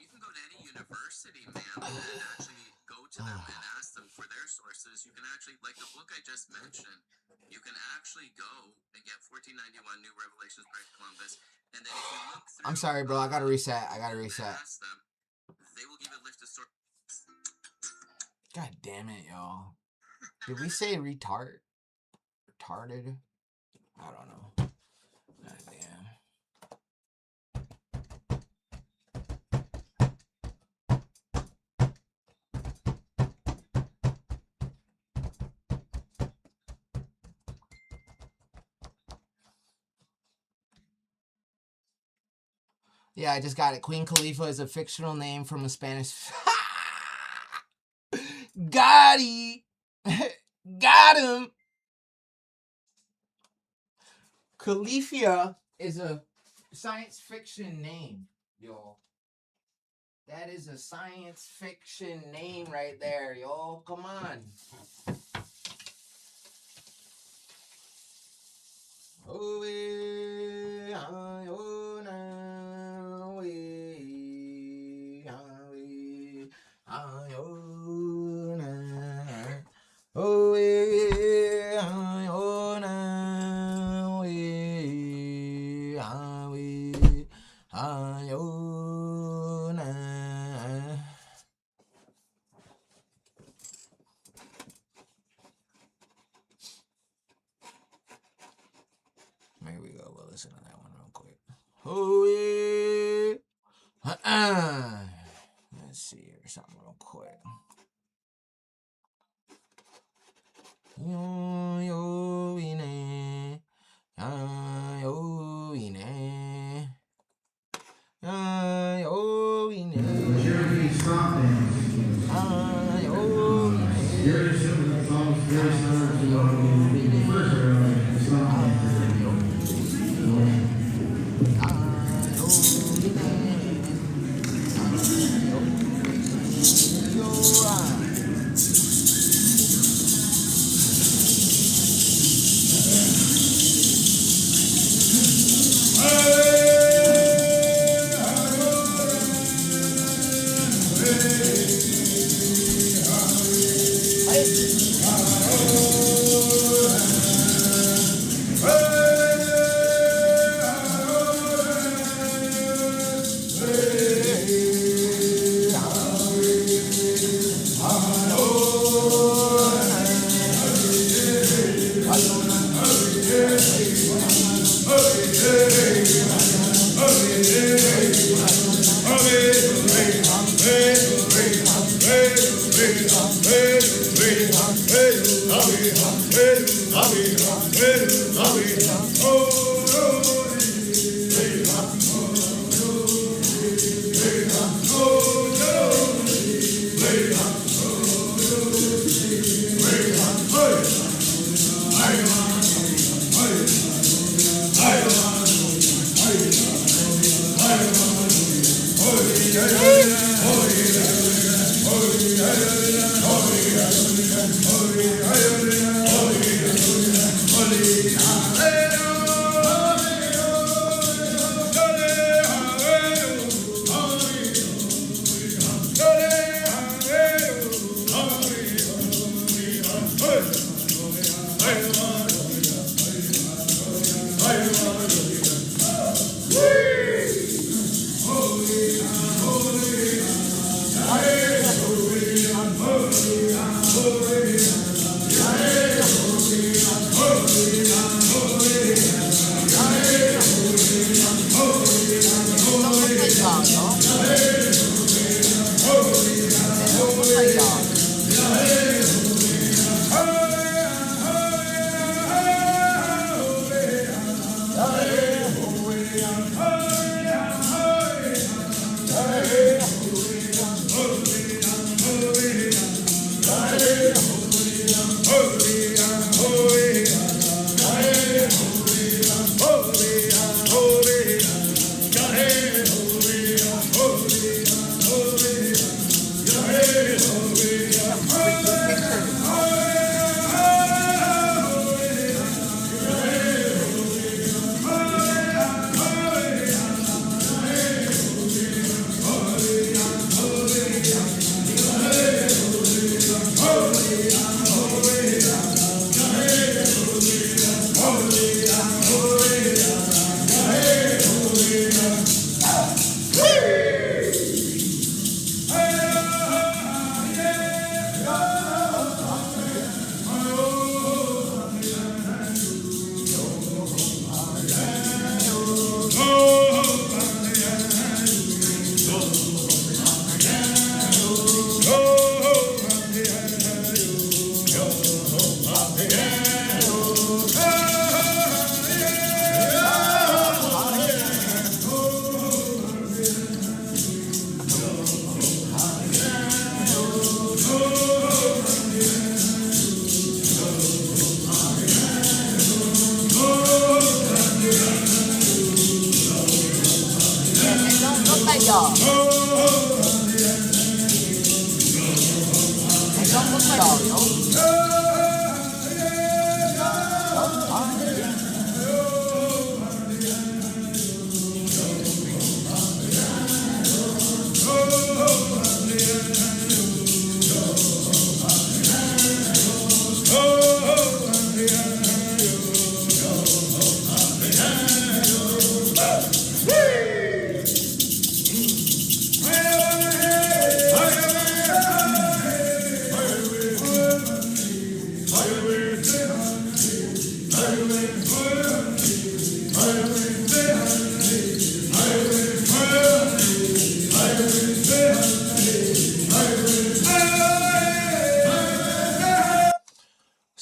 [SPEAKER 13] can go to any university, ma'am, and actually go to them and ask them for their sources. You can actually, like the book I just mentioned, you can actually go and get 1491 New Revelations by Columbus, and then if you look through...
[SPEAKER 7] I'm sorry, bro. I gotta reset.
[SPEAKER 13] Ask them, they will give a list of sources.
[SPEAKER 7] God damn it, y'all. Did we say retarded? I don't know. God damn. Yeah, I just got it. Queen Khalifa is a fictional name from a Spanish... Got he! Got him! Khalifa is a science fiction name, yo. That is a science fiction name right there, yo. Come on. Here we go. We'll listen to that one real quick. Let's see here, something real quick.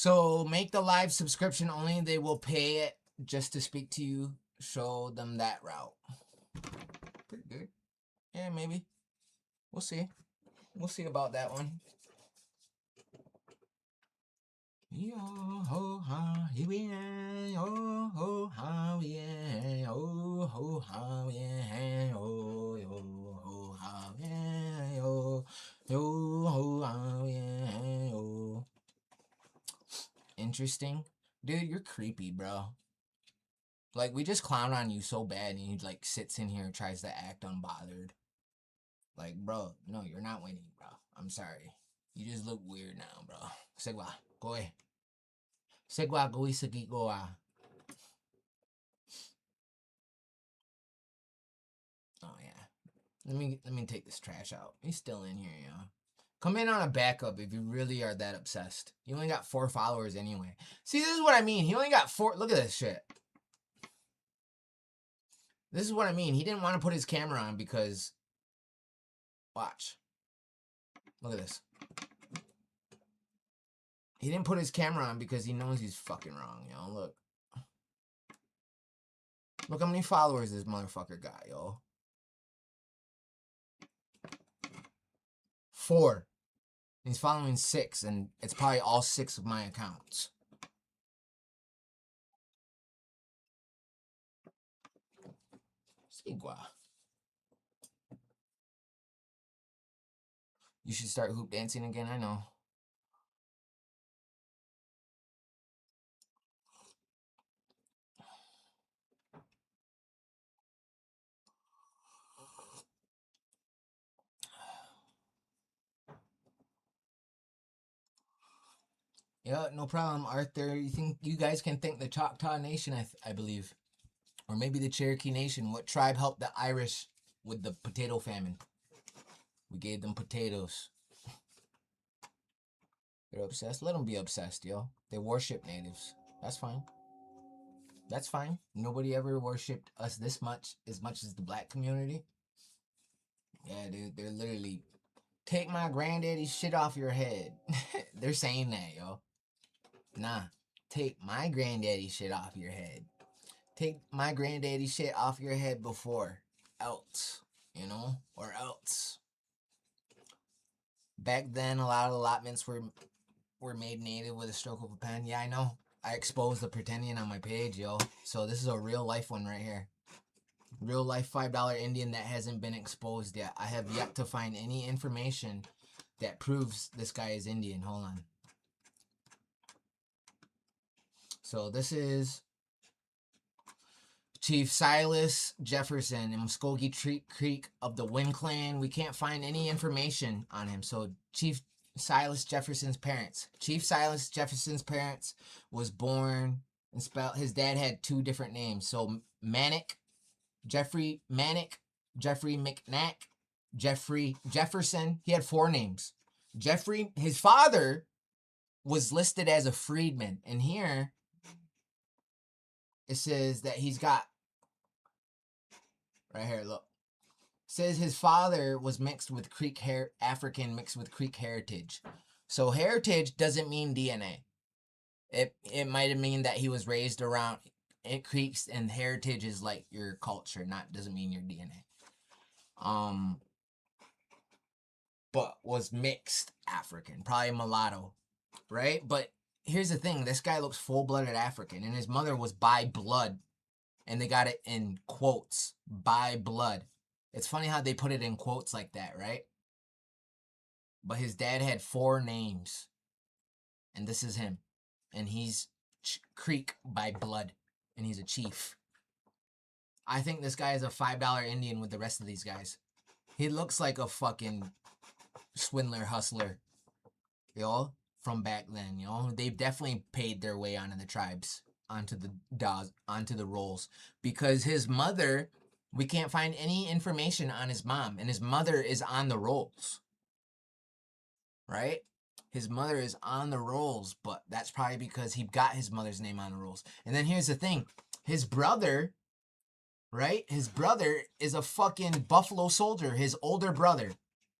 [SPEAKER 7] So make the live subscription only. They will pay it just to speak to you. Show them that route. Pretty good. Yeah, maybe. We'll see. We'll see about that one. Yo ho ha yeah, yo ho ha yeah, yo ho ha yeah, yo ho ha yeah, yo ho ha yeah, yo. Interesting, dude. You're creepy, bro. Like, we just clown on you so bad, and he like sits in here and tries to act unbothered. Like, bro, no, you're not winning, bro. I'm sorry. You just look weird now, bro. Segwa, go away. Segwa, go isagi go. Oh yeah. Let me take this trash out. He's still in here, yo. Come in on a backup if you really are that obsessed. You only got 4 followers anyway. See, this is what I mean. He only got 4. Look at this shit. This is what I mean. He didn't want to put his camera on because... Watch. Look at this. He didn't put his camera on because he knows he's fucking wrong, yo. Look. Look how many followers this motherfucker got, yo. 4. He's following 6, and it's probably all 6 of my accounts. Sigua. You should start hoop dancing again, I know. Yeah, no problem, Arthur. You guys can thank the Choctaw Nation, I believe. Or maybe the Cherokee Nation. What tribe helped the Irish with the potato famine? We gave them potatoes. They're obsessed. Let them be obsessed, yo. They worship natives. That's fine. That's fine. Nobody ever worshipped us this much as the black community. Yeah, dude, they're literally, take my granddaddy's shit off your head. They're saying that, yo. Nah, take my granddaddy's shit off your head. Take my granddaddy's shit off your head before else, you know, or else. Back then, a lot of allotments were made native with a stroke of a pen. Yeah, I know. I exposed the pretendian on my page, yo. So this is a real life one right here. Real life $5 Indian that hasn't been exposed yet. I have yet to find any information that proves this guy is Indian. Hold on. So this is Chief Silas Jefferson in Muskogee Creek of the Wind Clan. We can't find any information on him. So Chief Silas Jefferson's parents. Chief Silas Jefferson's parents was born and spelled. His dad had 2 different names. So Jeffrey McNack, Jeffrey Jefferson. He had 4 names. Jeffrey, his father was listed as a freedman. And here it says that he's got, right here, look. It says his father was mixed with African mixed with Creek heritage. So heritage doesn't mean DNA. It might mean that he was raised around Creeks, and heritage is like your culture, doesn't mean your DNA. But was mixed African, probably mulatto, right? But here's the thing, this guy looks full-blooded African, and his mother was by blood, and they got it in quotes, by blood. It's funny how they put it in quotes like that, right? But his dad had 4 names, and this is him, and he's Creek by blood, and he's a chief. I think this guy is a $5 Indian with the rest of these guys. He looks like a fucking swindler, hustler, yo, from back then, yo. They've definitely paid their way onto the tribes, onto the rolls, because his mother, we can't find any information on his mom, and his mother is on the rolls, right? His mother is on the rolls, but that's probably because he got his mother's name on the rolls. And then here's the thing, his brother, right? His brother is a fucking Buffalo Soldier. His older brother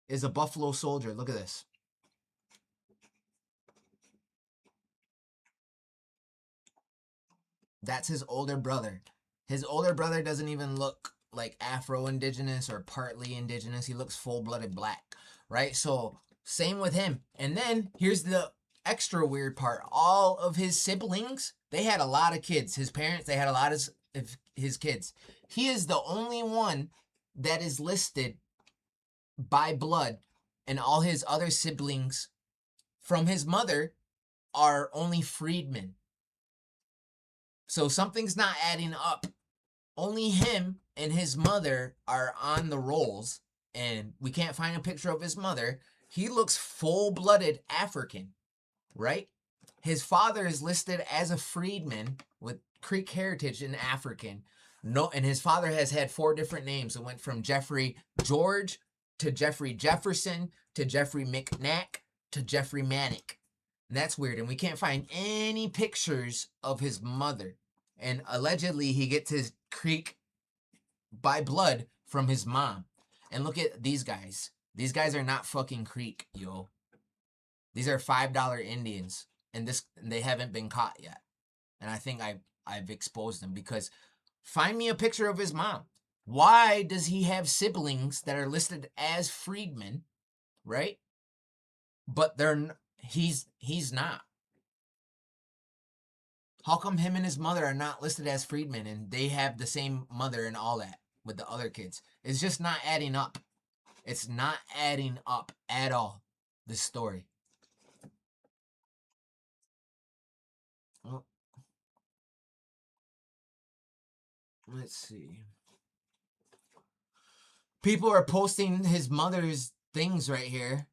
[SPEAKER 7] is a Buffalo Soldier. Look at this. That's his older brother. His older brother doesn't even look like Afro-Indigenous or partly Indigenous. He looks full-blooded black, right? So same with him. And then here's the extra weird part. All of his siblings, they had a lot of kids. His parents, they had a lot of his kids. He is the only one that is listed by blood, and all his other siblings from his mother are only freedmen. So something's not adding up. Only him and his mother are on the rolls, and we can't find a picture of his mother. He looks full-blooded African, right? His father is listed as a freedman with Creek heritage in African. No, and his father has had 4 different names. It went from Jeffrey George to Jeffrey Jefferson to Jeffrey McNack to Jeffrey Manick. And that's weird. And we can't find any pictures of his mother. And allegedly, he gets his Creek by blood from his mom. And look at these guys. These guys are not fucking Creek, yo. These are $5 Indians, and they haven't been caught yet. And I think I've exposed them, because find me a picture of his mom. Why does he have siblings that are listed as freedmen, right? But he's not. How come him and his mother are not listed as freedmen and they have the same mother and all that with the other kids? It's just not adding up. It's not adding up at all, this story. Well, let's see. People are posting his mother's things right here.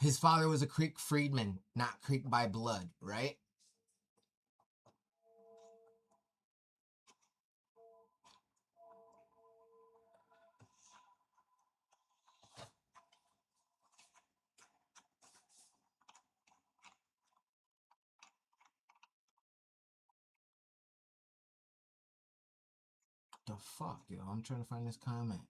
[SPEAKER 7] His father was a Creek freedman, not Creek by blood, right? The fuck, yo? I'm trying to find this comment.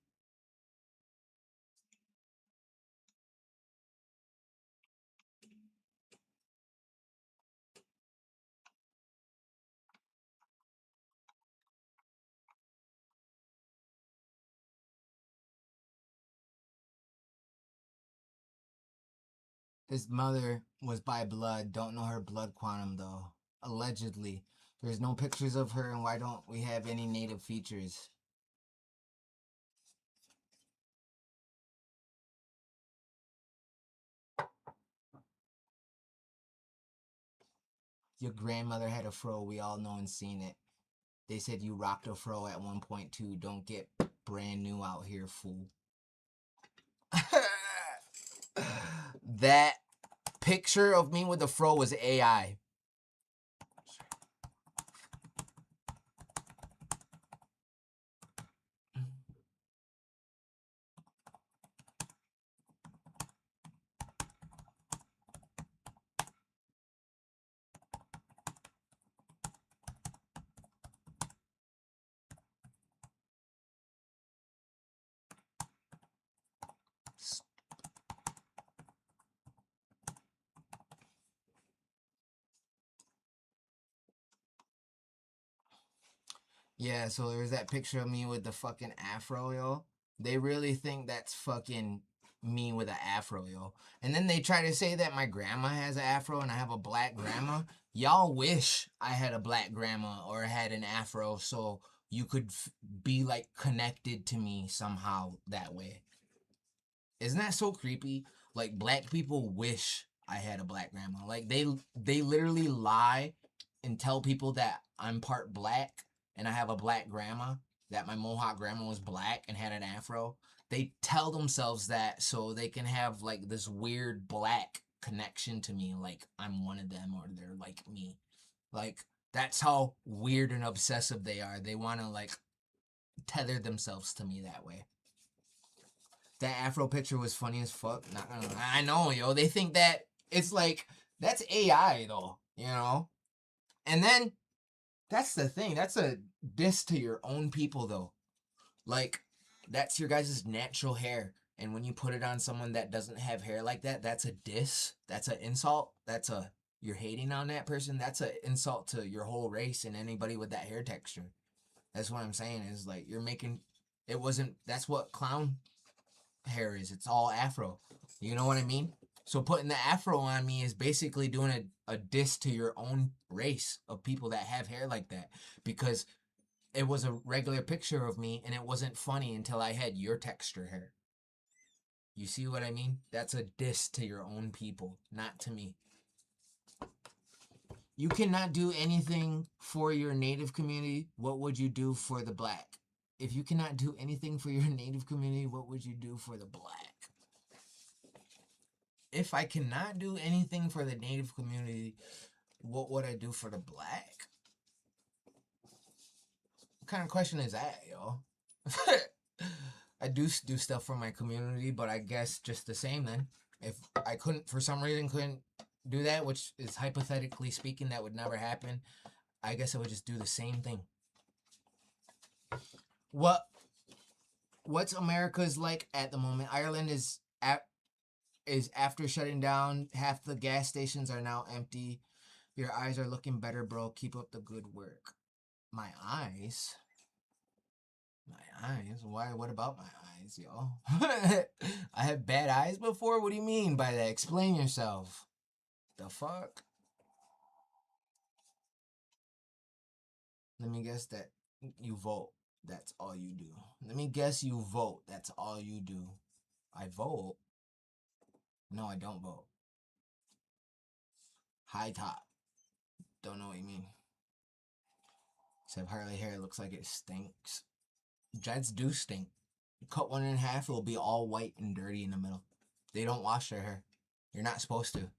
[SPEAKER 7] His mother was by blood. Don't know her blood quantum, though. Allegedly. There's no pictures of her, and why don't we have any native features? Your grandmother had a fro. We all know and seen it. They said you rocked a fro at 1.2. Don't get brand new out here, fool. That picture of me with the fro was AI. Yeah, so there's that picture of me with the fucking afro, yo. They really think that's fucking me with an afro, yo. And then they try to say that my grandma has an afro and I have a black grandma. Y'all wish I had a black grandma or had an afro so you could be like connected to me somehow that way. Isn't that so creepy? Like, black people wish I had a black grandma. Like, they literally lie and tell people that I'm part black and I have a black grandma, that my Mohawk grandma was black and had an afro. They tell themselves that so they can have like this weird black connection to me, like I'm one of them or they're like me. Like, that's how weird and obsessive they are. They want to like tether themselves to me that way. That afro picture was funny as fuck. Not gonna lie. I know, yo. They think that it's like, that's AI though, you know? And then that's the thing. That's a diss to your own people though. Like, that's your guys' natural hair. And when you put it on someone that doesn't have hair like that, that's a diss. That's an insult. You're hating on that person. That's an insult to your whole race and anybody with that hair texture. That's what I'm saying is like, that's what clown hair is. It's all afro. You know what I mean? So putting the afro on me is basically doing a diss to your own race of people that have hair like that, because it was a regular picture of me and it wasn't funny until I had your texture hair. You see what I mean? That's a diss to your own people, not to me. You cannot do anything for your native community. What would you do for the black? If you cannot do anything for your native community, what would you do for the black? If I cannot do anything for the native community, what would I do for the black? What kind of question is that, yo? I do stuff for my community, but I guess just the same then. If I couldn't, for some reason, couldn't do that, which is hypothetically speaking, that would never happen, I guess I would just do the same thing. What's America's like at the moment? Ireland is after shutting down. Half the gas stations are now empty. Your eyes are looking better, bro. Keep up the good work. My eyes? My eyes? Why? What about my eyes, yo? I have bad eyes before? What do you mean by that? Explain yourself. The fuck? Let me guess that you vote. That's all you do. Let me guess you vote. That's all you do. I vote? No, I don't vote. High top. Don't know what you mean. Except Harley hair looks like it stinks. Dreads do stink. You cut one in half, it'll be all white and dirty in the middle. They don't wash their hair. You're not supposed to. I'm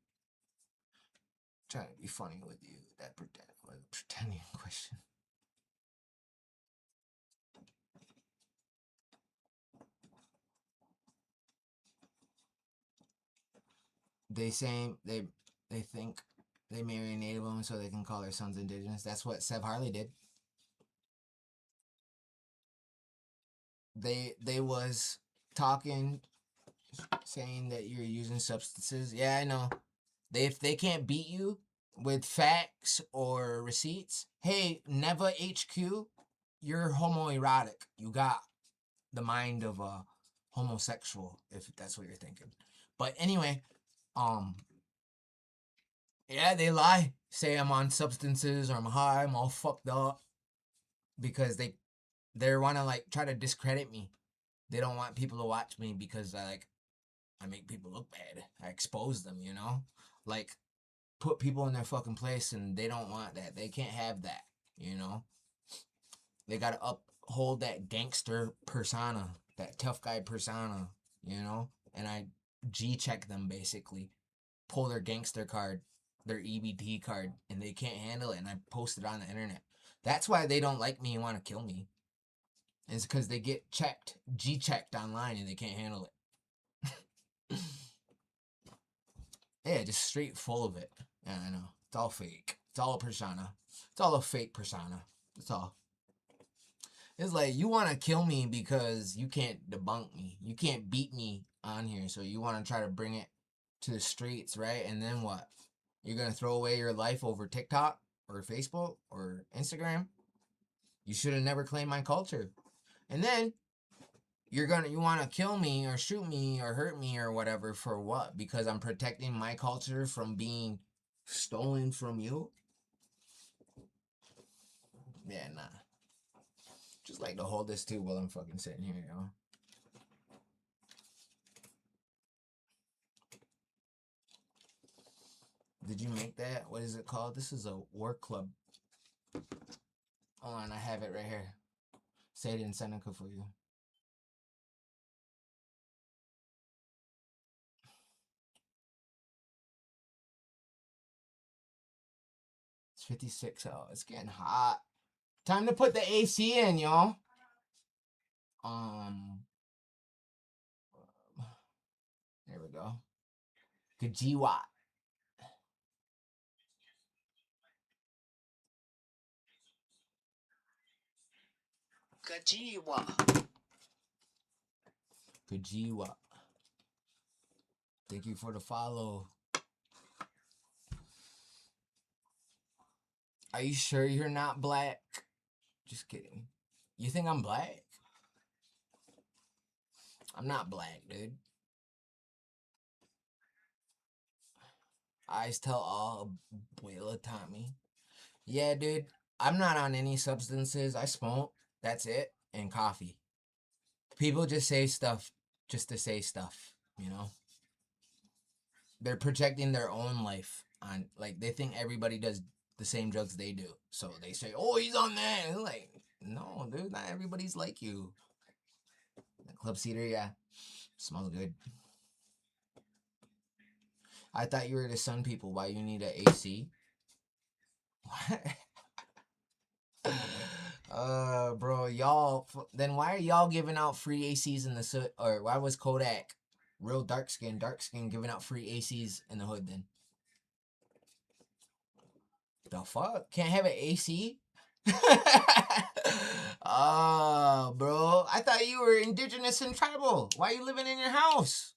[SPEAKER 7] trying to be funny with you. That pretending question. They think they marry a native woman so they can call their sons indigenous. That's what Sev Harley did. They was talking, saying that you're using substances. Yeah, I know. If they can't beat you with facts or receipts, hey, Neva HQ, you're homoerotic. You got the mind of a homosexual, if that's what you're thinking. But anyway, yeah, they lie. Say I'm on substances or I'm high, I'm all fucked up. Because they want to like try to discredit me. They don't want people to watch me because I make people look bad. I expose them, you know? Like, put people in their fucking place, and they don't want that. They can't have that, you know? They gotta uphold that gangster persona, that tough guy persona, you know? And I G-check them, basically. Pull their gangster card, their EBT card, and they can't handle it, and I post it on the internet. That's why they don't like me and want to kill me. It's because they get G-checked online, and they can't handle it. Yeah, just straight full of it. Yeah, I know. It's all fake. It's all a persona. It's all a fake persona. That's all. It's like, you want to kill me because you can't debunk me. You can't beat me on here, so you want to try to bring it to the streets, right? And then what? You're going to throw away your life over TikTok or Facebook or Instagram? You should have never claimed my culture. And then you want to kill me or shoot me or hurt me or whatever for what? Because I'm protecting my culture from being stolen from you? Yeah, nah. Just like to hold this too while I'm fucking sitting here, yo. Did you make that? What is it called? This is a work club. Hold on, I have it right here. Say it in Seneca for you. It's 56. Oh, it's getting hot. Time to put the AC in, y'all. There we go. Kajiwa. Kajiwa. Thank you for the follow. Are you sure you're not black? Just kidding. You think I'm black? I'm not black, dude. Eyes tell all, Abuela Tommy. Yeah, dude. I'm not on any substances. I smoke. That's it. And coffee. People just say stuff just to say stuff. You know? They're projecting their own life on, like, they think everybody does the same drugs they do. So they say, oh, he's on that. And like, no, dude, not everybody's like you. The club cedar, yeah. Smells good. I thought you were the sun people. Why you need a AC? What? Bro, y'all. Then why are y'all giving out free ACs in the hood? Or why was Kodak, real dark skin, giving out free ACs in the hood then? The fuck? Can't have an AC? Oh, bro. I thought you were indigenous and tribal. Why are you living in your house?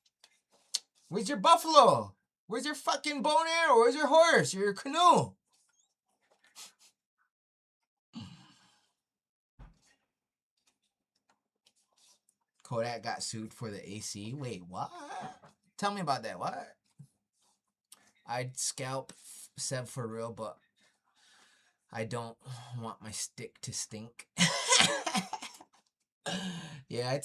[SPEAKER 7] Where's your buffalo? Where's your fucking bow and arrow? Where's your horse? Your canoe? Kodak got sued for the AC. Wait, what? Tell me about that. What? I'd scalp Seb for real, but I don't want my stick to stink. Yeah,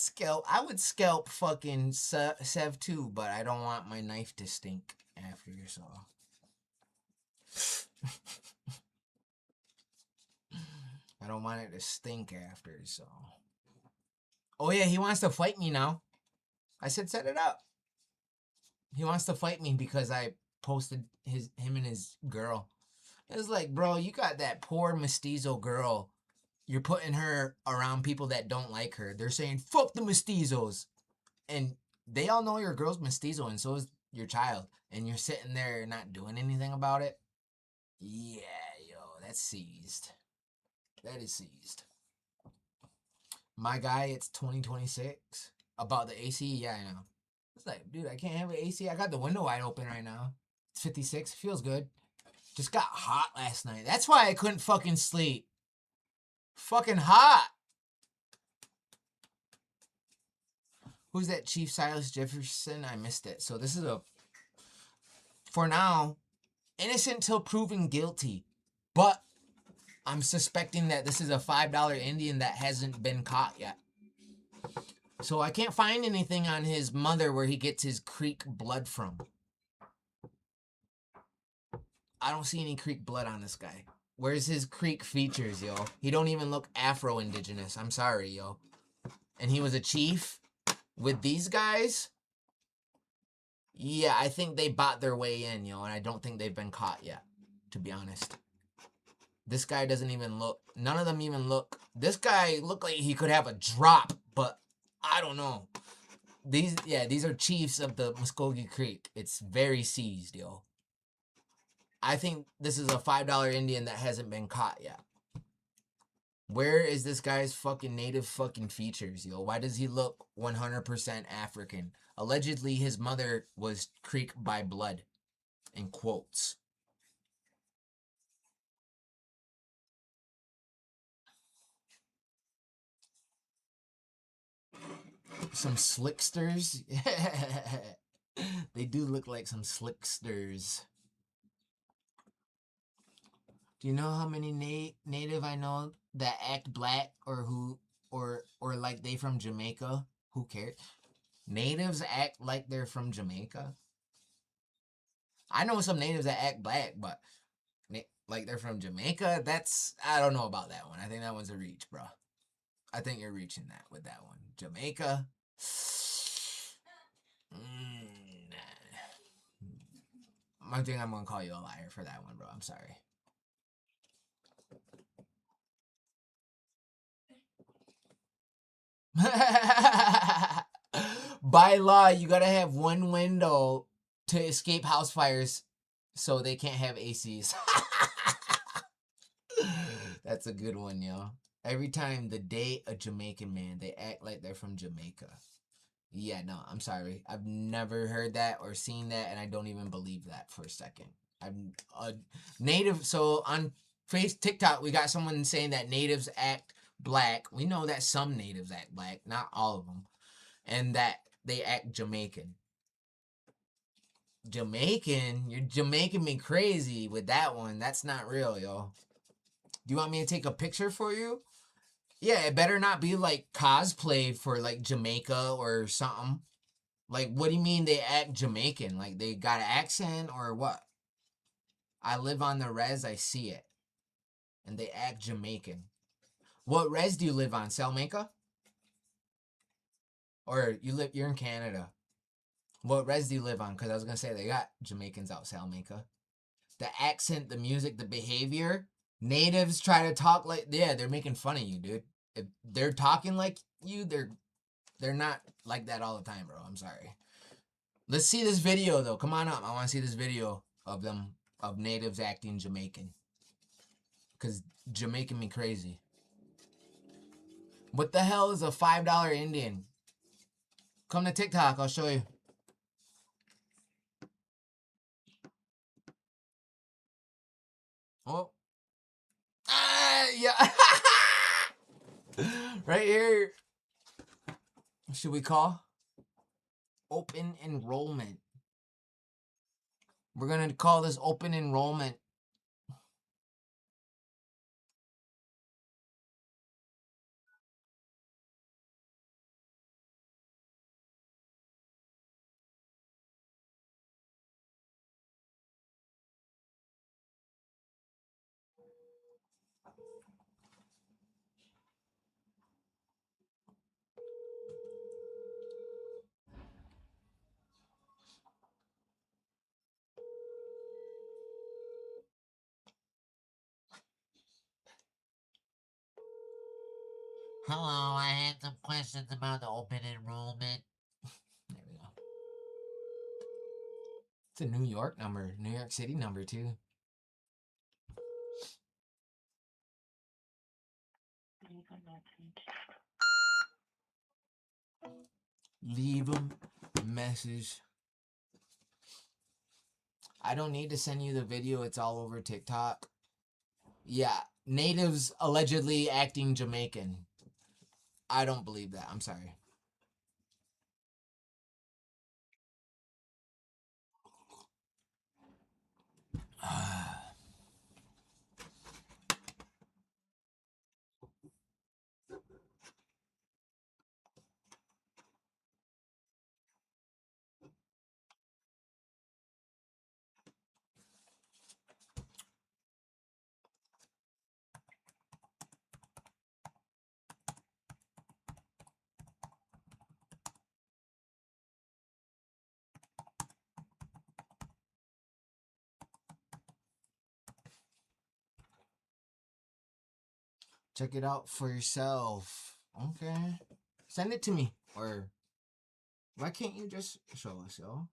[SPEAKER 7] I would scalp fucking Sev too, but I don't want my knife to stink after, so. I don't want it to stink after, so. Oh yeah, he wants to fight me now. I said set it up. He wants to fight me because I posted him and his girl. It was like, bro, you got that poor mestizo girl. You're putting her around people that don't like her. They're saying, fuck the mestizos. And they all know your girl's mestizo, and so is your child. And you're sitting there not doing anything about it. Yeah, yo, that's seized. That is seized. My guy, it's 2026. About the AC, yeah, I know. It's like, dude, I can't have an AC. I got the window wide open right now. It's 56. Feels good. Just got hot last night. That's why I couldn't fucking sleep. Fucking hot. Who's that Chief Silas Jefferson? I missed it. So this is for now, innocent till proven guilty. But I'm suspecting that this is a $5 Indian that hasn't been caught yet. So I can't find anything on his mother where he gets his Creek blood from. I don't see any Creek blood on this guy. Where's his Creek features, yo? He don't even look Afro-Indigenous. I'm sorry, yo. And he was a chief with these guys? Yeah, I think they bought their way in, yo, and I don't think they've been caught yet, to be honest. This guy doesn't even look... None of them even look... This guy looked like he could have a drop, but I don't know. These are chiefs of the Muskogee Creek. It's very seized, yo. I think this is a $5 Indian that hasn't been caught yet. Where is this guy's fucking native fucking features, yo? Why does he look 100% African? Allegedly, his mother was Creek by blood. In quotes. Some slicksters? They do look like some slicksters. Do you know how many native I know that act black or like they from Jamaica? Who cares? Natives act like they're from Jamaica. I know some natives that act black, but like they're from Jamaica. I don't know about that one. I think that one's a reach, bro. I think you're reaching that with that one. Jamaica. I think I'm gonna call you a liar for that one, bro. I'm sorry. By law, you gotta have one window to escape house fires so they can't have ACs. That's a good one, yo. Every time they date a Jamaican man, they act like they're from Jamaica. Yeah, no, I'm sorry. I've never heard that or seen that, and I don't even believe that for a second. I'm a native, so on TikTok, we got someone saying that natives act black. We know that some natives act black, not all of them, and that they act Jamaican. Jamaican? You're Jamaican me crazy with that one. That's not real, yo. Do you want me to take a picture for you? Yeah, it better not be like cosplay for like Jamaica or something. Like, what do you mean they act Jamaican? Like, they got an accent or what? I live on the res, I see it. And they act Jamaican. What res do you live on? Salamanca? Or you're in Canada. What res do you live on? Because I was going to say they got Jamaicans out Salamanca. The accent, the music, the behavior. Natives try to talk like, yeah, they're making fun of you, dude. If they're talking like you, they're not like that all the time, bro. I'm sorry. Let's see this video, though. Come on up. I want to see this video of them, of natives acting Jamaican. Because Jamaican me crazy. What the hell is a $5 Indian? Come to TikTok. I'll show you. Oh. Ah, yeah. Right here. What should we call? Open enrollment. We're going to call this open enrollment. Hello, I had some questions about the open enrollment. There we go. It's a New York number, New York City number too. Leave a message. I don't need to send you the video. It's all over TikTok. Yeah, natives allegedly acting Jamaican. I don't believe that. I'm sorry. Check it out for yourself. Okay. Send it to me. Or why can't you just show us, yo?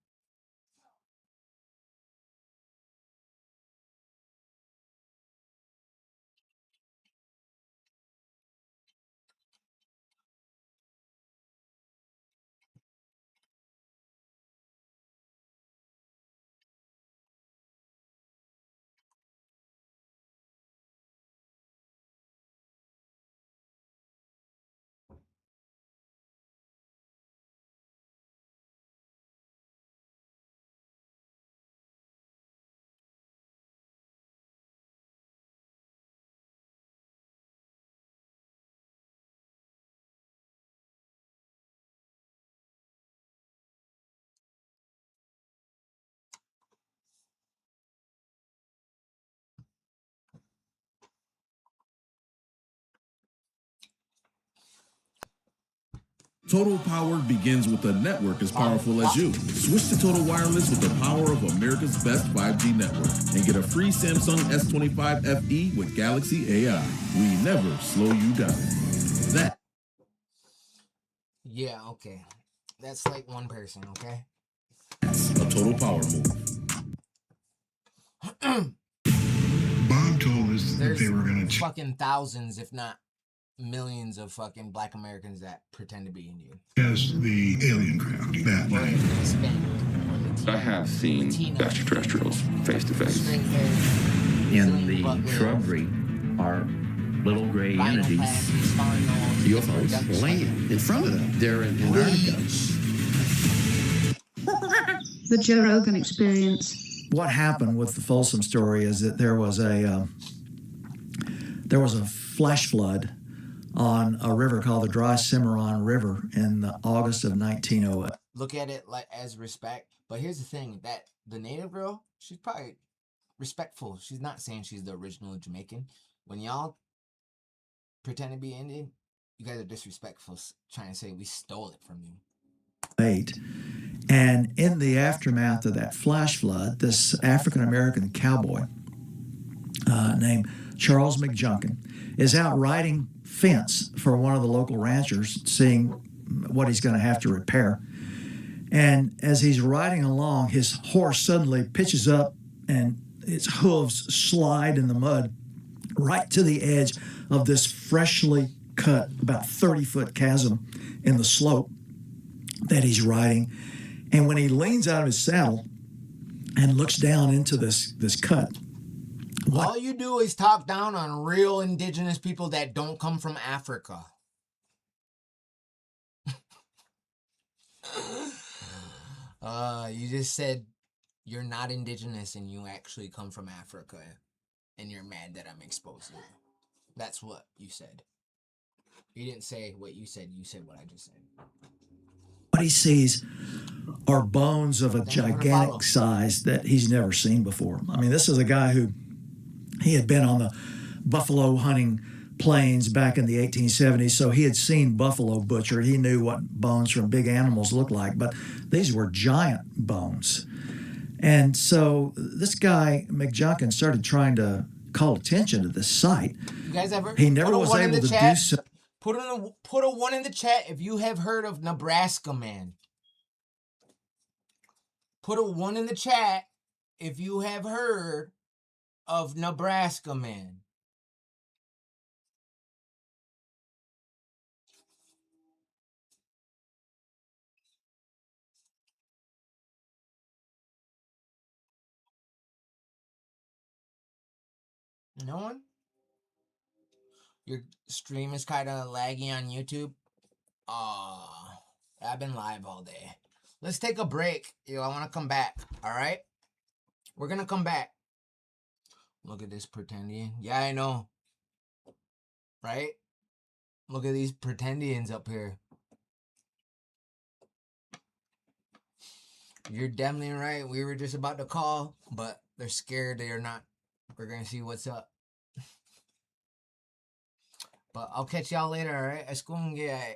[SPEAKER 14] Total Power begins with a network as powerful as you. Switch to Total Wireless with the power of America's best 5G network and get a free Samsung S25 FE with Galaxy AI. We never slow you down. That.
[SPEAKER 7] Yeah, okay. That's like one person, okay?
[SPEAKER 14] That's a Total Power move.
[SPEAKER 15] Bob told us that they were going to
[SPEAKER 7] fucking thousands, if not millions of fucking black Americans that pretend to be Indian.
[SPEAKER 15] test the alien craft that night.
[SPEAKER 16] I have seen extraterrestrials face to face.
[SPEAKER 17] In the shrubbery are little gray entities.
[SPEAKER 18] UFOs land in front of them. They're in Antarctica.
[SPEAKER 19] The Joe Rogan Experience.
[SPEAKER 20] What happened with the Folsom story is that there was a flash flood on a river called the Dry Cimarron River in August of 1908.
[SPEAKER 7] look at it like as respect. But here's the thing, that the native girl, she's probably respectful. She's not saying she's the original Jamaican. When y'all pretend to be Indian, you guys are disrespectful, trying to say we stole it from you.
[SPEAKER 20] And in the aftermath of that flash flood, this African American cowboy named Charles McJunkin is out riding fence for one of the local ranchers, seeing what he's going to have to repair. And as he's riding along, his horse suddenly pitches up and its hooves slide in the mud right to the edge of this freshly cut, about 30-foot chasm in the slope that he's riding. And when he leans out of his saddle and looks down into this cut,
[SPEAKER 7] all you do is talk down on real indigenous people that don't come from Africa. You just said you're not indigenous and you actually come from Africa, and you're mad that I'm exposing you. That's what you said. You didn't say what you said. You said what I just said.
[SPEAKER 20] what he sees are bones of a gigantic size that he's never seen before. I mean, this is a guy who, he had been on the buffalo hunting plains back in the 1870s, so he had seen buffalo butchered. He knew what bones from big animals looked like, but these were giant bones. And so this guy, McJunkin, started trying to call attention to this site.
[SPEAKER 7] You guys ever?
[SPEAKER 20] He never was able to do so.
[SPEAKER 7] Put a 1 in the chat if you have heard of Nebraska Man. Put a 1 in the chat if you have heard of Nebraska Man. No one? Your stream is kind of laggy on YouTube? I've been live all day. Let's take a break. I want to come back. All right? We're going to come back. Look at this pretendian. Yeah, I know. Right? Look at these pretendians up here. You're definitely right. We were just about to call, but they're scared they are not. We're going to see what's up. But I'll catch y'all later, all right? Escungue.